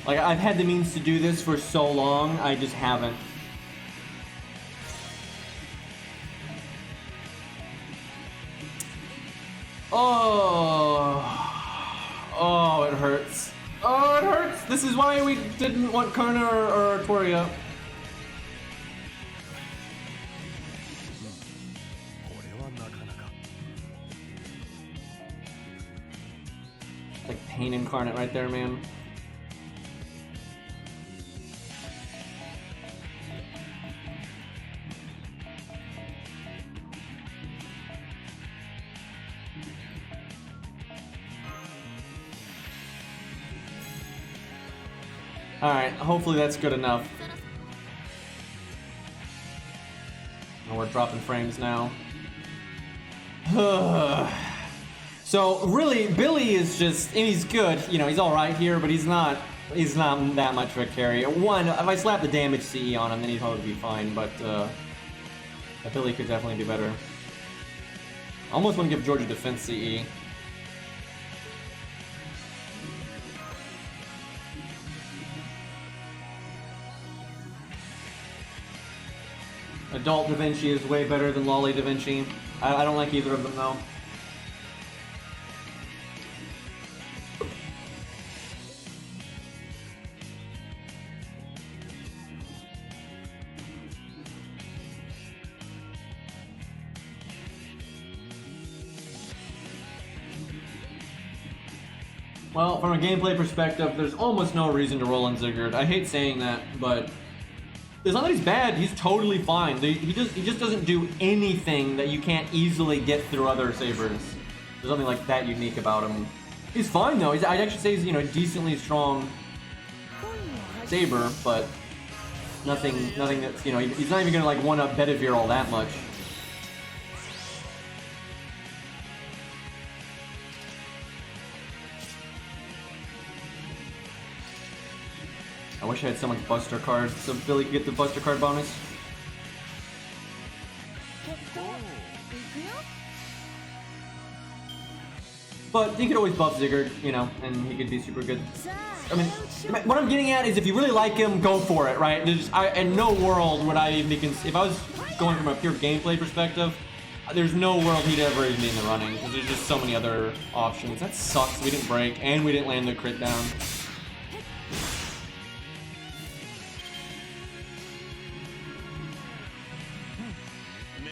Speaker 1: Like, I've had the means to do this for so long, I just haven't. Oh, oh, it hurts. Oh, it hurts. This is why we didn't want Karna or Artoria. Like pain incarnate right there, man. Alright, hopefully that's good enough. Oh, we're dropping frames now. So really, Billy is just, and he's good, you know, he's alright here, but he's not that much of a carry. One, if I slap the damage CE on him, then he'd probably be fine, but Billy could definitely do better. I almost want to give George a defense CE. Adult Da Vinci is way better than Lolly Da Vinci. I don't like either of them though. Well, from a gameplay perspective, there's almost no reason to roll in Ziggurat. I hate saying that, but it's not that he's bad, he's totally fine. He just doesn't do anything that you can't easily get through other sabers. There's nothing like that unique about him. He's fine though. I'd actually say he's, you know, a decently strong saber, but nothing that's, you know, he's not even gonna like one-up Bedivere all that much. I wish I had someone's Buster card so Billy could get the Buster card bonus. But he could always buff Ziggurat, you know, and he could be super good. I mean, what I'm getting at is if you really like him, go for it, right? In no world would I even be if I was going from a pure gameplay perspective, there's no world he'd ever even be in the running, because there's just so many other options. That sucks. We didn't break, and we didn't land the crit down.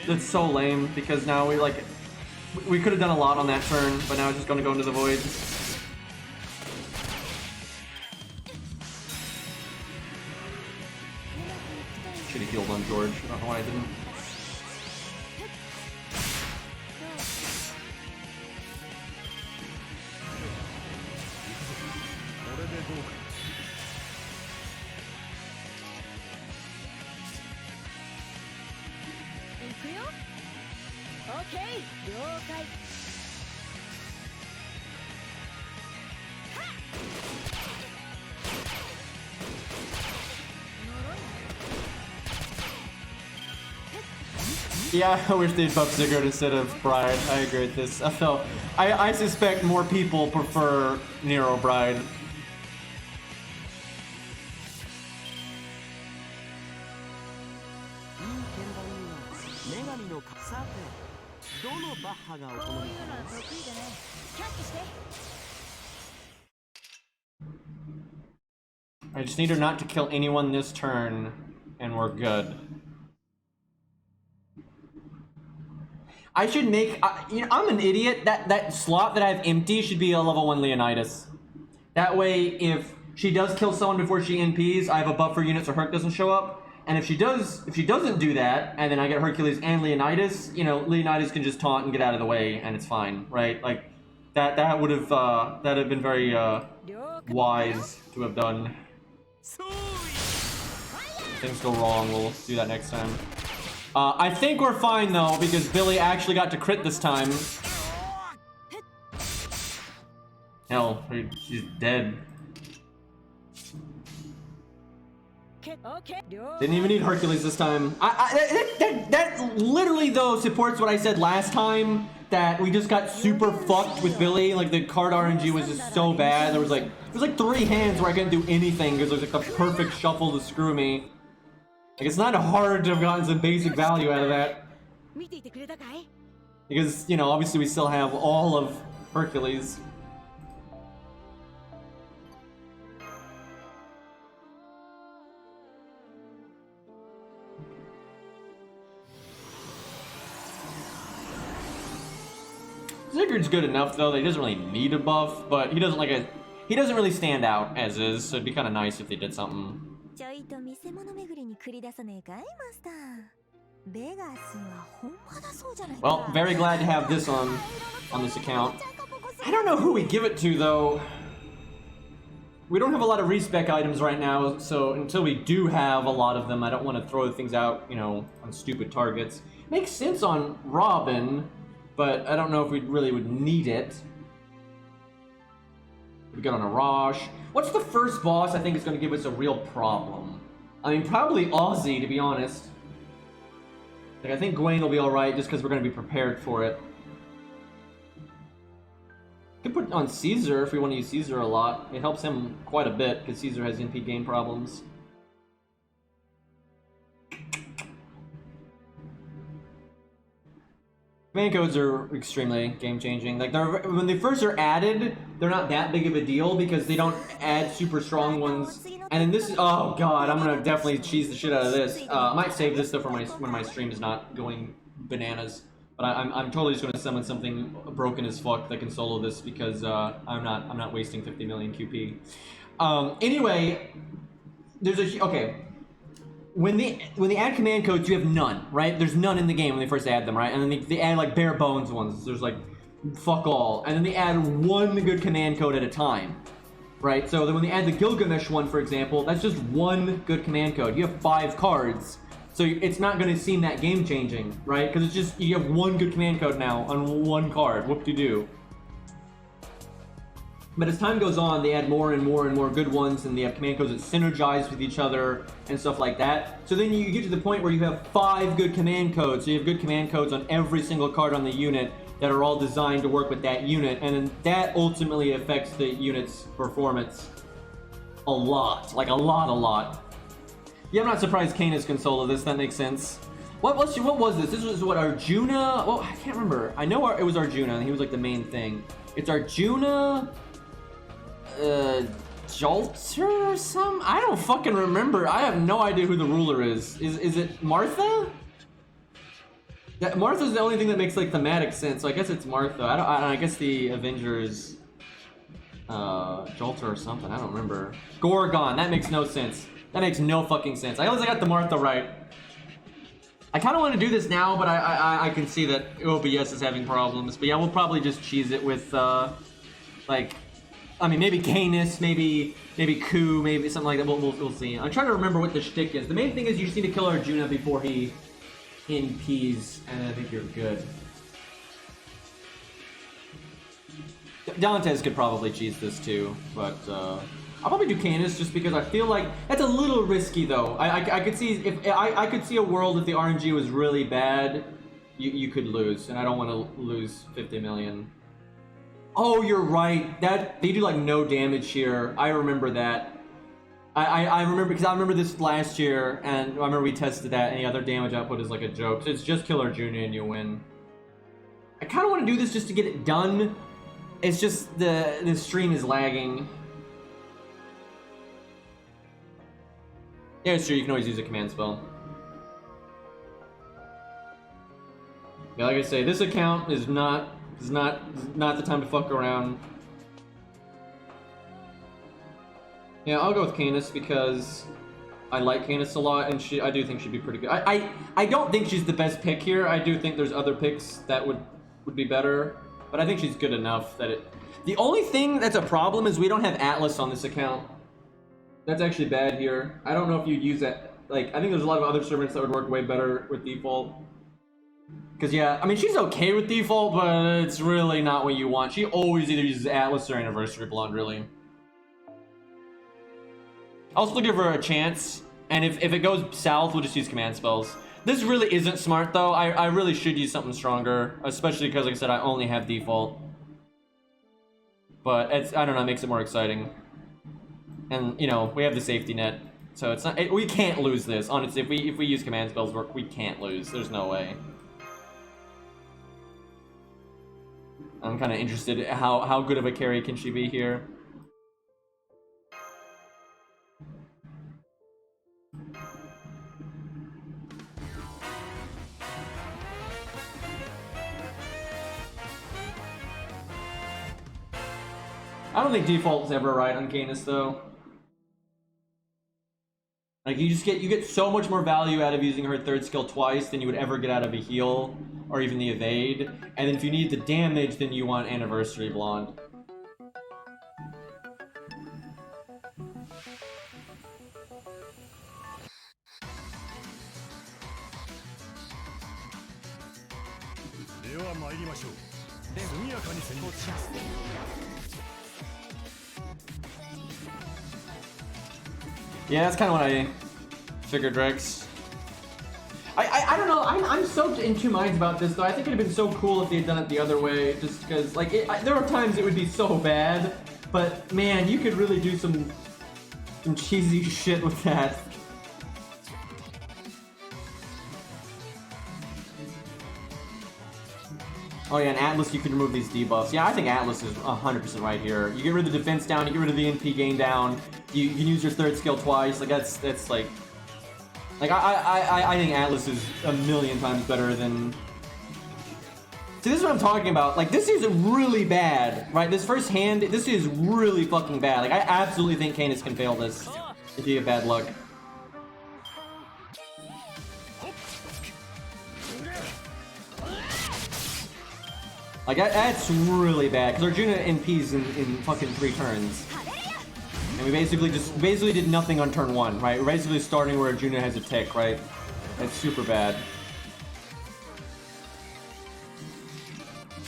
Speaker 1: That's so lame, because now we could have done a lot on that turn, but now it's just going to go into the void. Should have healed on George. I don't know why I didn't.
Speaker 2: Okay, 了解.
Speaker 1: Yeah, I wish they'd buff Ziggurat instead of Bride. I agree with this. I suspect more people prefer Nero Bride. I just need her not to kill anyone this turn, and we're good. I should make, you know, I'm an idiot. That slot that I have empty should be a level 1 Leonidas. That way, if she does kill someone before she NPs, I have a buffer unit so Herc doesn't show up. And if she doesn't do that, and then I get Hercules and Leonidas, you know, Leonidas can just taunt and get out of the way, and it's fine, right? Like, that would have been very wise to have done. Things go wrong, we'll do that next time. I think we're fine though, because Billy actually got to crit this time. Hell, she's dead. Didn't even need Hercules this time. That literally though supports what I said last time, that we just got super fucked with Billy. Like the card RNG was just so bad. There was like 3 hands where I couldn't do anything because there was like the perfect shuffle to screw me. Like it's not hard to have gotten some basic value out of that. Because, you know, obviously we still have all of Hercules. Sigurd's good enough though that he doesn't really need a buff, but he doesn't really stand out as is, so it'd be kind of nice if they did something. Well, very glad to have this on this account. I don't know who we give it to though. We don't have a lot of respec items right now, so until we do have a lot of them, I don't want to throw things out, you know, on stupid targets. Makes sense on Robin, but I don't know if we really would need it. We got on Arash. What's the first boss I think is going to give us a real problem? I mean, probably Aussie, to be honest. Like, I think Gwen will be alright just because we're going to be prepared for it. Could put on Caesar if we want to use Caesar a lot. It helps him quite a bit because Caesar has NP gain problems. Command codes are extremely game-changing. Like, when they first are added, they're not that big of a deal because they don't add super strong ones. And then this is, oh god, I'm gonna definitely cheese the shit out of this. I might save this though for when my stream is not going bananas. But I'm totally just gonna summon something broken as fuck that can solo this because I'm not wasting 50 million QP. Anyway, there's okay. When they add command codes, you have none, right? There's none in the game when they first add them, right? And then they add like bare bones ones. There's like fuck all, and then they add one good command code at a time, right? So then when they add the Gilgamesh one, for example, that's just one good command code. You have 5 cards, so it's not going to seem that game changing, right? Because it's just you have one good command code now on one card. Whoop-de-doo. But as time goes on, they add more and more and more good ones, and they have command codes that synergize with each other and stuff like that. So then you get to the point where you have 5 good command codes. So you have good command codes on every single card on the unit that are all designed to work with that unit, and then that ultimately affects the unit's performance a lot. Like a lot. Yeah, I'm not surprised Canis can solo this. That makes sense. What was this? This was what, Arjuna? Well, I can't remember. I know it was Arjuna, and he was like the main thing. It's Arjuna... Jolter or some? I don't fucking remember. I have no idea who the ruler is. Is it Martha? Martha's the only thing that makes like thematic sense, so I guess it's Martha. I guess the Avengers Jolter or something. I don't remember. Gorgon. That makes no sense. That makes no fucking sense. I always got the Martha right. I kind of want to do this now, but I can see that OBS is having problems. But yeah, we'll probably just cheese it with like. I mean, maybe Canis, maybe Ku, maybe something like that. We'll see. I'm trying to remember what the shtick is. The main thing is you just need to kill Arjuna before he NPs, and I think you're good. Dantes could probably cheese this too, but I'll probably do Canis just because I feel like that's a little risky though. I could see if I could see a world if the RNG was really bad, you could lose, and I don't want to lose 50 million. Oh, you're right. That they do like no damage here. I remember that. I remember because I remember this last year, and I remember we tested that. Any other damage output is like a joke. So it's just kill Arjuna and you win. I kind of want to do this just to get it done. It's just the stream is lagging. Yeah, it's true. You can always use a command spell. Yeah, like I say, this account is not the time to fuck around. Yeah, I'll go with Canis because I like Canis a lot, and I do think she'd be pretty good. I don't think she's the best pick here. I do think there's other picks that would be better, but I think she's good enough that it... The only thing that's a problem is we don't have Atlas on this account. That's actually bad here. I don't know if you'd use that. Like, I think there's a lot of other servants that would work way better with default. Because, yeah, I mean, she's okay with default, but it's really not what you want. She always either uses Atlas or Anniversary Blonde, really. I'll still give her a chance, and if it goes south, we'll just use command spells. This really isn't smart though. I really should use something stronger, especially because, like I said, I only have default. But it's, I don't know, it makes it more exciting. And you know, we have the safety net, so it's not. We can't lose this. Honestly, if we use command spells, we can't lose. There's no way. I'm kind of interested in how good of a carry can she be here. I don't think default is ever right on Canis though. Like you get so much more value out of using her third skill twice than you would ever get out of a heal or even the evade. And then if you need the damage, then you want Anniversary Blonde. Yeah, that's kind of what I figured, Rex. I don't know. I'm so in two minds about this though. I think it'd have been so cool if they had done it the other way, just because like there are times it would be so bad, but man, you could really do some cheesy shit with that. Oh yeah, and Atlas, you can remove these debuffs. Yeah, I think Atlas is 100% right here. You get rid of the defense down, you get rid of the NP gain down. You can use your third skill twice. Like that's like I think Atlas is a million times better than. See, this is what I'm talking about. Like this is really bad, right? This first hand, this is really fucking bad. Like I absolutely think Canis can fail this if you have bad luck. Like, that's really bad, because Arjuna NP's in fucking 3 turns. And we basically did nothing on turn 1, right? We're basically starting where Arjuna has a tick, right? That's super bad.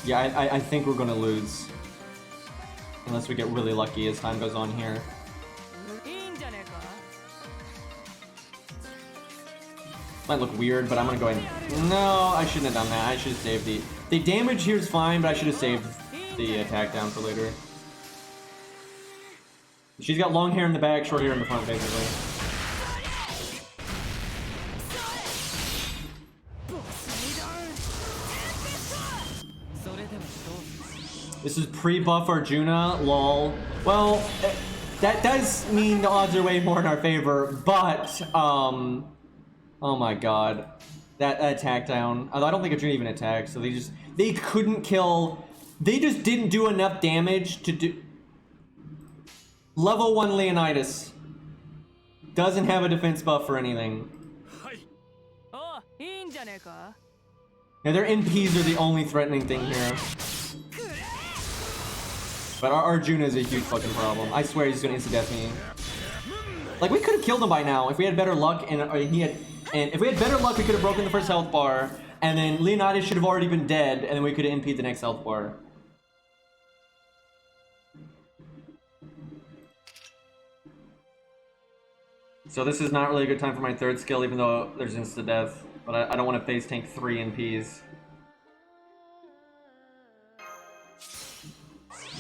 Speaker 1: Yeah, I think we're gonna lose. Unless we get really lucky as time goes on here. Might look weird, but I'm gonna go ahead. No, I shouldn't have done that. I should have saved the damage here is fine, but I should have saved the attack down for later. She's got long hair in the back, short hair in the front, basically. This is pre-buff Arjuna, lol. Well, that does mean the odds are way more in our favor, but oh my god. That attack down. Although I don't think Arjuna even attacked, so they couldn't kill. They just didn't do enough damage to do. Level 1 Leonidas doesn't have a defense buff or anything. Yeah, their NPs are the only threatening thing here. But our Arjuna is a huge fucking problem. I swear he's gonna insta-death me. Like, we could have killed him by now if we had better luck and if we had better luck, we could have broken the first health bar, and then Leonidas should have already been dead, and then we could have NP'd the next health bar. So this is not really a good time for my third skill, even though there's insta-death. But I don't want to face tank 3 NPs.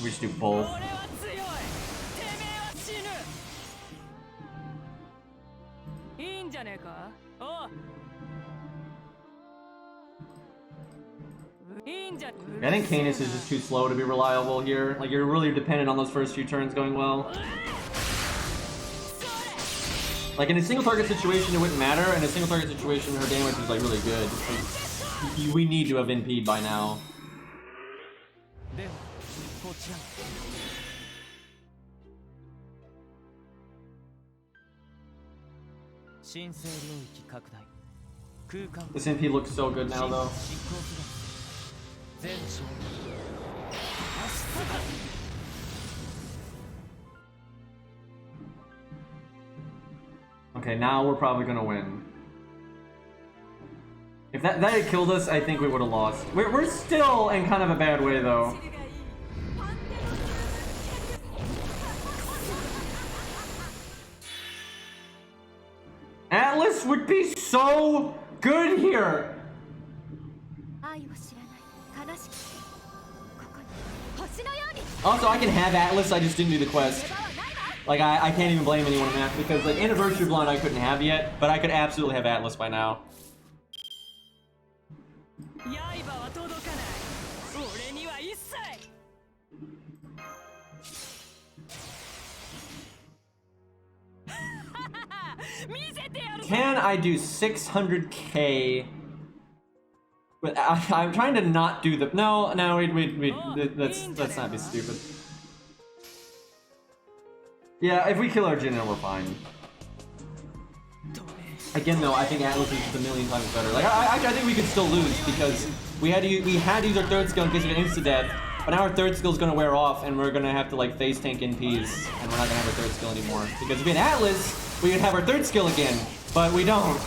Speaker 1: We just do both. I think Canis is just too slow to be reliable here. Like, you're really dependent on those first few turns going well. Like, in a single target situation, it wouldn't matter. In a single target situation, her damage is, like, really good. Like, we need to have NP'd by now. This NP looks so good now, though. Okay, now we're probably gonna win. If that had killed us, I think we would have lost. We're still in kind of a bad way, though. Atlas would be so good here.
Speaker 2: 愛を知らない悲しきここに星のように
Speaker 1: Also, I can have Atlas, I just didn't do the quest.
Speaker 2: 出番はないわ
Speaker 1: Like, I can't even blame anyone on that, because, like, Anniversary Blonde I couldn't have yet, but I could absolutely have Atlas by now.
Speaker 2: 刃は届かない俺には一切
Speaker 1: Can I do 600k? I'm trying to not do the... No, wait. Let's not be stupid. Yeah, if we kill Arjuna, we're fine. Again, though, I think Atlas is just a million times better. Like, I think we could still lose because we had to use our third skill in case of an insta-death, but now our third skill is going to wear off, and we're going to have to like face tank NPs, and we're not going to have our third skill anymore. Because if we had Atlas, we would have our third skill again, but we don't.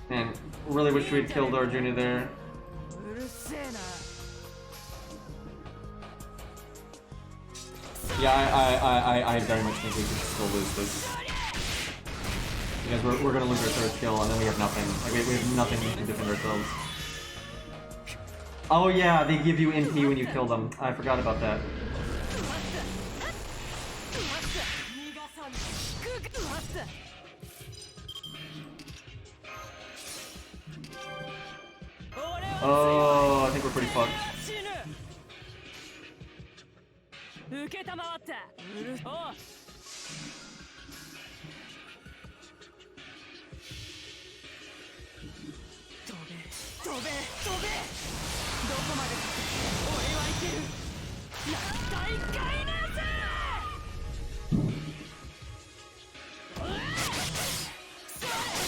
Speaker 1: Man, really wish we'd killed Arjuna there. Yeah, I very much think we could still lose this. Because we're gonna lose our third skill and then we have nothing. Like, we have nothing to defend ourselves. Oh yeah, they give you NP when you kill them. I forgot about that. Oh, I think we're pretty fucked.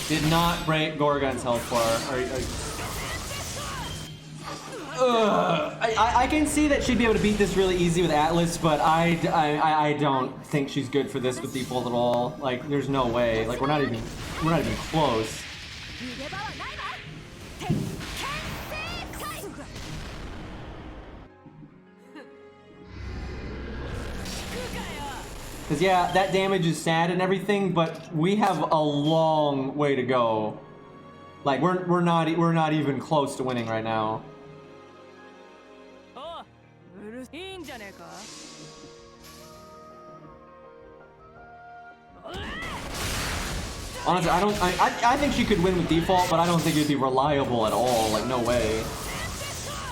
Speaker 1: Did not break Gorgon's health bar. I can see that she'd be able to beat this really easy with Atlas, but I don't think she's good for this with default at all. Like, there's no way. Like, we're not even close. Cause yeah, that damage is sad and everything, but we have a long way to go. Like, we're not even close to winning right now. Honestly, I think she could win with default, but I don't think it'd be reliable at all. Like, no way.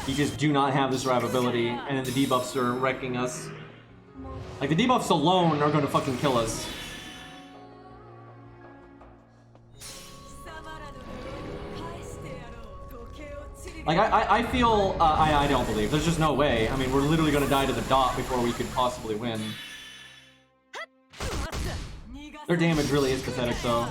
Speaker 1: You just do not have the survivability, and then the debuffs are wrecking us. Like, the debuffs alone are gonna fucking kill us. Like, I feel, I don't believe. There's just no way. I mean, we're literally gonna die to the dot before we could possibly win. Their damage really is pathetic, though.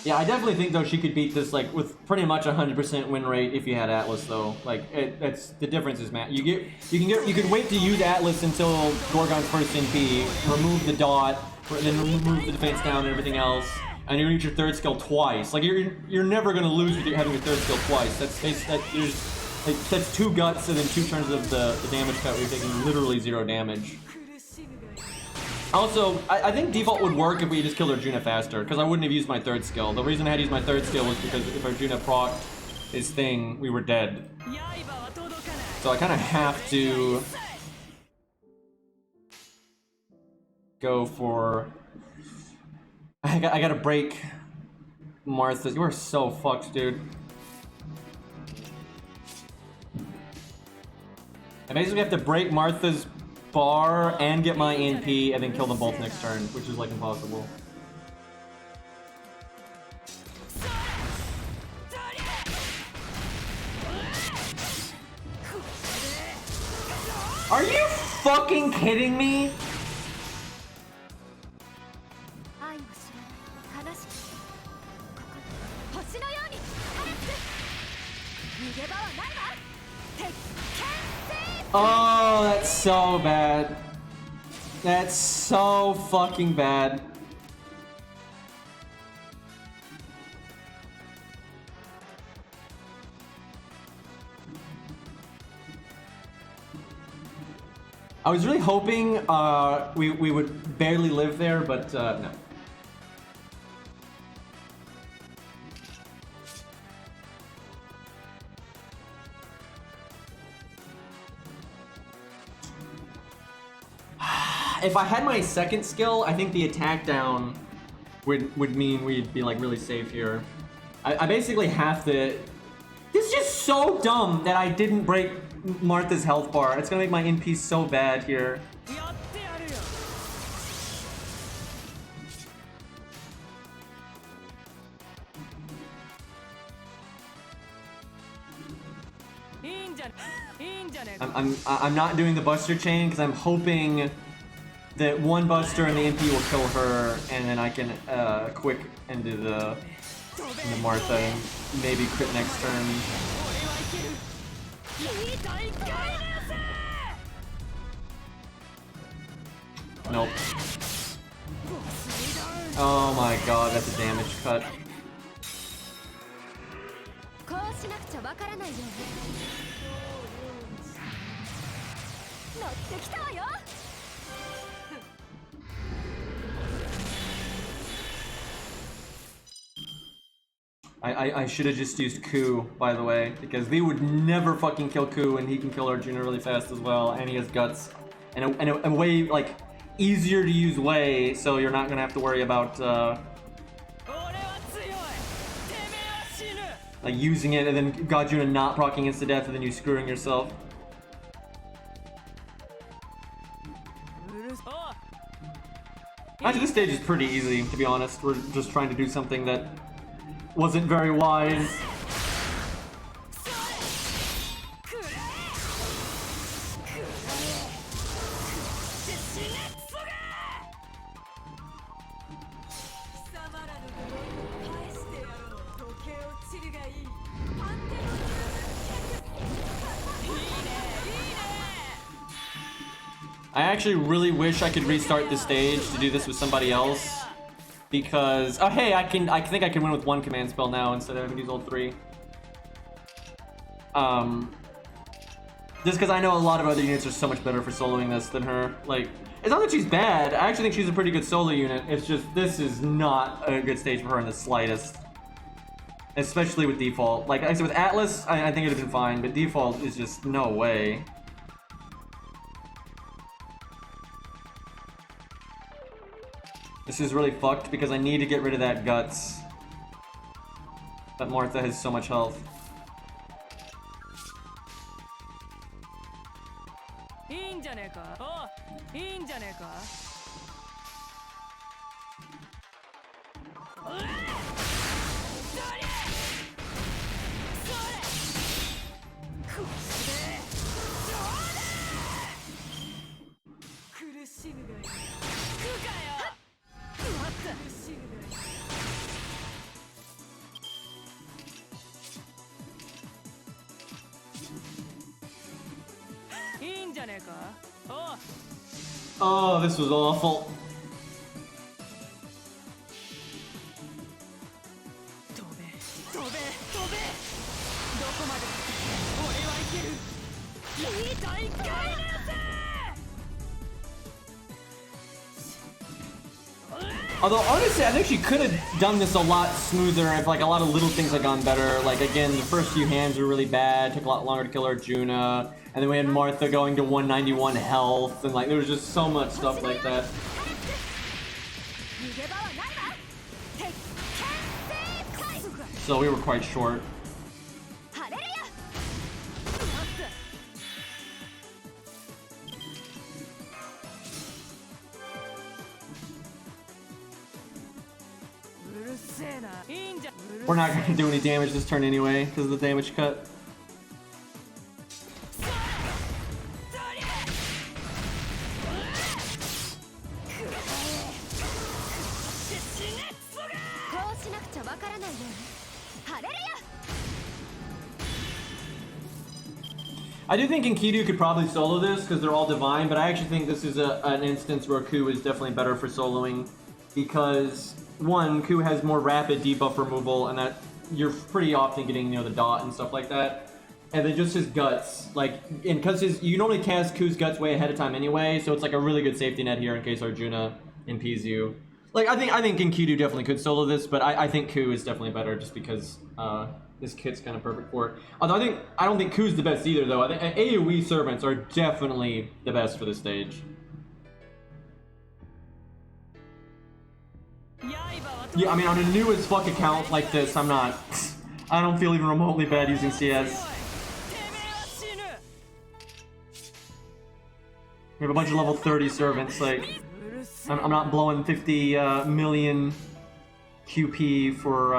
Speaker 1: Yeah, I definitely think though she could beat this like with pretty much 100% win rate if you had Atlas though. Like that's the difference is Matt. You can wait to use Atlas until Gorgon's first NP, remove the dot, then remove the defense down and everything else, and you reach your third skill twice. Like you're never gonna lose with having your third skill twice. That's 2 guts and then 2 turns of the damage cut where you're taking literally 0 damage. Also, I think default would work if we just killed Arjuna faster, because I wouldn't have used my third skill. The reason I had to use my third skill was because if Arjuna procced his thing, we were dead. So I kind of have to go for... I gotta break Martha's. You are so fucked, dude. I basically have to break Martha's bar and get my NP and then kill them both next turn, which is like impossible. Are you fucking kidding me? Oh, that's so bad. That's so fucking bad. I was really hoping we would barely live there, but no. If I had my second skill, I think the attack down would mean we'd be like really safe here. I basically have to. This is just so dumb that I didn't break Martha's health bar. It's gonna make my NP so bad here. I'm not doing the Buster chain because I'm hoping that one Buster and the NP will kill her, and then I can quick into the Martha and maybe crit next turn. Nope. Oh my god, that's a damage cut. I should have just used Ku, by the way, because they would never fucking kill Ku, and he can kill Arjuna really fast as well, and he has guts. And a way, like, easier to use way, so you're not gonna have to worry about, like, using it and then Arjuna not proccing insta-death and then you screwing yourself. Actually, this stage is pretty easy, to be honest. We're just trying to do something that wasn't very wise. I actually really wish I could restart the stage to do this with somebody else, because oh hey, I think I can win with one command spell now instead of having to use all three. Just because I know a lot of other units are so much better for soloing this than her. Like, it's not that she's bad. I actually think she's a pretty good solo unit. It's just this is not a good stage for her in the slightest, especially with default. Like I said, with Atlas, I think it'd have been fine, but default is just no way. This is really fucked because I need to get rid of that guts. But Martha has so much health. Oh, this was awful. Although honestly, I think she could have done this a lot smoother if like a lot of little things had gone better. Like again, the first few hands were really bad, took a lot longer to kill Arjuna, and then we had Martha going to 191 health, and like there was just so much stuff like that. So we were quite short. We're not going to do any damage this turn anyway, because of the damage cut. I do think Enkidu could probably solo this because they're all divine, but I actually think this is an instance where Ku is definitely better for soloing because, one, Ku has more rapid debuff removal, and that you're pretty often getting, you know, the dot and stuff like that. And then just his guts, like, and because you normally cast Ku's guts way ahead of time anyway, so it's like a really good safety net here in case Arjuna impedes you. Like, I think Enkidu definitely could solo this, but I think Ku is definitely better just because this kit's kind of perfect for it. Although I don't think Ku's the best either, though. I think AoE servants are definitely the best for this stage. Yeah, I mean, on a new as fuck account like this, I don't feel even remotely bad using CS. We have a bunch of level 30 servants, like, I'm not blowing 50 million QP for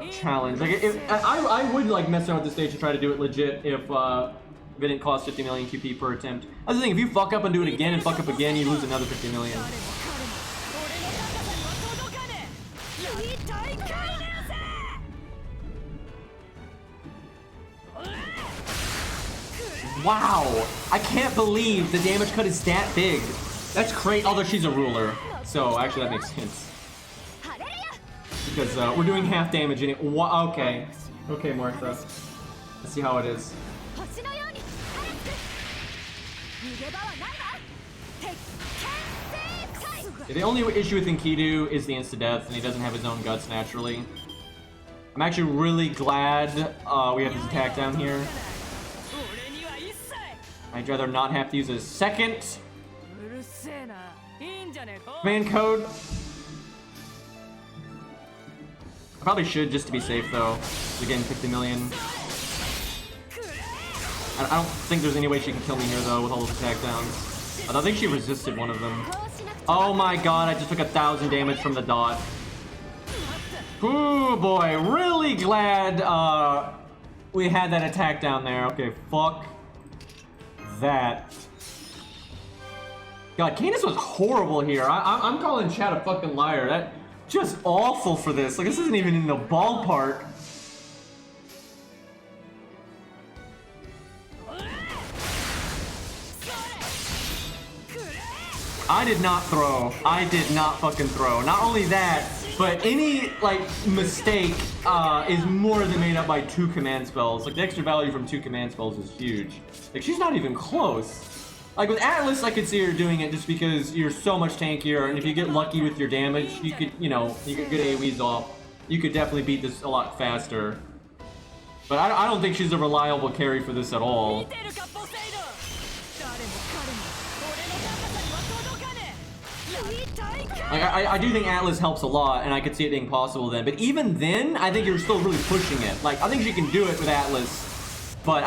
Speaker 1: challenge. Like, I would like mess around with this stage to try to do it legit if it didn't cost 50 million QP per attempt. That's the thing, if you fuck up and do it again and fuck up again, you lose another 50 million. Wow! I can't believe the damage cut is that big. That's great, although she's a ruler. So, actually that makes sense. Because we're doing half damage in it. Okay. Okay, Martha. Let's see how it is. Yeah, the only issue with Enkidu is the insta-death, and he doesn't have his own guts naturally. I'm actually really glad we have this attack down here. I'd rather not have to use a second command code. I probably should just to be safe though. We're getting 50 million. I don't think there's any way she can kill me here though with all those attack downs. I think she resisted one of them. Oh my god, I just took 1,000 damage from the dot. Ooh boy, really glad we had that attack down there. Okay, fuck that. God, Canis was horrible here. I'm calling Chad a fucking liar. That just awful for this. Like, this isn't even in the ballpark. I did not throw. I did not fucking throw. Not only that, but any, like, mistake is more than made up by 2 command spells. Like, the extra value from 2 command spells is huge. Like, she's not even close. Like, with Atlas, I could see her doing it just because you're so much tankier, and if you get lucky with your damage, you could, you know, you get good AoEs off. You could definitely beat this a lot faster. But I don't think she's a reliable carry for this at all. Like, I do think Atlas helps a lot, and I could see it being possible then. But even then, I think you're still really pushing it. Like, I think she can do it with Atlas. But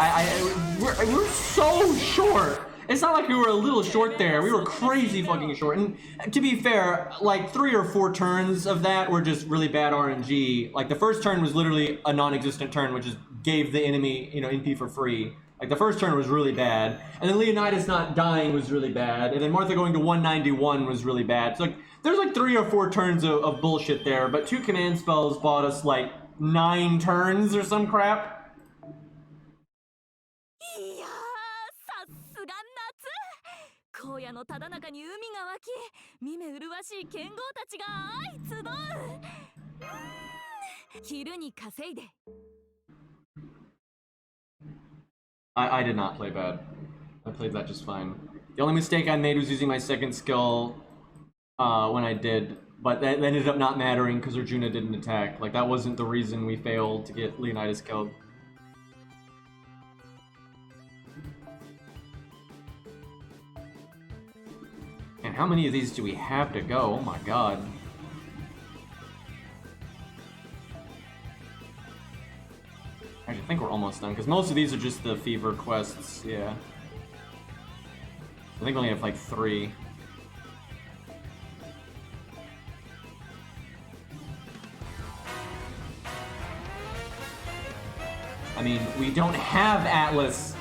Speaker 1: we're so short. It's not like we were a little short there. We were crazy fucking short. And to be fair, like 3 or 4 turns of that were just really bad RNG. Like, the first turn was literally a non-existent turn, which just gave the enemy, you know, NP for free. Like, the first turn was really bad. And then Leonidas not dying was really bad. And then Martha going to 191 was really bad. So, like, there's like 3 or 4 turns of bullshit there. But 2 command spells bought us like 9 turns or some crap. I did not play bad. I played that just fine. The only mistake I made was using my second skill when I did, but that ended up not mattering because Arjuna didn't attack. Like, that wasn't the reason we failed to get Leonidas killed. And how many of these do we have to go? Oh my god. I think we're almost done, because most of these are just the fever quests, yeah. I think we only have like 3. I mean, we don't have Atlas.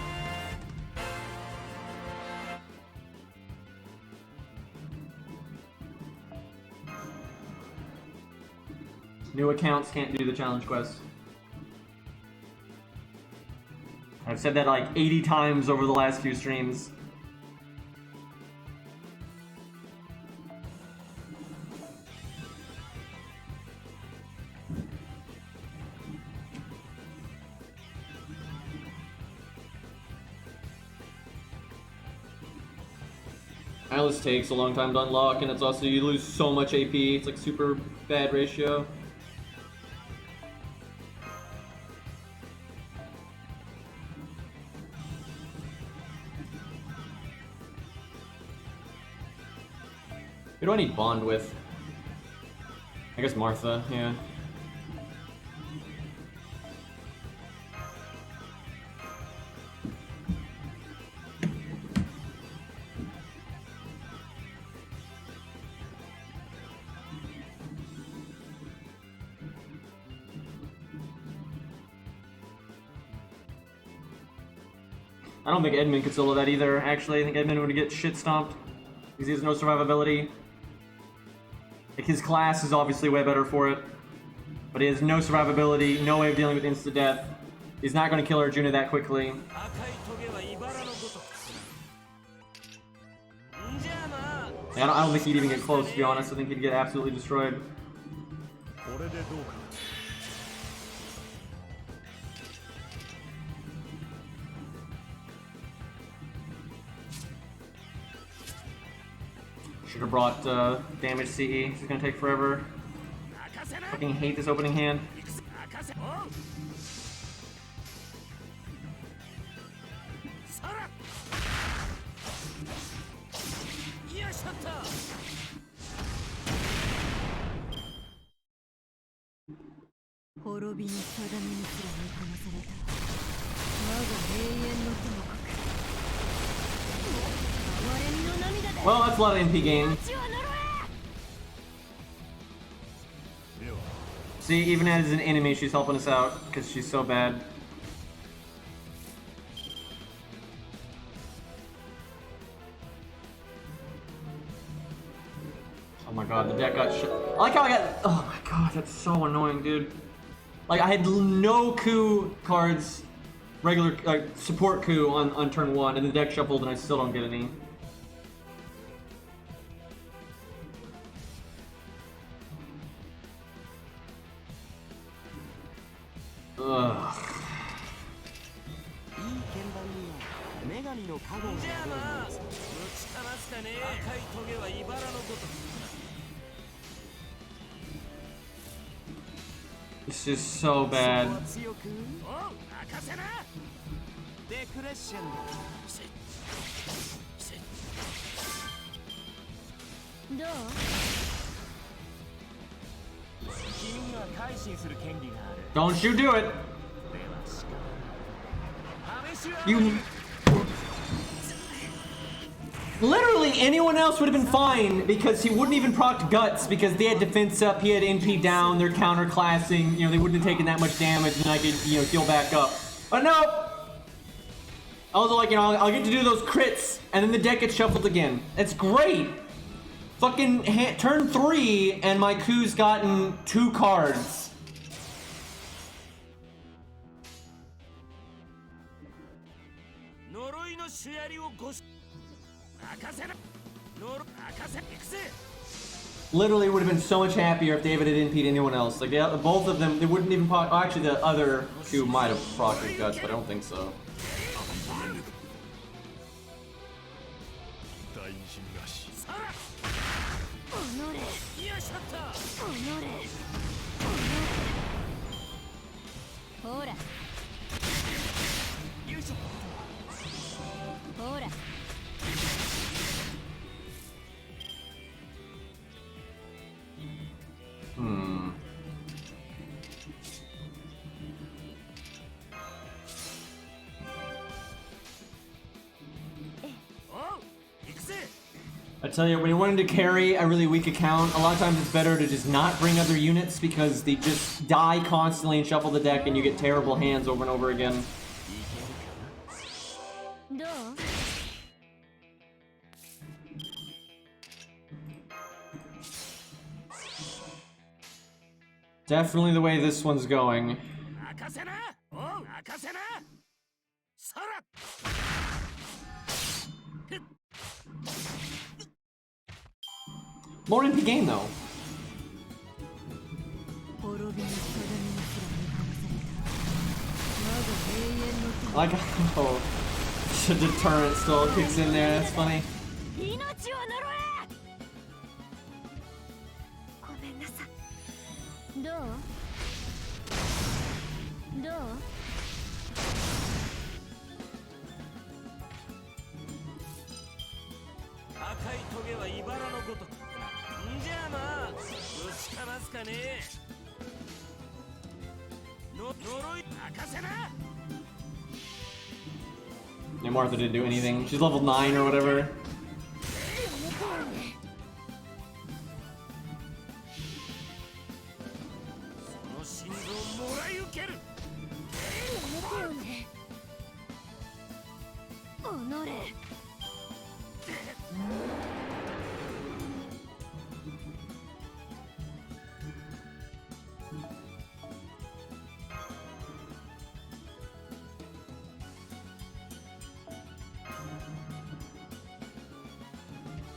Speaker 1: New accounts can't do the challenge quest. I've said that like 80 times over the last few streams. Alice takes a long time to unlock, and it's also, you lose so much AP, it's like super bad ratio. Who do I need bond with? I guess Martha, yeah. I don't think Edmund could solo that either, actually. I think Edmund would get shit stomped because he has no survivability. Like, his class is obviously way better for it, but he has no survivability, no way of dealing with insta-death. He's not going to kill Arjuna that quickly. Yeah, I don't think he'd even get close, to be honest. I think he'd get absolutely destroyed. Should have brought damage CE. It's gonna take forever. Fucking hate this opening hand. Well, that's a lot of MP gain. See, even as an enemy, she's helping us out because she's so bad. Oh my god, the deck got shut. I like how I got. Oh my god, that's so annoying, dude. Like, I had no coup cards, regular support coup on turn 1, and the deck shuffled, and I still don't get any. Ugh. This is so bad. Don't you do it! You... Literally anyone else would have been fine because he wouldn't even proc Guts because they had defense up, he had NP down, they're counterclassing, you know, they wouldn't have taken that much damage and I could, you know, heal back up. But no! I was like, you know, I'll get to do those crits and then the deck gets shuffled again. It's great! Fucking turn 3 and my coup's gotten 2 cards. Literally would have been so much happier if David had NP'd anyone else. Like, both of them, they wouldn't even proc. Oh, actually, the other two might have procced with Guts, but I don't think so. I tell you, when you're wanting to carry a really weak account, a lot of times it's better to just not bring other units because they just die constantly and shuffle the deck and you get terrible hands over and over again. Definitely the way this one's going. More MP game though.
Speaker 2: 滅びの定めにすら見放された。まだ永遠の手
Speaker 1: I like how the deterrent still kicks in there. That's funny.
Speaker 2: 命を呪え。ごめんなさい。どう？どう？
Speaker 3: 赤いトゲは茨のごとく。んじゃあまあ、ぶちかますかね。呪い任せな。
Speaker 1: Yeah, Martha didn't do anything. She's level 9 or whatever.
Speaker 3: その心臓をもらい受ける。
Speaker 2: やめてよね。おのれ。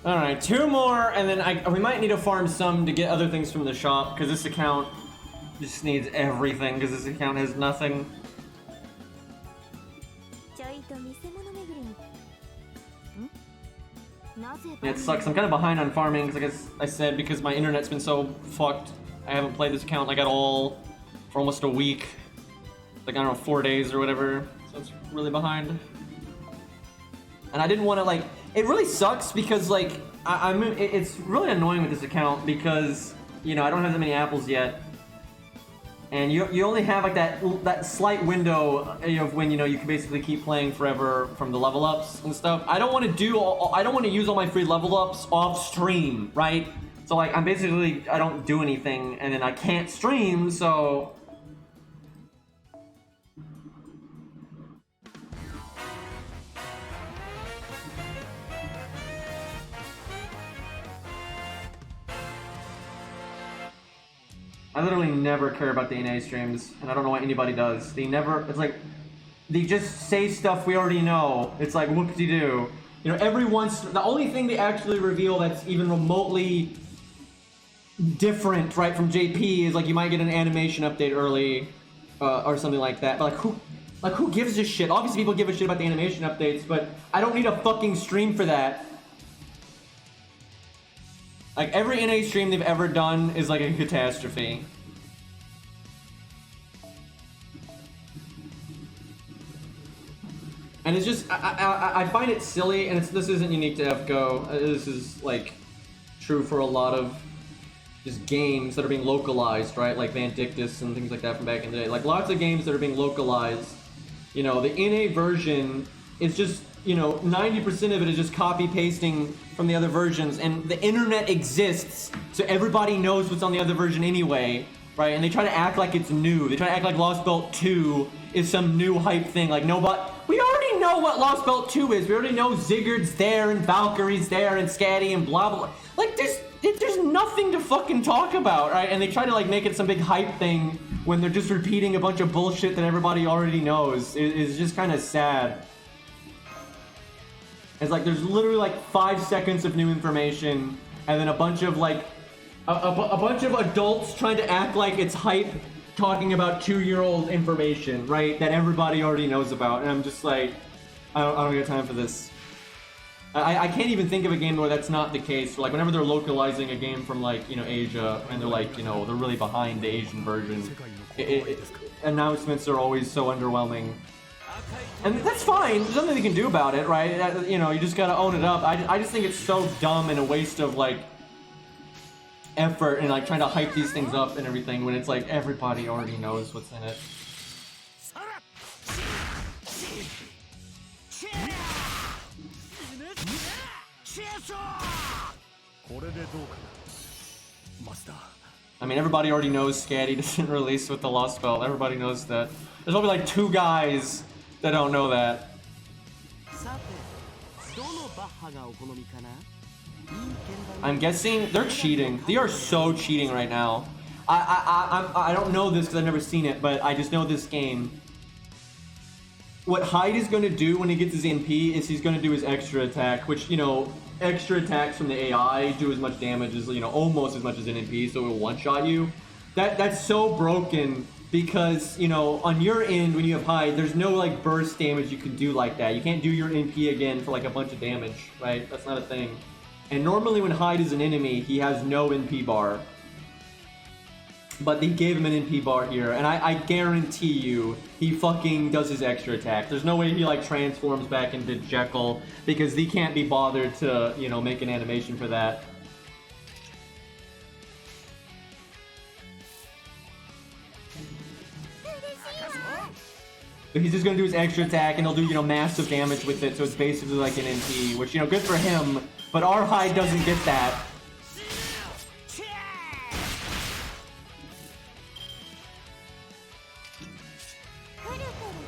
Speaker 1: All right, 2 more, and then we might need to farm some to get other things from the shop because this account just needs everything because this account has nothing.
Speaker 2: ちょいと見せ物巡りに。ん？なぜ？
Speaker 1: Yeah, it sucks. I'm kind of behind on farming because, like I said, because my internet's been so fucked. I haven't played this account like at all for almost a week, like I don't know, 4 days or whatever. So it's really behind. And I didn't want to like. It really sucks because like it's really annoying with this account because you know I don't have that many apples yet, and you only have like that slight window of when you know you can basically keep playing forever from the level ups and stuff. I don't want to use all my free level ups off stream, right? So like I'm basically I don't do anything and then I can't stream, so. I literally never care about the NA streams, and I don't know why anybody does. They never, it's like, they just say stuff we already know. It's like, whoop-de-doo. You know, every once, the only thing they actually reveal that's even remotely different, right, from JP is like you might get an animation update early, or something like that. But like who gives a shit? Obviously people give a shit about the animation updates, but I don't need a fucking stream for that. Like, every NA stream they've ever done is like a catastrophe. And it's just, I find it silly, and this isn't unique to FGO. This is, like, true for a lot of just games that are being localized, right? Like Vandictus and things like that from back in the day. Like, lots of games that are being localized. You know, the NA version is just, you know, 90% of it is just copy-pasting from the other versions, and the internet exists, so everybody knows what's on the other version anyway, right? And they try to act like it's new. They try to act like Lost Belt 2 is some new hype thing, like, no, but we already know what Lost Belt 2 is. We already know Zigguard's there, and Valkyrie's there, and Scatty, and blah, blah, blah. Like, there's nothing to fucking talk about, right? And they try to, like, make it some big hype thing when they're just repeating a bunch of bullshit that everybody already knows. It's just kind of sad. It's like there's literally like 5 seconds of new information, and then a bunch of like a bunch of adults trying to act like it's hype, talking about 2-year-old information, right? That everybody already knows about, and I'm just like, I don't get time for this. I can't even think of a game where that's not the case. Like whenever they're localizing a game from like Asia, and they're like they're really behind the Asian version. Announcements are always so underwhelming. And that's fine, there's nothing they can do about it, right? You just gotta own it up. I just think it's so dumb and a waste of, like, effort and, like, trying to hype these things up and everything when it's like everybody already knows what's in it. I mean, everybody already knows Scatty doesn't release with the Lost Belt. Everybody knows that. There's only like 2 guys that don't know that. I'm guessing they're cheating. They are so cheating right now. I don't know this because I've never seen it, but I just know this game. what Hyde is going to do when he gets his NP is he's going to do his extra attack, which, you know, extra attacks from the AI do as much damage as, you know, almost as much as an NP, so it will one-shot you. That's so broken because, you know, on your end, when you have Hyde, there's no, like, burst damage you can do like that. You can't do your NP again for, like, a bunch of damage, right? That's not a thing. And normally when Hyde is an enemy, he has no NP bar. But they gave him an NP bar here, and I guarantee you, he fucking does his extra attack. There's no way he, like, transforms back into Jekyll, because he can't be bothered to, you know, make an animation for that. But he's just gonna do his extra attack, and he'll do, you know, massive damage with it, so it's basically like an NP, which, you know, good for him, but our Hyde doesn't get that.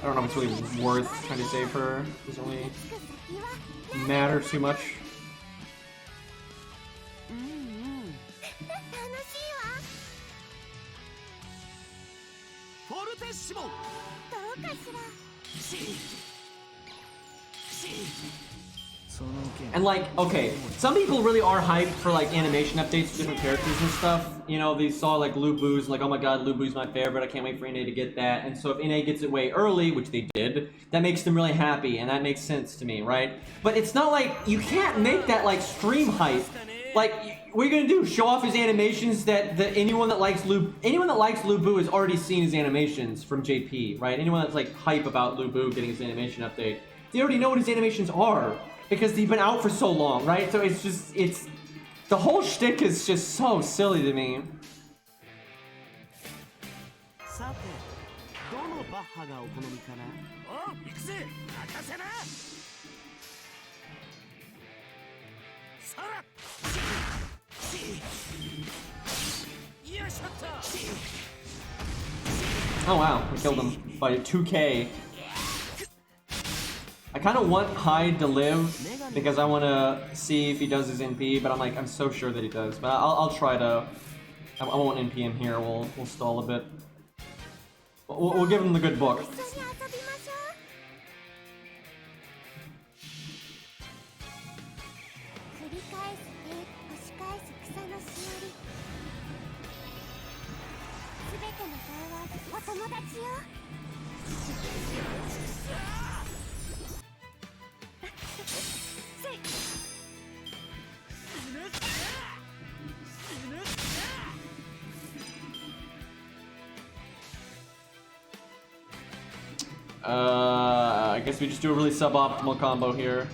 Speaker 1: I don't know if it's really worth trying to save her. It doesn't really matter too much. And like, okay, some people really are hyped for like animation updates for different characters and stuff. You know, they saw like Lu Bu's, like, oh my god, Lu Bu's my favorite, I can't wait for NA to get that. And so if NA gets it way early, which they did, that makes them really happy, and that makes sense to me, right? But it's not like, you can't make that like stream hype. Like, what are you gonna do? Show off his animations that anyone that likes Lu Bu has already seen his animations from JP, right? Anyone that's like hype about Lu Bu getting his animation update, they already know what his animations are. Because they've been out for so long, right? So it's just, the whole shtick is just so silly to me. Oh wow, we killed him by 2k. I kind of want Hyde to live because I want to see if he does his NP, but I'm so sure that he does. But I'll try to. I won't NP him here. We'll stall a bit. We'll give him the good book. I guess we just do a really suboptimal combo here.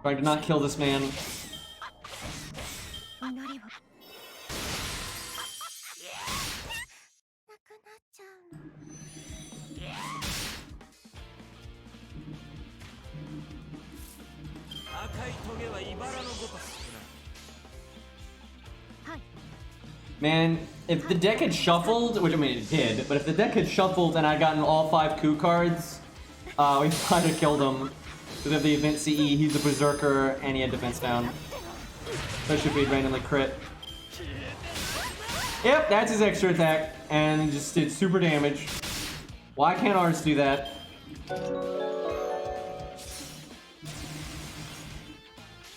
Speaker 1: Trying to not kill this man. Man, if the deck had shuffled, which I mean it did, but if the deck had shuffled and I'd gotten all 5 coup cards, we might have killed him. Because of the event CE, he's a berserker and he had defense down. Especially if he'd randomly crit. Yep, that's his extra attack, and just did super damage. Why can't ours do that?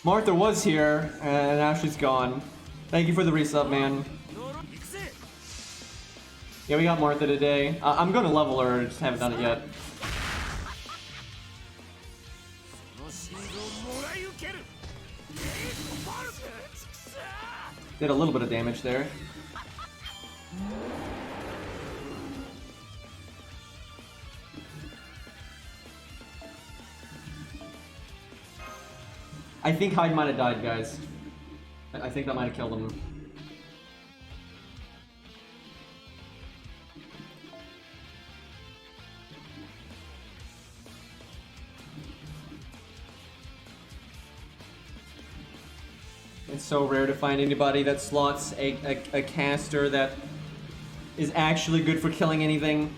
Speaker 1: Martha was here, and now she's gone. Thank you for the resub, man. Yeah, we got Martha today. I'm gonna level her, just haven't done it yet. Did a little bit of damage there. I think Hyde might have died, guys. I think that might have killed him. It's so rare to find anybody that slots a caster that is actually good for killing anything.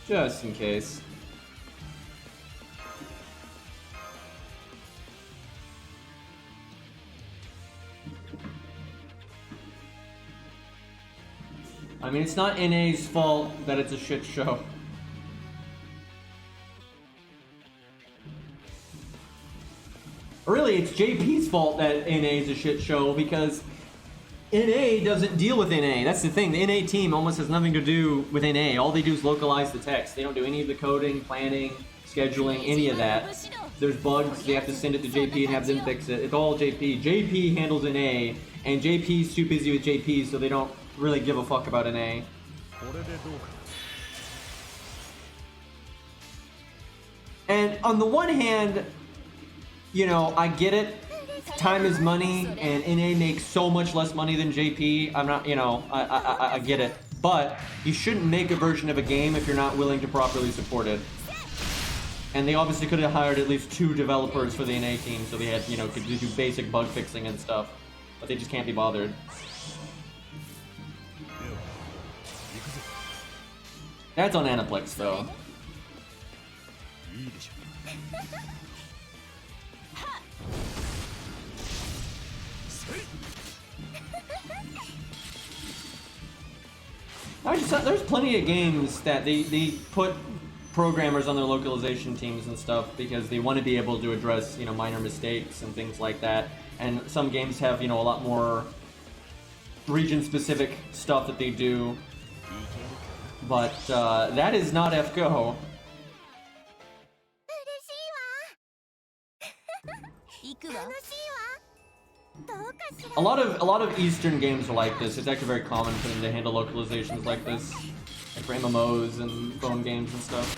Speaker 1: Just in case. I mean, it's not NA's fault that it's a shit show. Really, it's JP's fault that NA is a shit show because NA doesn't deal with NA. That's the thing. The NA team almost has nothing to do with NA. All they do is localize the text. They don't do any of the coding, planning, scheduling, any of that. There's bugs, they have to send it to JP and have them fix it. It's all JP. JP handles NA, and JP's too busy with JP, so they don't really give a fuck about NA. And on the one hand, you know, I get it. Time is money, and NA makes so much less money than JP. I'm not, you know, I get it. But you shouldn't make a version of a game if you're not willing to properly support it. And they obviously could have hired at least 2 developers for the NA team, so they had, you know, could do basic bug fixing and stuff. But they just can't be bothered. That's on Aniplex, though. There's plenty of games that they put programmers on their localization teams and stuff because they want to be able to address, you know, minor mistakes and things like that. And some games have, you know, a lot more region-specific stuff that they do. But that is not FGO. A lot of Eastern games are like this. It's actually very common for them to handle localizations like this, like for MMOs and phone games and stuff.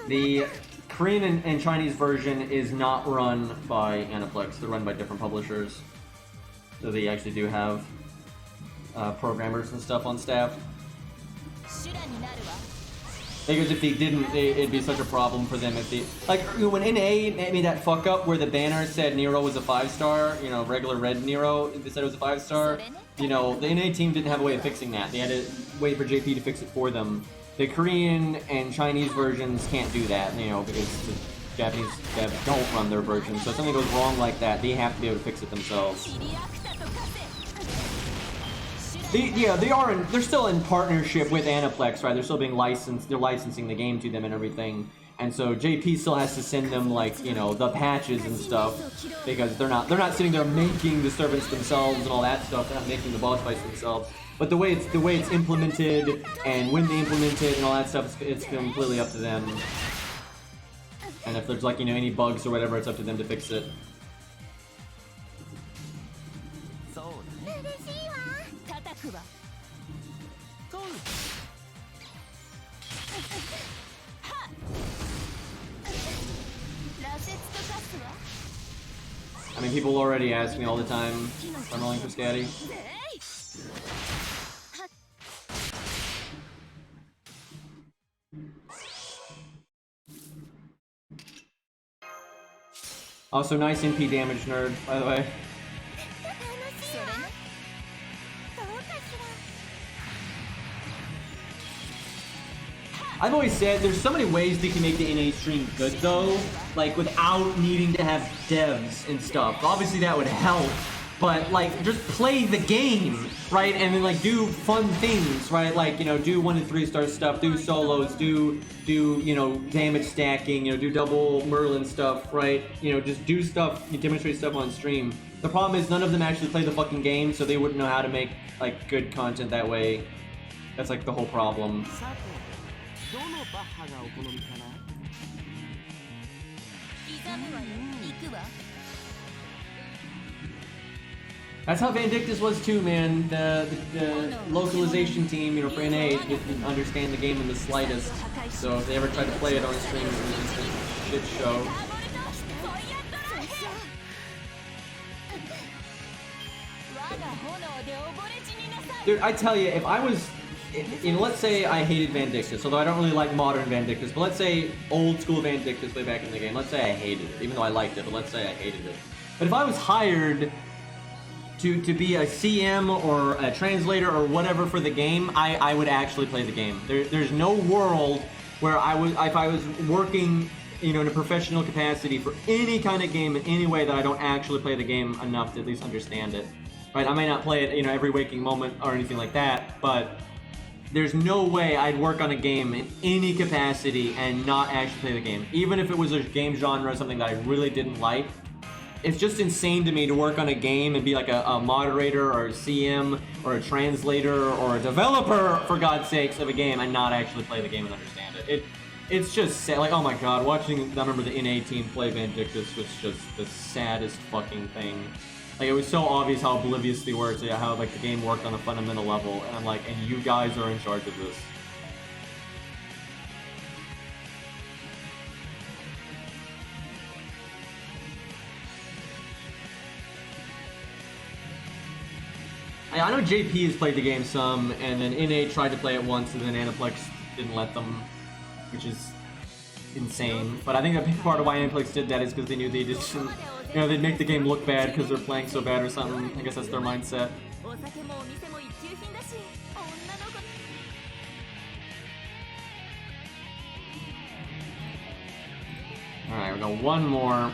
Speaker 1: The Korean and Chinese version is not run by Aniplex. They're run by different publishers. So they actually do have programmers and stuff on staff. Because if they didn't, it'd be such a problem for them if they... Like, when NA made that fuck up where the banner said Nero was a 5-star, you know, regular red Nero, they said it was a 5-star, you know, the NA team didn't have a way of fixing that. They had to wait for JP to fix it for them. The Korean and Chinese versions can't do that, you know, because the Japanese devs don't run their versions. So if something goes wrong like that, they have to be able to fix it themselves. They're still in partnership with Aniplex, right? They're still being licensed. They're licensing the game to them and everything. And so JP still has to send them, like, you know, the patches and stuff, because they're not sitting there making the servants themselves and all that stuff. They're not making the boss fights themselves. But the way it's implemented and when they implement it and all that stuff, it's completely up to them. And if there's, like, you know, any bugs or whatever, it's up to them to fix it. I mean, people already ask me all the time if I'm rolling for Scatty. Also, nice NP damage, nerd, by the way. I've always said there's so many ways they can make the NA stream good though, like without needing to have devs and stuff. Obviously that would help, but like just play the game, right? And then like do fun things, right? Like, you know, do 1 and 3-star stuff, do solos, do you know, damage stacking, you know, do double Merlin stuff, right? You know, just do stuff, you demonstrate stuff on stream. The problem is none of them actually play the fucking game, so they wouldn't know how to make like good content that way. That's like the whole problem. That's how Vandictus was too, man. The localization team, you know, for NA didn't understand the game in the slightest. So if they ever tried to play it on stream, it was just a shit show. Dude, I tell you, if I was... You know, let's say I hated Vandictus, although I don't really like modern Vandictus, but let's say old school Vandictus way back in the game. Let's say I hated it, even though I liked it, but let's say I hated it. But if I was hired to be a CM or a translator or whatever for the game, I would actually play the game. There's no world where if I was working, you know, in a professional capacity for any kind of game in any way, that I don't actually play the game enough to at least understand it. Right? I may not play it, you know, every waking moment or anything like that, but there's no way I'd work on a game in any capacity and not actually play the game. Even if it was a game genre or something that I really didn't like. It's just insane to me to work on a game and be like a moderator or a CM or a translator or a developer, for God's sakes, of a game and not actually play the game and understand it. It's just sad. Like, oh my god, watching, I remember the NA team play Vindictus was just the saddest fucking thing. Like, it was so obvious how oblivious they were to how, like, the game worked on a fundamental level, and I'm like, and you guys are in charge of this. I know JP has played the game some, and then NA tried to play it once, and then Aniplex didn't let them, which is insane. But I think a big part of why Aniplex did that is because they knew they just, you know, they'd make the game look bad because they're playing so bad or something. I guess that's their mindset. Alright, we got one more.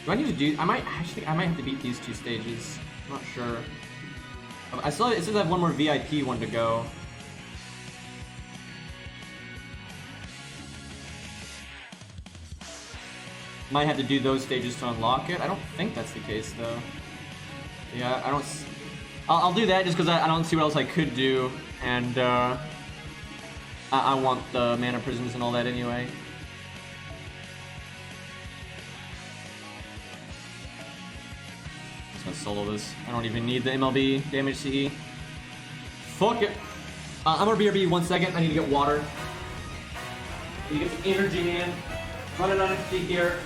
Speaker 1: Do I need to do? I might have to beat these two stages. I'm not sure. I saw it says I have one more VIP one to go. Might have to do those stages to unlock it. I don't think that's the case though. Yeah, I don't. I'll do that just because I don't see what else I could do, and I want the mana prisms and all that anyway. Gonna solo this. I don't even need the MLB damage CE. Fuck it. I'm gonna BRB 1 second. I need to get water. You get some energy, man. Running on its feet here.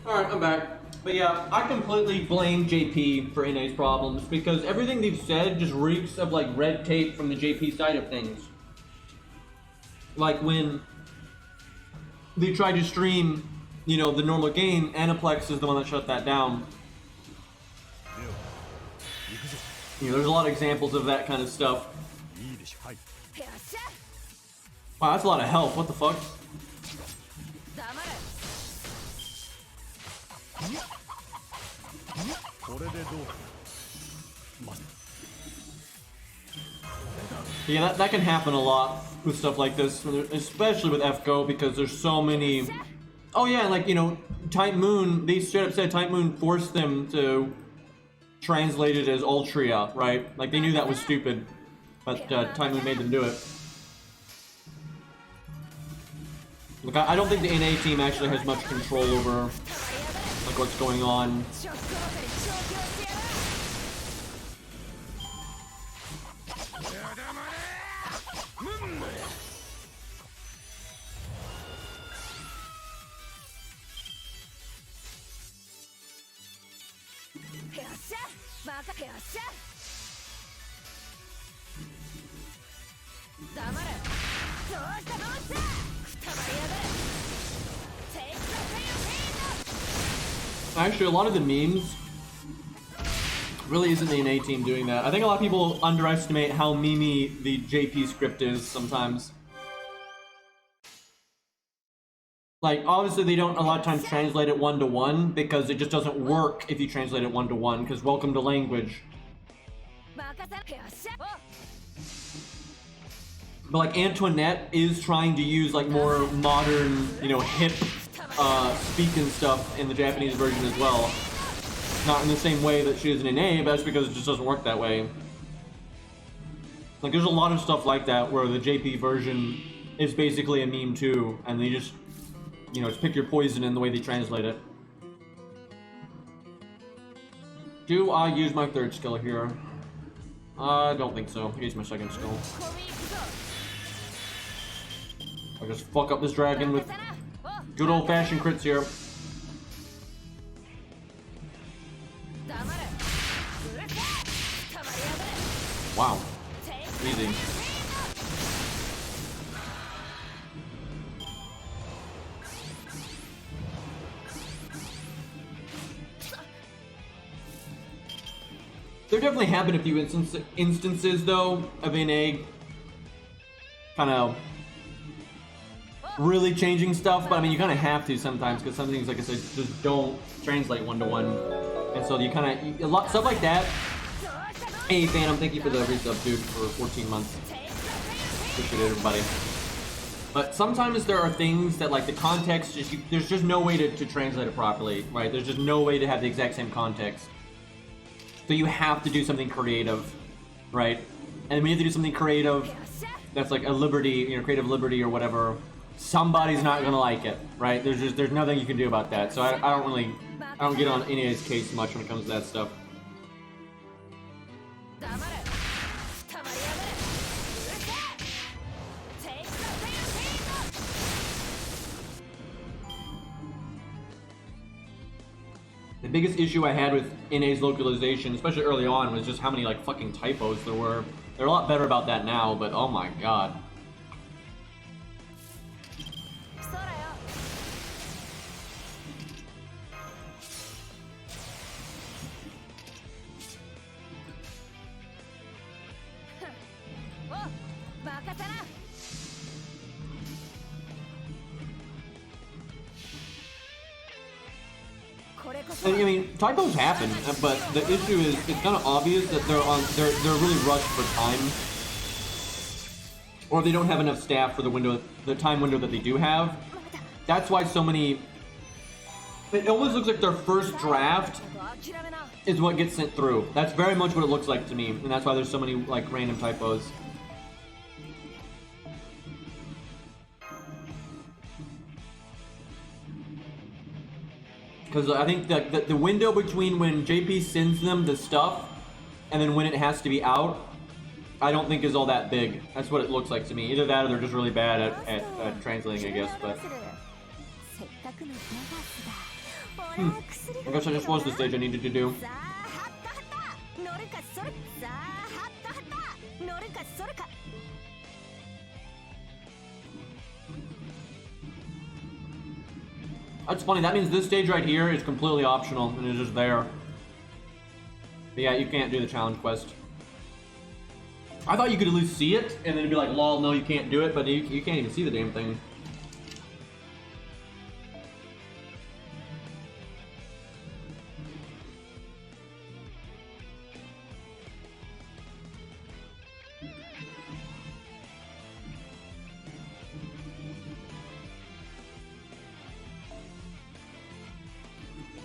Speaker 1: Alright, I'm back. But yeah, I completely blame JP for NA's problems because everything they've said just reeks of like red tape from the JP side of things. Like when they tried to stream, you know, the normal game, Aniplex is the one that shut that down. You know, there's a lot of examples of that kind of stuff. Wow, that's a lot of health. What the fuck? Yeah, that can happen a lot with stuff like this, especially with FGO because there's so many. Oh yeah, like, you know, Type Moon, they straight up said Type Moon forced them to translate it as Ultria, right? Like they knew that was stupid, but Type Moon made them do it. Look, I don't think the NA team actually has much control over like what's going on. Actually, a lot of the memes really isn't the NA team doing that. I think a lot of people underestimate how memey the JP script is sometimes. Like, obviously they don't a lot of times translate it one-to-one because it just doesn't work if you translate it one-to-one, because welcome to language. But like Antoinette is trying to use like more modern, you know, hip speak and stuff in the Japanese version as well. Not in the same way that she is in NA, but that's because it just doesn't work that way. Like there's a lot of stuff like that where the JP version is basically a meme too, and they just, you know, it's pick your poison in the way they translate it. Do I use my third skill here? I don't think so. I use my second skill. I'll just fuck up this dragon with good old-fashioned crits here. Wow. Easy. There definitely have been a few instances, though, of NA kind of really changing stuff, but I mean, you kind of have to sometimes, because some things, like I said, just don't translate one-to-one. And so you kind of, stuff like that. Hey, Phantom, thank you for the resub, dude, for 14 months. Appreciate it, everybody. But sometimes there are things that, like, the context, there's just no way to translate it properly, right? There's just no way to have the exact same context. So you have to do something creative, right? And when you have to do something creative, that's like a liberty, you know, creative liberty or whatever, somebody's not gonna like it, right? There's nothing you can do about that. So I don't get on NA's case much when it comes to that stuff. The biggest issue I had with NA's localization, especially early on, was just how many like fucking typos there were. They're a lot better about that now, but oh my god. I mean, typos happen, but the issue is it's kind of obvious that they're really rushed for time, or they don't have enough staff for the time window that they do have. That's why so many. It almost looks like their first draft is what gets sent through. That's very much what it looks like to me, and that's why there's so many like random typos. Because I think that the window between when JP sends them the stuff and then when it has to be out, I don't think is all that big. That's what it looks like to me. Either that or they're just really bad at translating, I guess. But I guess I just was the stage I needed to do. That's funny, that means this stage right here is completely optional and it's just there. But yeah, you can't do the challenge quest. I thought you could at least see it and then it'd be like, lol, no, you can't do it, but you can't even see the damn thing.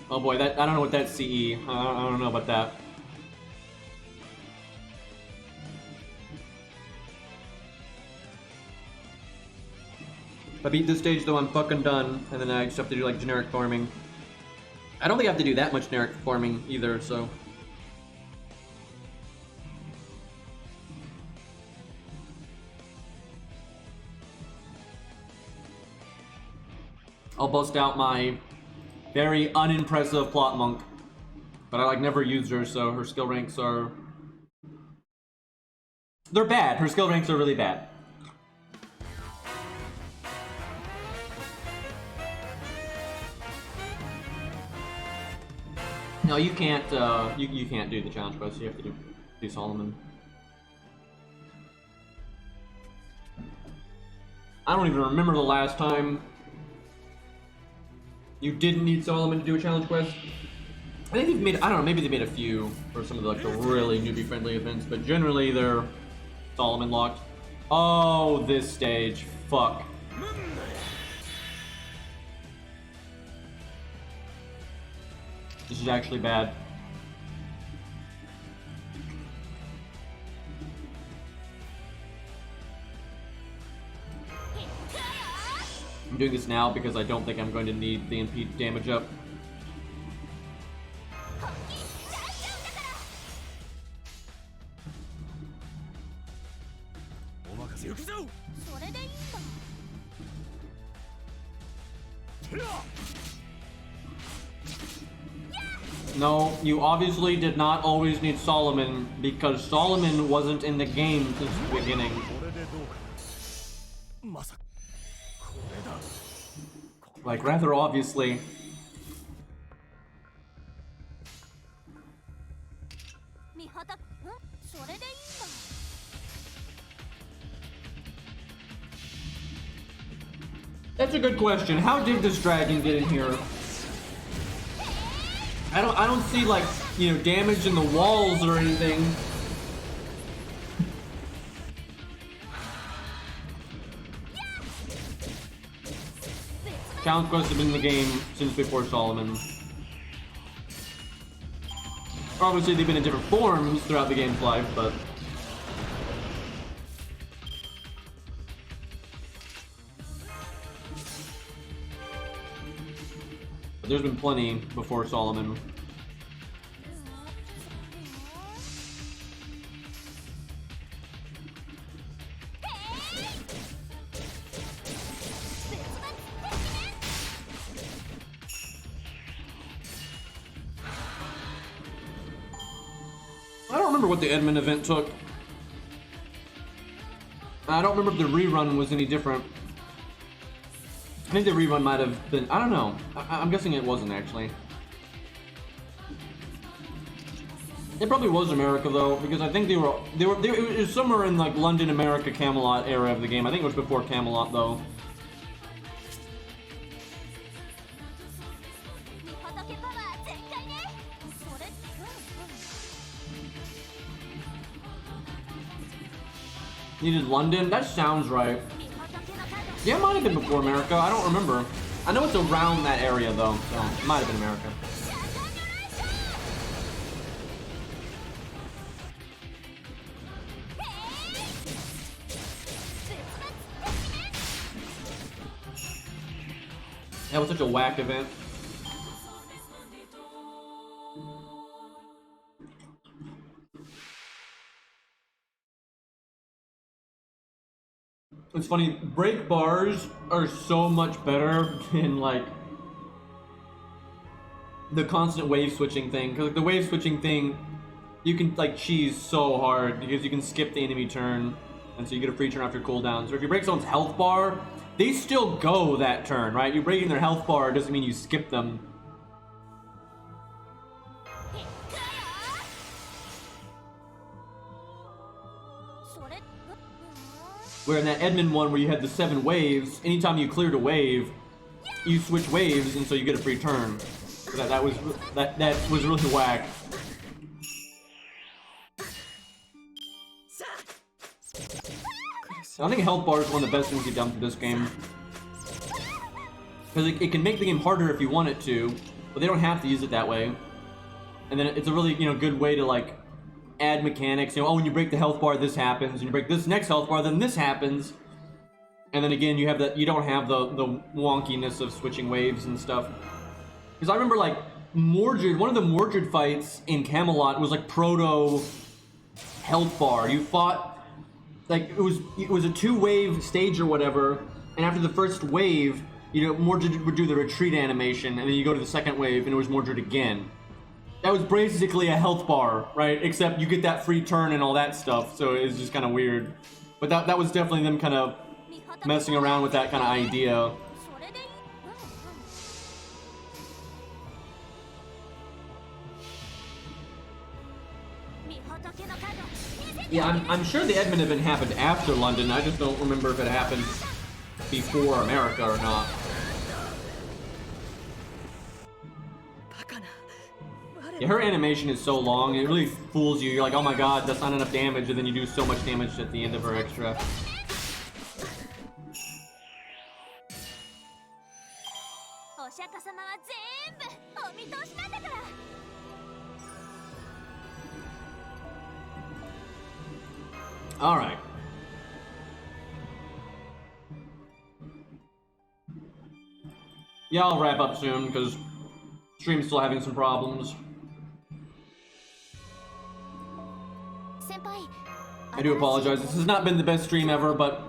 Speaker 1: Oh boy, I don't know what that's CE. I don't know about that. If I beat this stage though, I'm fucking done, and then I just have to do like generic farming. I don't think I have to do that much generic farming either, so. I'll bust out my very unimpressive plot monk But I like never used her, so her skill ranks are... They're bad. Her skill ranks are really bad. No, you can't. You can't do the challenge quest. You have to do Solomon. I don't even remember the last time you didn't need Solomon to do a challenge quest. I think they've made. I don't know. Maybe they made a few for some of the, like, the really newbie friendly events, but generally they're Solomon locked. Oh, this stage. Fuck. This is actually bad. I'm doing this now because I don't think I'm going to need the MP damage up. No, you obviously did not always need Solomon because Solomon wasn't in the game since the beginning. Like, rather obviously. That's a good question. How did this dragon get in here? I don't see, like, you know, damage in the walls or anything. Challenge quests have been in the game since before Solomon. Obviously, they've been in different forms throughout the game's life, but... there's been plenty before Solomon. I don't remember what the Edmund event took. I don't remember if the rerun was any different. I think the rerun might have been, I don't know. I'm guessing it wasn't actually. It probably was America though, because I think they were it was somewhere in like London, America, Camelot era of the game. I think it was before Camelot though. Needed London? That sounds right. Yeah, it might have been before America. I don't remember. I know it's around that area, though, so it might have been America. That was such a whack event. It's funny, break bars are so much better than, like, the constant wave switching thing. Because, like, the wave switching thing, you can, like, cheese so hard because you can skip the enemy turn, and so you get a free turn after cooldown. So if you break someone's health bar, they still go that turn, right? You breaking their health bar doesn't mean you skip them. Where in that Edmund one where you had the 7 waves, anytime you cleared a wave, you switch waves and so you get a free turn. So that was really whack. I think health bar is one of the best things you've done for this game. Because it can make the game harder if you want it to, but they don't have to use it that way. And then it's a really, you know, good way to, like, add mechanics. You know, oh, when you break the health bar, this happens. When you break this next health bar, then this happens. And then again, you have that. You don't have the wonkiness of switching waves and stuff. Because I remember, like, Mordred. One of the Mordred fights in Camelot was like proto health bar. You fought, like, it was a 2-wave stage or whatever. And after the first wave, you know, Mordred would do the retreat animation, and then you go to the second wave, and it was Mordred again. That was basically a health bar, right? Except you get that free turn and all that stuff, so it's just kind of weird. But that was definitely them kind of messing around with that kind of idea. Yeah, I'm sure the Edmund event happened after London. I just don't remember if it happened before America or not. Yeah, her animation is so long, it really fools you. You're like, oh my god, that's not enough damage, and then you do so much damage at the end of her extra. Alright. Yeah, I'll wrap up soon, because stream's still having some problems. I do apologize. This has not been the best stream ever, but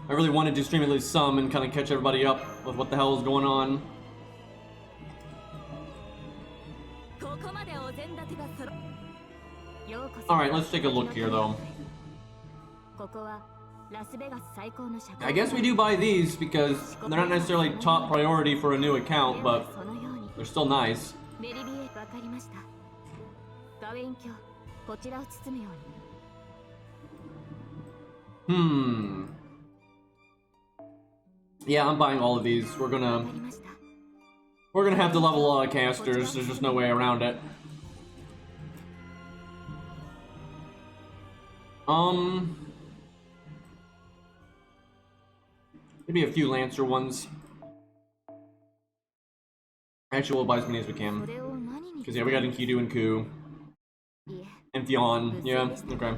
Speaker 1: I really wanted to stream at least some and kind of catch everybody up with what the hell is going on. Alright, let's take a look here, though. I guess we do buy these because they're not necessarily top priority for a new account, but they're still nice. Yeah, I'm buying all of these. We're gonna have to level a lot of casters. There's just no way around it. Maybe a few Lancer ones. Actually, we'll buy as many as we can. Because, yeah, we got Enkidu and Ku. And Theon. Yeah, okay.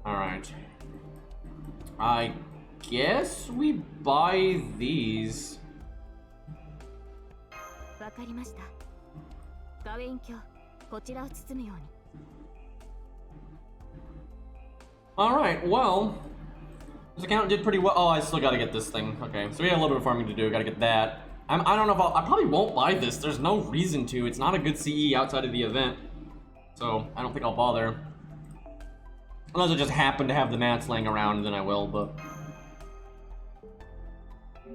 Speaker 1: Alright. I guess we buy these. Alright, well, this account did pretty well. Oh, I still gotta get this thing. Okay, so we have a little bit of farming to do. Gotta get that. I don't know if I probably won't buy this. There's no reason to. It's not a good CE outside of the event. So, I don't think I'll bother. Unless I just happen to have the mats laying around, then I will, but...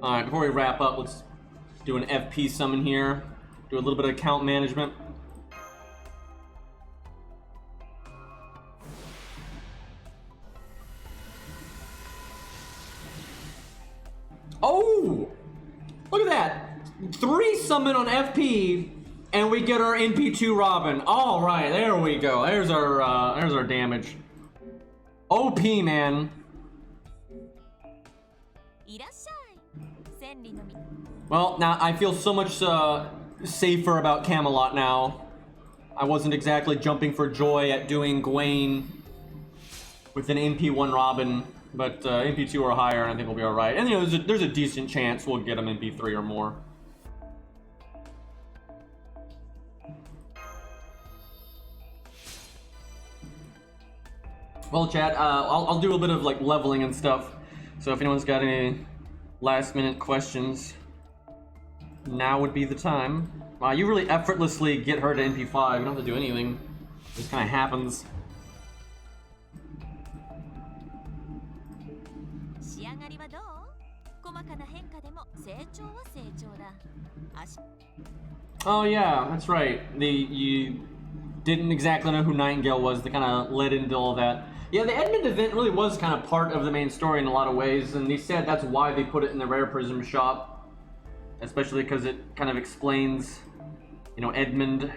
Speaker 1: Alright, before we wrap up, let's do an FP summon here. Do a little bit of account management. Oh! Look at that! 3 summon on FP, and we get our NP2 Robin. Alright, there we go. There's our damage. OP, man. Well, now I feel so much safer about Camelot now. I wasn't exactly jumping for joy at doing Gwaine with an NP1 Robin, but NP2 or higher, and I think we'll be alright. And you know, there's a decent chance we'll get him NP3 or more. Well, chat, I'll do a bit of like leveling and stuff. So if anyone's got any last minute questions, now would be the time. Wow, you really effortlessly get her to NP5. You don't have to do anything. It just kind of happens. Oh yeah, that's right. You didn't exactly know who Nightingale was. They kind of led into all that. Yeah, the Edmund event really was kind of part of the main story in a lot of ways, and they said that's why they put it in the Rare Prism shop. Especially because it kind of explains, you know, Edmund.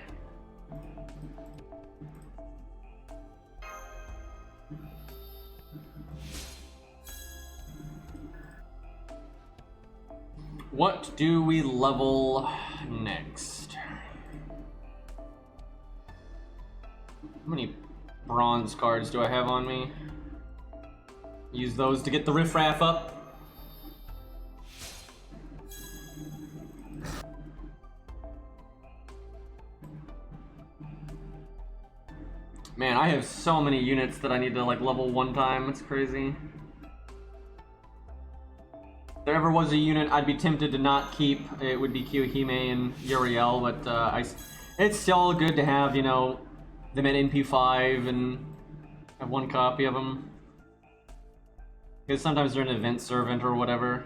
Speaker 1: What do we level next? How many bronze cards do I have on me? Use those to get the riffraff up. Man, I have so many units that I need to like level one time. It's crazy. If there ever was a unit I'd be tempted to not keep, it would be Kiyohime and Uriel, but it's still good to have, you know, them at NP5 and have one copy of them. Because sometimes they're an event servant or whatever.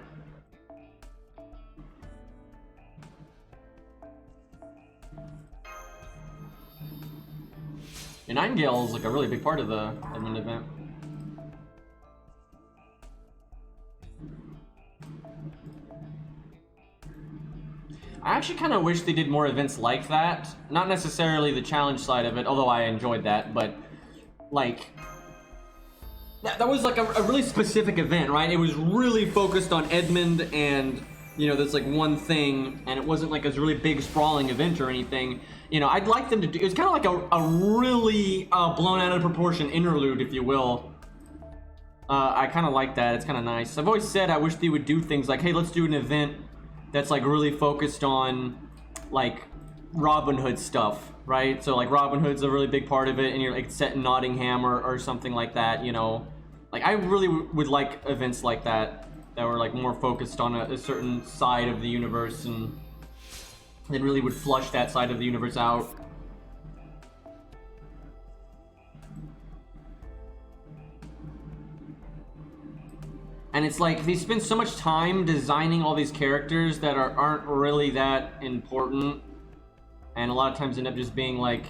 Speaker 1: And Nightingale is like a really big part of the admin event. I actually kind of wish they did more events like that. Not necessarily the challenge side of it, although I enjoyed that, but like that was like a really specific event, right? It was really focused on Edmund and, you know, that's like one thing, and it wasn't like a really big sprawling event or anything. You know, I'd like them to do, it's kind of like a really blown out of proportion interlude, if you will. I kind of like that, it's kind of nice. I've always said I wish they would do things like, hey, let's do an event that's like really focused on like Robin Hood stuff, right? So like Robin Hood's a really big part of it, and you're like set in Nottingham or something like that, you know? Like I really would like events like that were like more focused on a certain side of the universe, and that really would flush that side of the universe out. And it's like they spend so much time designing all these characters that aren't really that important, and a lot of times end up just being like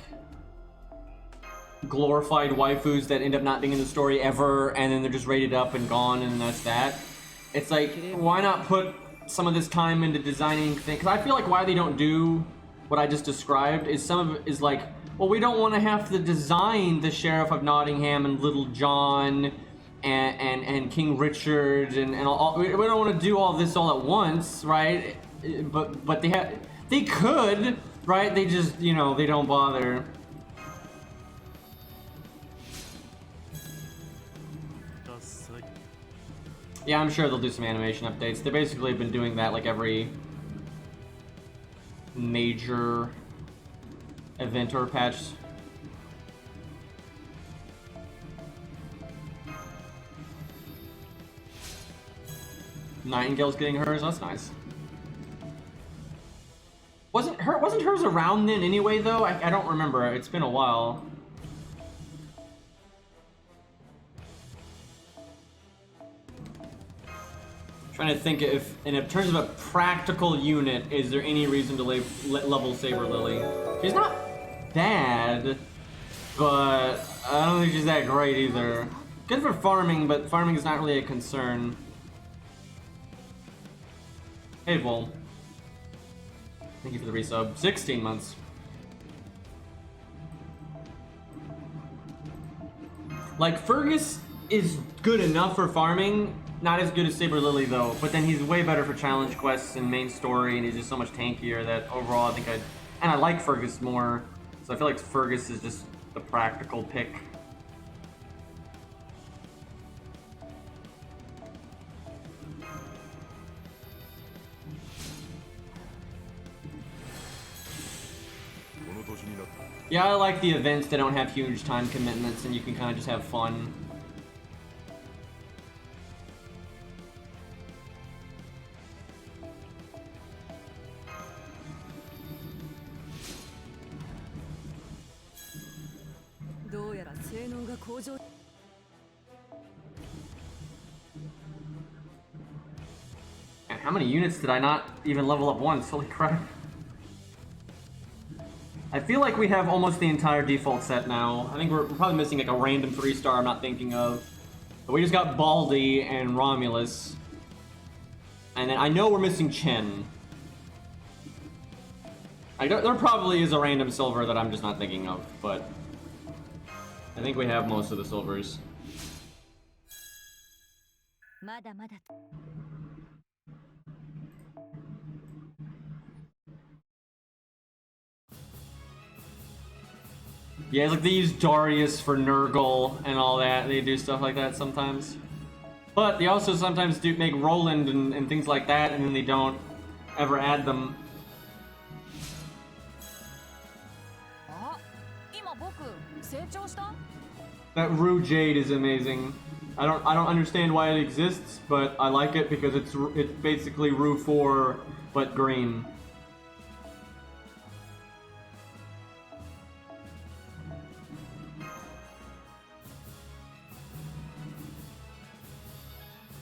Speaker 1: glorified waifus that end up not being in the story ever, and then they're just rated up and gone, and that's that. It's like, why not put some of this time into designing things? Because I feel like why they don't do what I just described is some of it is like, well, we don't want to have to design the Sheriff of Nottingham and Little John and King Richard and all. We don't want to do all this all at once, right? But they could, right? They just, you know, they don't bother. Yeah, I'm sure they'll do some animation updates. They basically have been doing that like every major event or patch. Nightingale's getting hers. That's nice. Wasn't hers around then anyway though? I don't remember. It's been a while. Trying to think if, in terms of a practical unit, is there any reason to level Saber Lily? She's not bad, but I don't think she's that great either. Good for farming, but farming is not really a concern. Hey, Vol. Thank you for the resub. 16 months. Like, Fergus is good enough for farming. Not as good as Saber Lily though, but then he's way better for challenge quests and main story, and he's just so much tankier that overall I think I like Fergus more, so I feel like Fergus is just the practical pick. Yeah, I like the events that don't have huge time commitments and you can kind of just have fun. And how many units did I not even level up once? Holy crap. I feel like we have almost the entire default set now. I think we're probably missing like a random 3-star I'm not thinking of. But we just got Baldy and Romulus. And then I know we're missing Chen. There probably is a random silver that I'm just not thinking of, but I think we have most of the silvers. Yeah, it's like they use Darius for Nurgle and all that. They do stuff like that sometimes. But they also sometimes do make Roland and things like that, and then they don't ever add them.
Speaker 2: 成長した？
Speaker 1: That Rue Jade is amazing. I don't understand why it exists, but I like it because it's basically Rue 4 but green.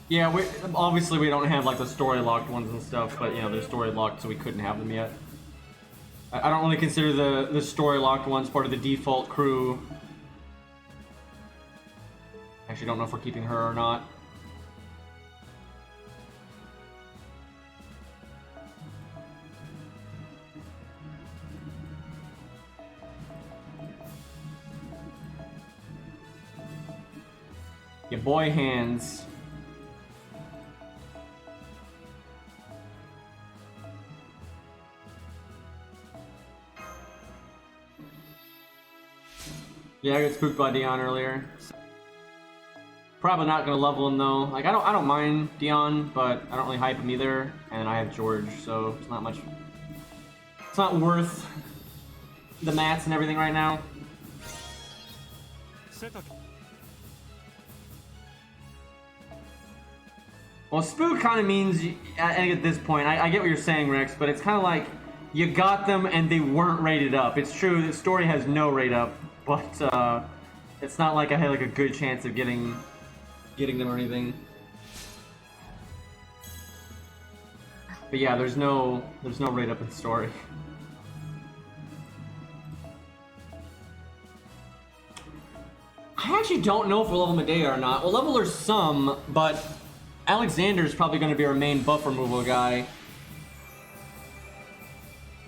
Speaker 1: Yeah, obviously we don't have like the story locked ones and stuff, but you know they're story locked, so we couldn't have them yet. I don't really consider the story locked ones part of the default crew. Actually, don't know if we're keeping her or not. Your boy hands. Yeah, I got spooked by Dion earlier. Probably not gonna level him though. Like I don't mind Dion, but I don't really hype him either. And I have George, so it's not much. It's not worth the mats and everything right now. Well, spook kind of means, I think at this point, I get what you're saying, Rex, but it's kind of like you got them and they weren't rated up. It's true, the story has no rate up, but it's not like I had like a good chance of getting them or anything. But yeah, there's no rate up in story. I actually don't know if we'll level Medea or not. We'll level her some, but Alexander's probably going to be our main buff removal guy.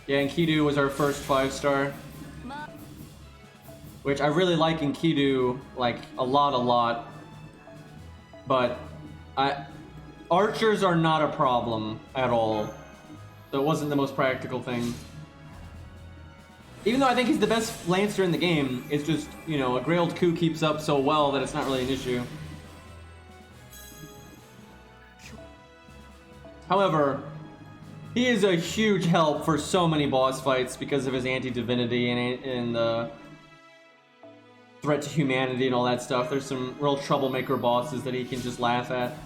Speaker 1: Yeah, Enkidu was our first 5-star. Which I really like Enkidu, like, a lot. But archers are not a problem at all. So it wasn't the most practical thing. Even though I think he's the best Lancer in the game, it's just, you know, a Grailed Coup keeps up so well that it's not really an issue. However, he is a huge help for so many boss fights because of his anti-divinity and the threat to humanity and all that stuff. There's some real troublemaker bosses that he can just laugh at.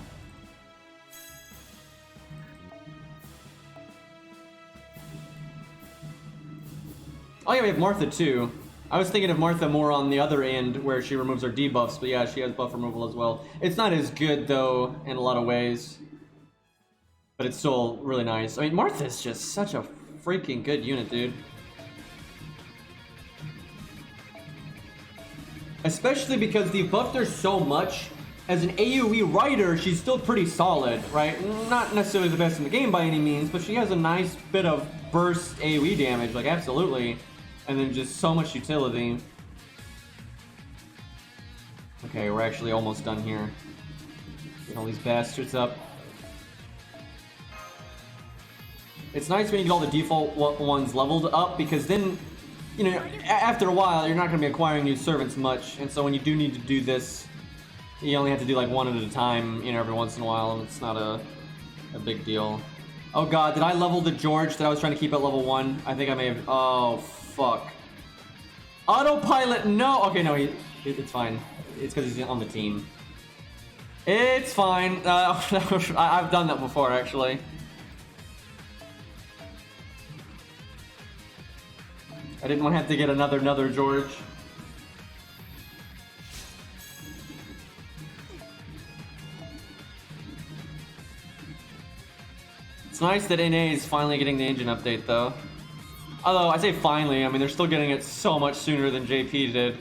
Speaker 1: Oh yeah, we have Martha too. I was thinking of Martha more on the other end where she removes her debuffs, but yeah, she has buff removal as well. It's not as good though in a lot of ways, but it's still really nice. I mean, Martha's just such a freaking good unit, dude. Especially because they buffed her so much. As an AoE writer, she's still pretty solid, right? Not necessarily the best in the game by any means, but she has a nice bit of burst AoE damage, like absolutely. And then just so much utility. Okay, we're actually almost done here. Get all these bastards up. It's nice when you get all the default ones leveled up, because then, you know, after a while, you're not going to be acquiring new servants much, and so when you do need to do this, you only have to do like one at a time, you know, every once in a while, and it's not a big deal. Oh god, did I level the George that I was trying to keep at level 1? I think I may have... Oh, fuck. Autopilot, no! Okay, no, it's fine. It's because he's on the team. It's fine. I've done that before, actually. I didn't want to have to get another George. It's nice that NA is finally getting the engine update, though. Although, I say finally, I mean, they're still getting it so much sooner than JP did.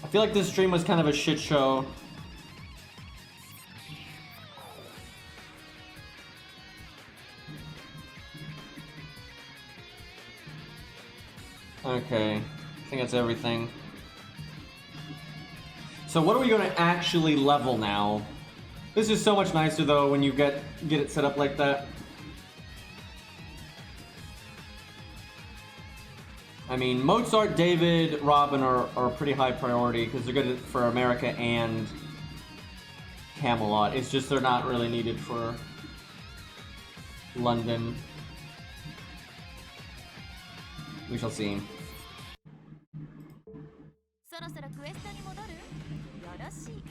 Speaker 1: I feel like this stream was kind of a shit show. Okay, I think that's everything. So what are we going to actually level now? This is so much nicer though when you get it set up like that. I mean, Mozart, David, Robin are pretty high priority because they're good for America and Camelot. It's just they're not really needed for London. We shall see.
Speaker 2: そろそろクエストに戻る？よろしい。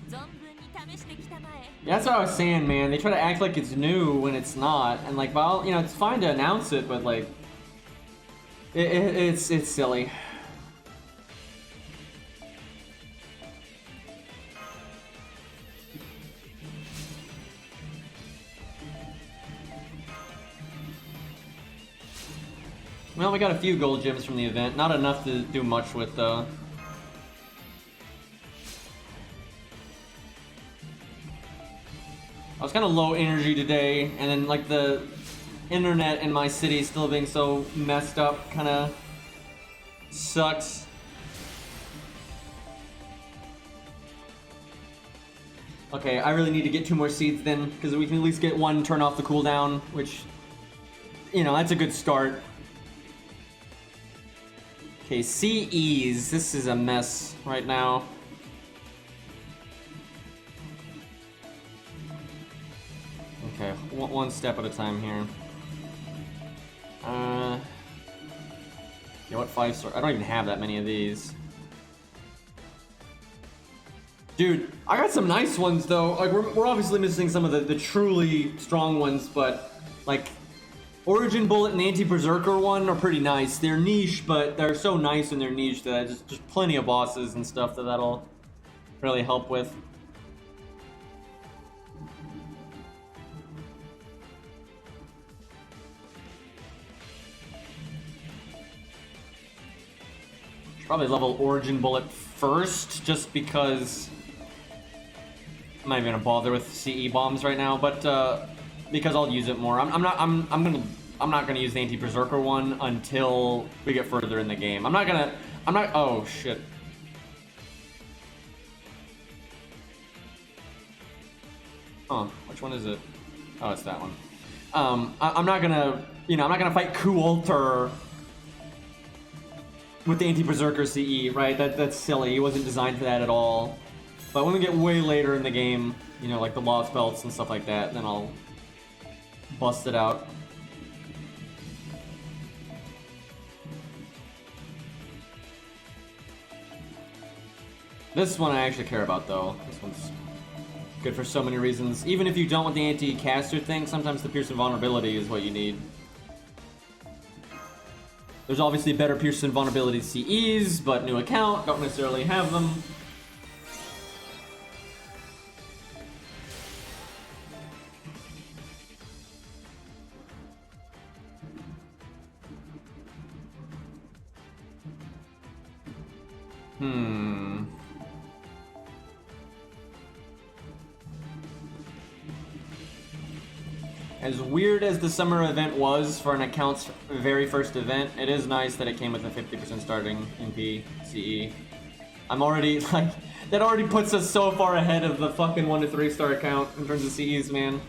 Speaker 2: 存分に試してきたまえ。
Speaker 1: Yeah, that's what I was saying, man. They try to act like it's new when it's not, and like, well, you know, it's fine to announce it, but like, it's silly. Well, we got a few gold gems from the event. Not enough to do much with, though. I was kind of low energy today, and then, like, the internet in my city still being so messed up kind of sucks. Okay, I really need to get 2 more seeds then, because we can at least get 1 turn off the cooldown, which, you know, that's a good start. Okay, CEs. This is a mess right now. Okay, one step at a time here. Yeah, what 5-star? I don't even have that many of these. Dude, I got some nice ones though. Like we're obviously missing some of the truly strong ones, but like Origin Bullet and the Anti-Berserker one are pretty nice. They're niche, but they're so nice in their niche that just plenty of bosses and stuff that'll really help with. Should probably level Origin Bullet first, just because I'm not even gonna bother with CE bombs right now, but because I'll use it more. I'm not gonna use the Anti-Berserker one until we get further in the game. Oh shit. Huh, which one is it? Oh, it's that one. I'm not gonna fight Coulter with the Anti-Berserker CE, right? That's silly. He wasn't designed for that at all. But when we get way later in the game, you know, like the Lost Belts and stuff like that, then I'll bust it out. This one I actually care about, though. This one's good for so many reasons. Even if you don't want the anti-caster thing, sometimes the Pierce Invulnerability is what you need. There's obviously better Pierce Invulnerability CEs, but new account, don't necessarily have them. As weird as the summer event was for an account's very first event, it is nice that it came with a 50% starting MP CE. I'm already, like, that already puts us so far ahead of the fucking 1 to 3 star account in terms of CEs, man.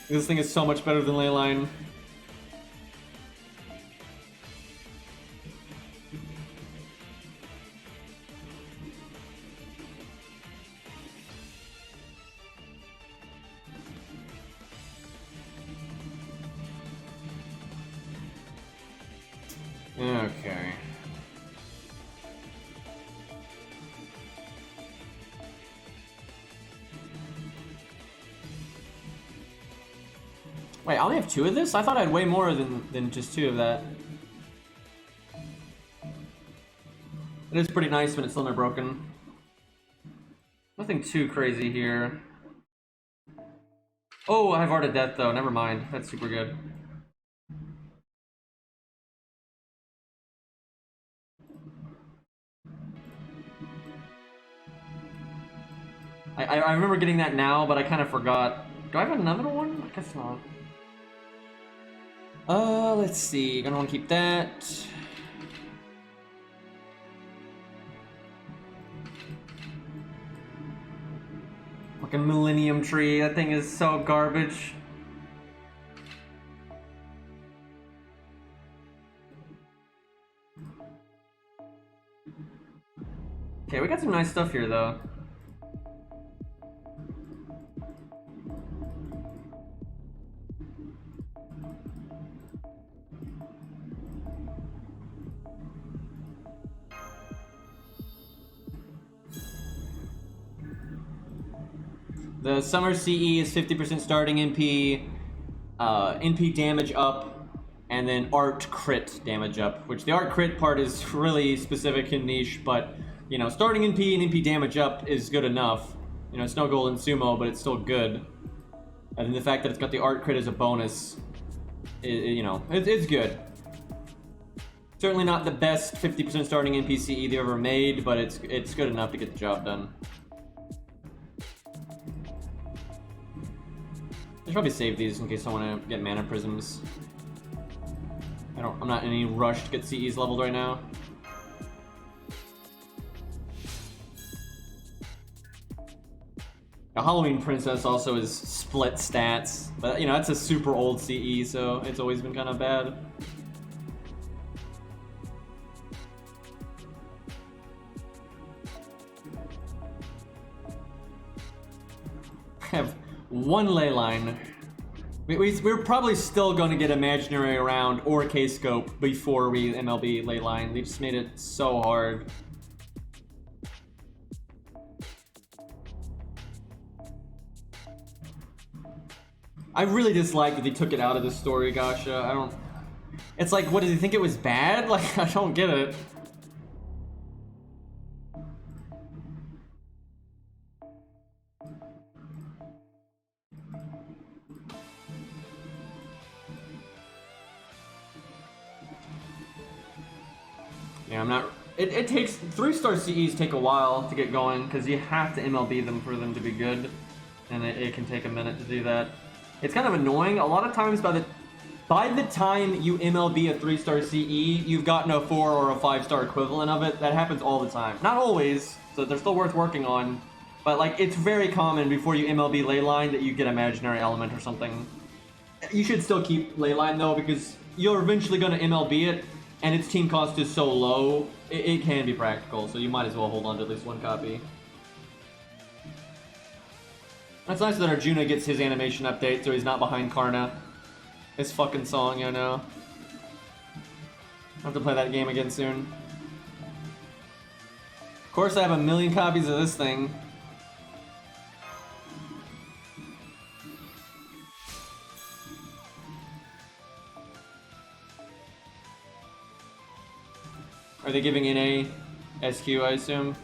Speaker 1: This thing is so much better than Leyline. Okay. Wait, I only have 2 of this? I thought I had way more than just 2 of that. It is pretty nice when it's still not broken. Nothing too crazy here. Oh, I have Art of Death though, never mind. That's super good. I remember getting that now, but I kind of forgot. Do I have another one? I guess not. Let's see. Gonna want to keep that. Fucking Millennium Tree. That thing is so garbage. Okay, we got some nice stuff here, though. The summer CE is 50% starting NP, NP damage up, and then art crit damage up, which the art crit part is really specific and niche, but, you know, starting NP and NP damage up is good enough. You know, it's no gold in sumo, but it's still good. And then the fact that it's got the art crit as a bonus, you know, it's good. Certainly not the best 50% starting NPCE they've ever made, but it's good enough to get the job done. I should probably save these in case I want to get mana prisms. I'm not in any rush to get CEs leveled right now. A Halloween Princess also is split stats, but you know, that's a super old CE, so it's always been kind of bad. I have one ley line. We're probably still going to get Imaginary around or K-Scope before we MLB ley line. They just made it so hard. I really dislike that they took it out of the story, Gasha. I don't... It's like, what, did they think it was bad? Like, I don't get it. Yeah, I'm not... It takes... 3-star CEs take a while to get going, because you have to MLB them for them to be good. And it can take a minute to do that. It's kind of annoying. A lot of times by the time you MLB a 3-star CE, you've gotten a 4 or a 5-star equivalent of it. That happens all the time. Not always, so they're still worth working on. But like, it's very common before you MLB Leyline that you get Imaginary Element or something. You should still keep Leyline though, because you're eventually going to MLB it, and its team cost is so low, it can be practical, so you might as well hold on to at least one copy. It's nice that Arjuna gets his animation update so he's not behind Karna. His fucking song, you know. I'll have to play that game again soon. Of course I have 1 million copies of this thing. Are they giving NA SQ, I assume?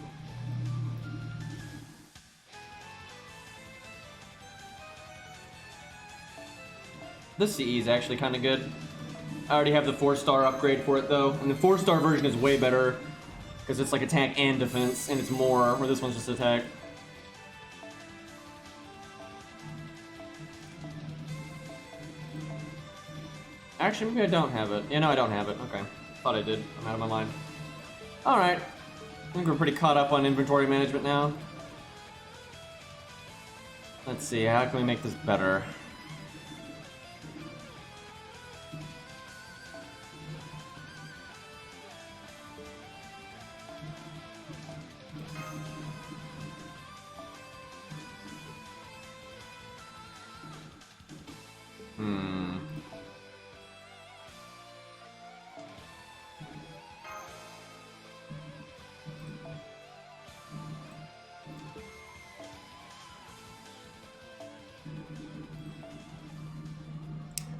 Speaker 1: This CE is actually kind of good. I already have the 4-star upgrade for it though, and the 4-star version is way better because it's like attack and defense, and it's more, where this one's just attack. Actually, maybe I don't have it. Yeah, no, I don't have it. Okay. Thought I did. I'm out of my mind. Alright. I think we're pretty caught up on inventory management now. Let's see, how can we make this better?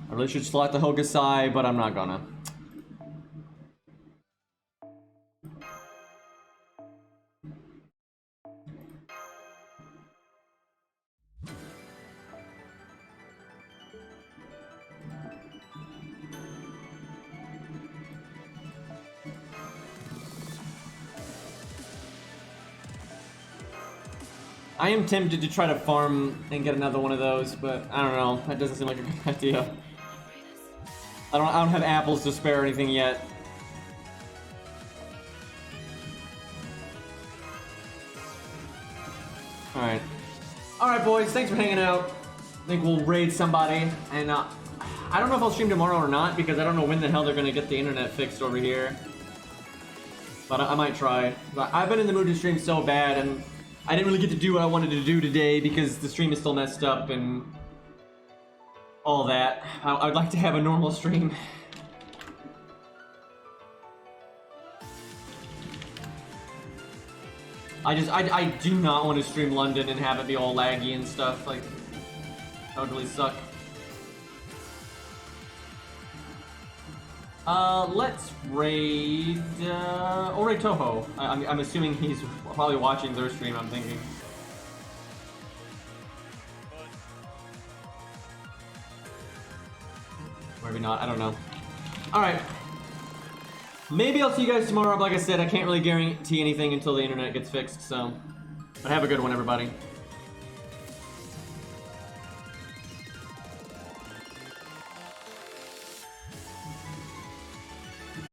Speaker 1: I really should slot the Hokusai, but I'm not gonna. I am tempted to try to farm and get another one of those, but I don't know. That doesn't seem like a good idea. I don't have apples to spare or anything yet. Alright. Alright, boys, thanks for hanging out. I think we'll raid somebody, and I don't know if I'll stream tomorrow or not, because I don't know when the hell they're gonna get the internet fixed over here. but I might try. I've been in the mood to stream so bad, and I didn't really get to do what I wanted to do today because the stream is still messed up and all that. I'd like to have a normal stream. I do not want to stream London and have it be all laggy and stuff. Like, that would really suck. Let's raid, we'll raid Toho. I'm assuming he's probably watching their stream, I'm thinking. Maybe not, I don't know. Alright. Maybe I'll see you guys tomorrow, but like I said, I can't really guarantee anything until the internet gets fixed, so... But have a good one, everybody.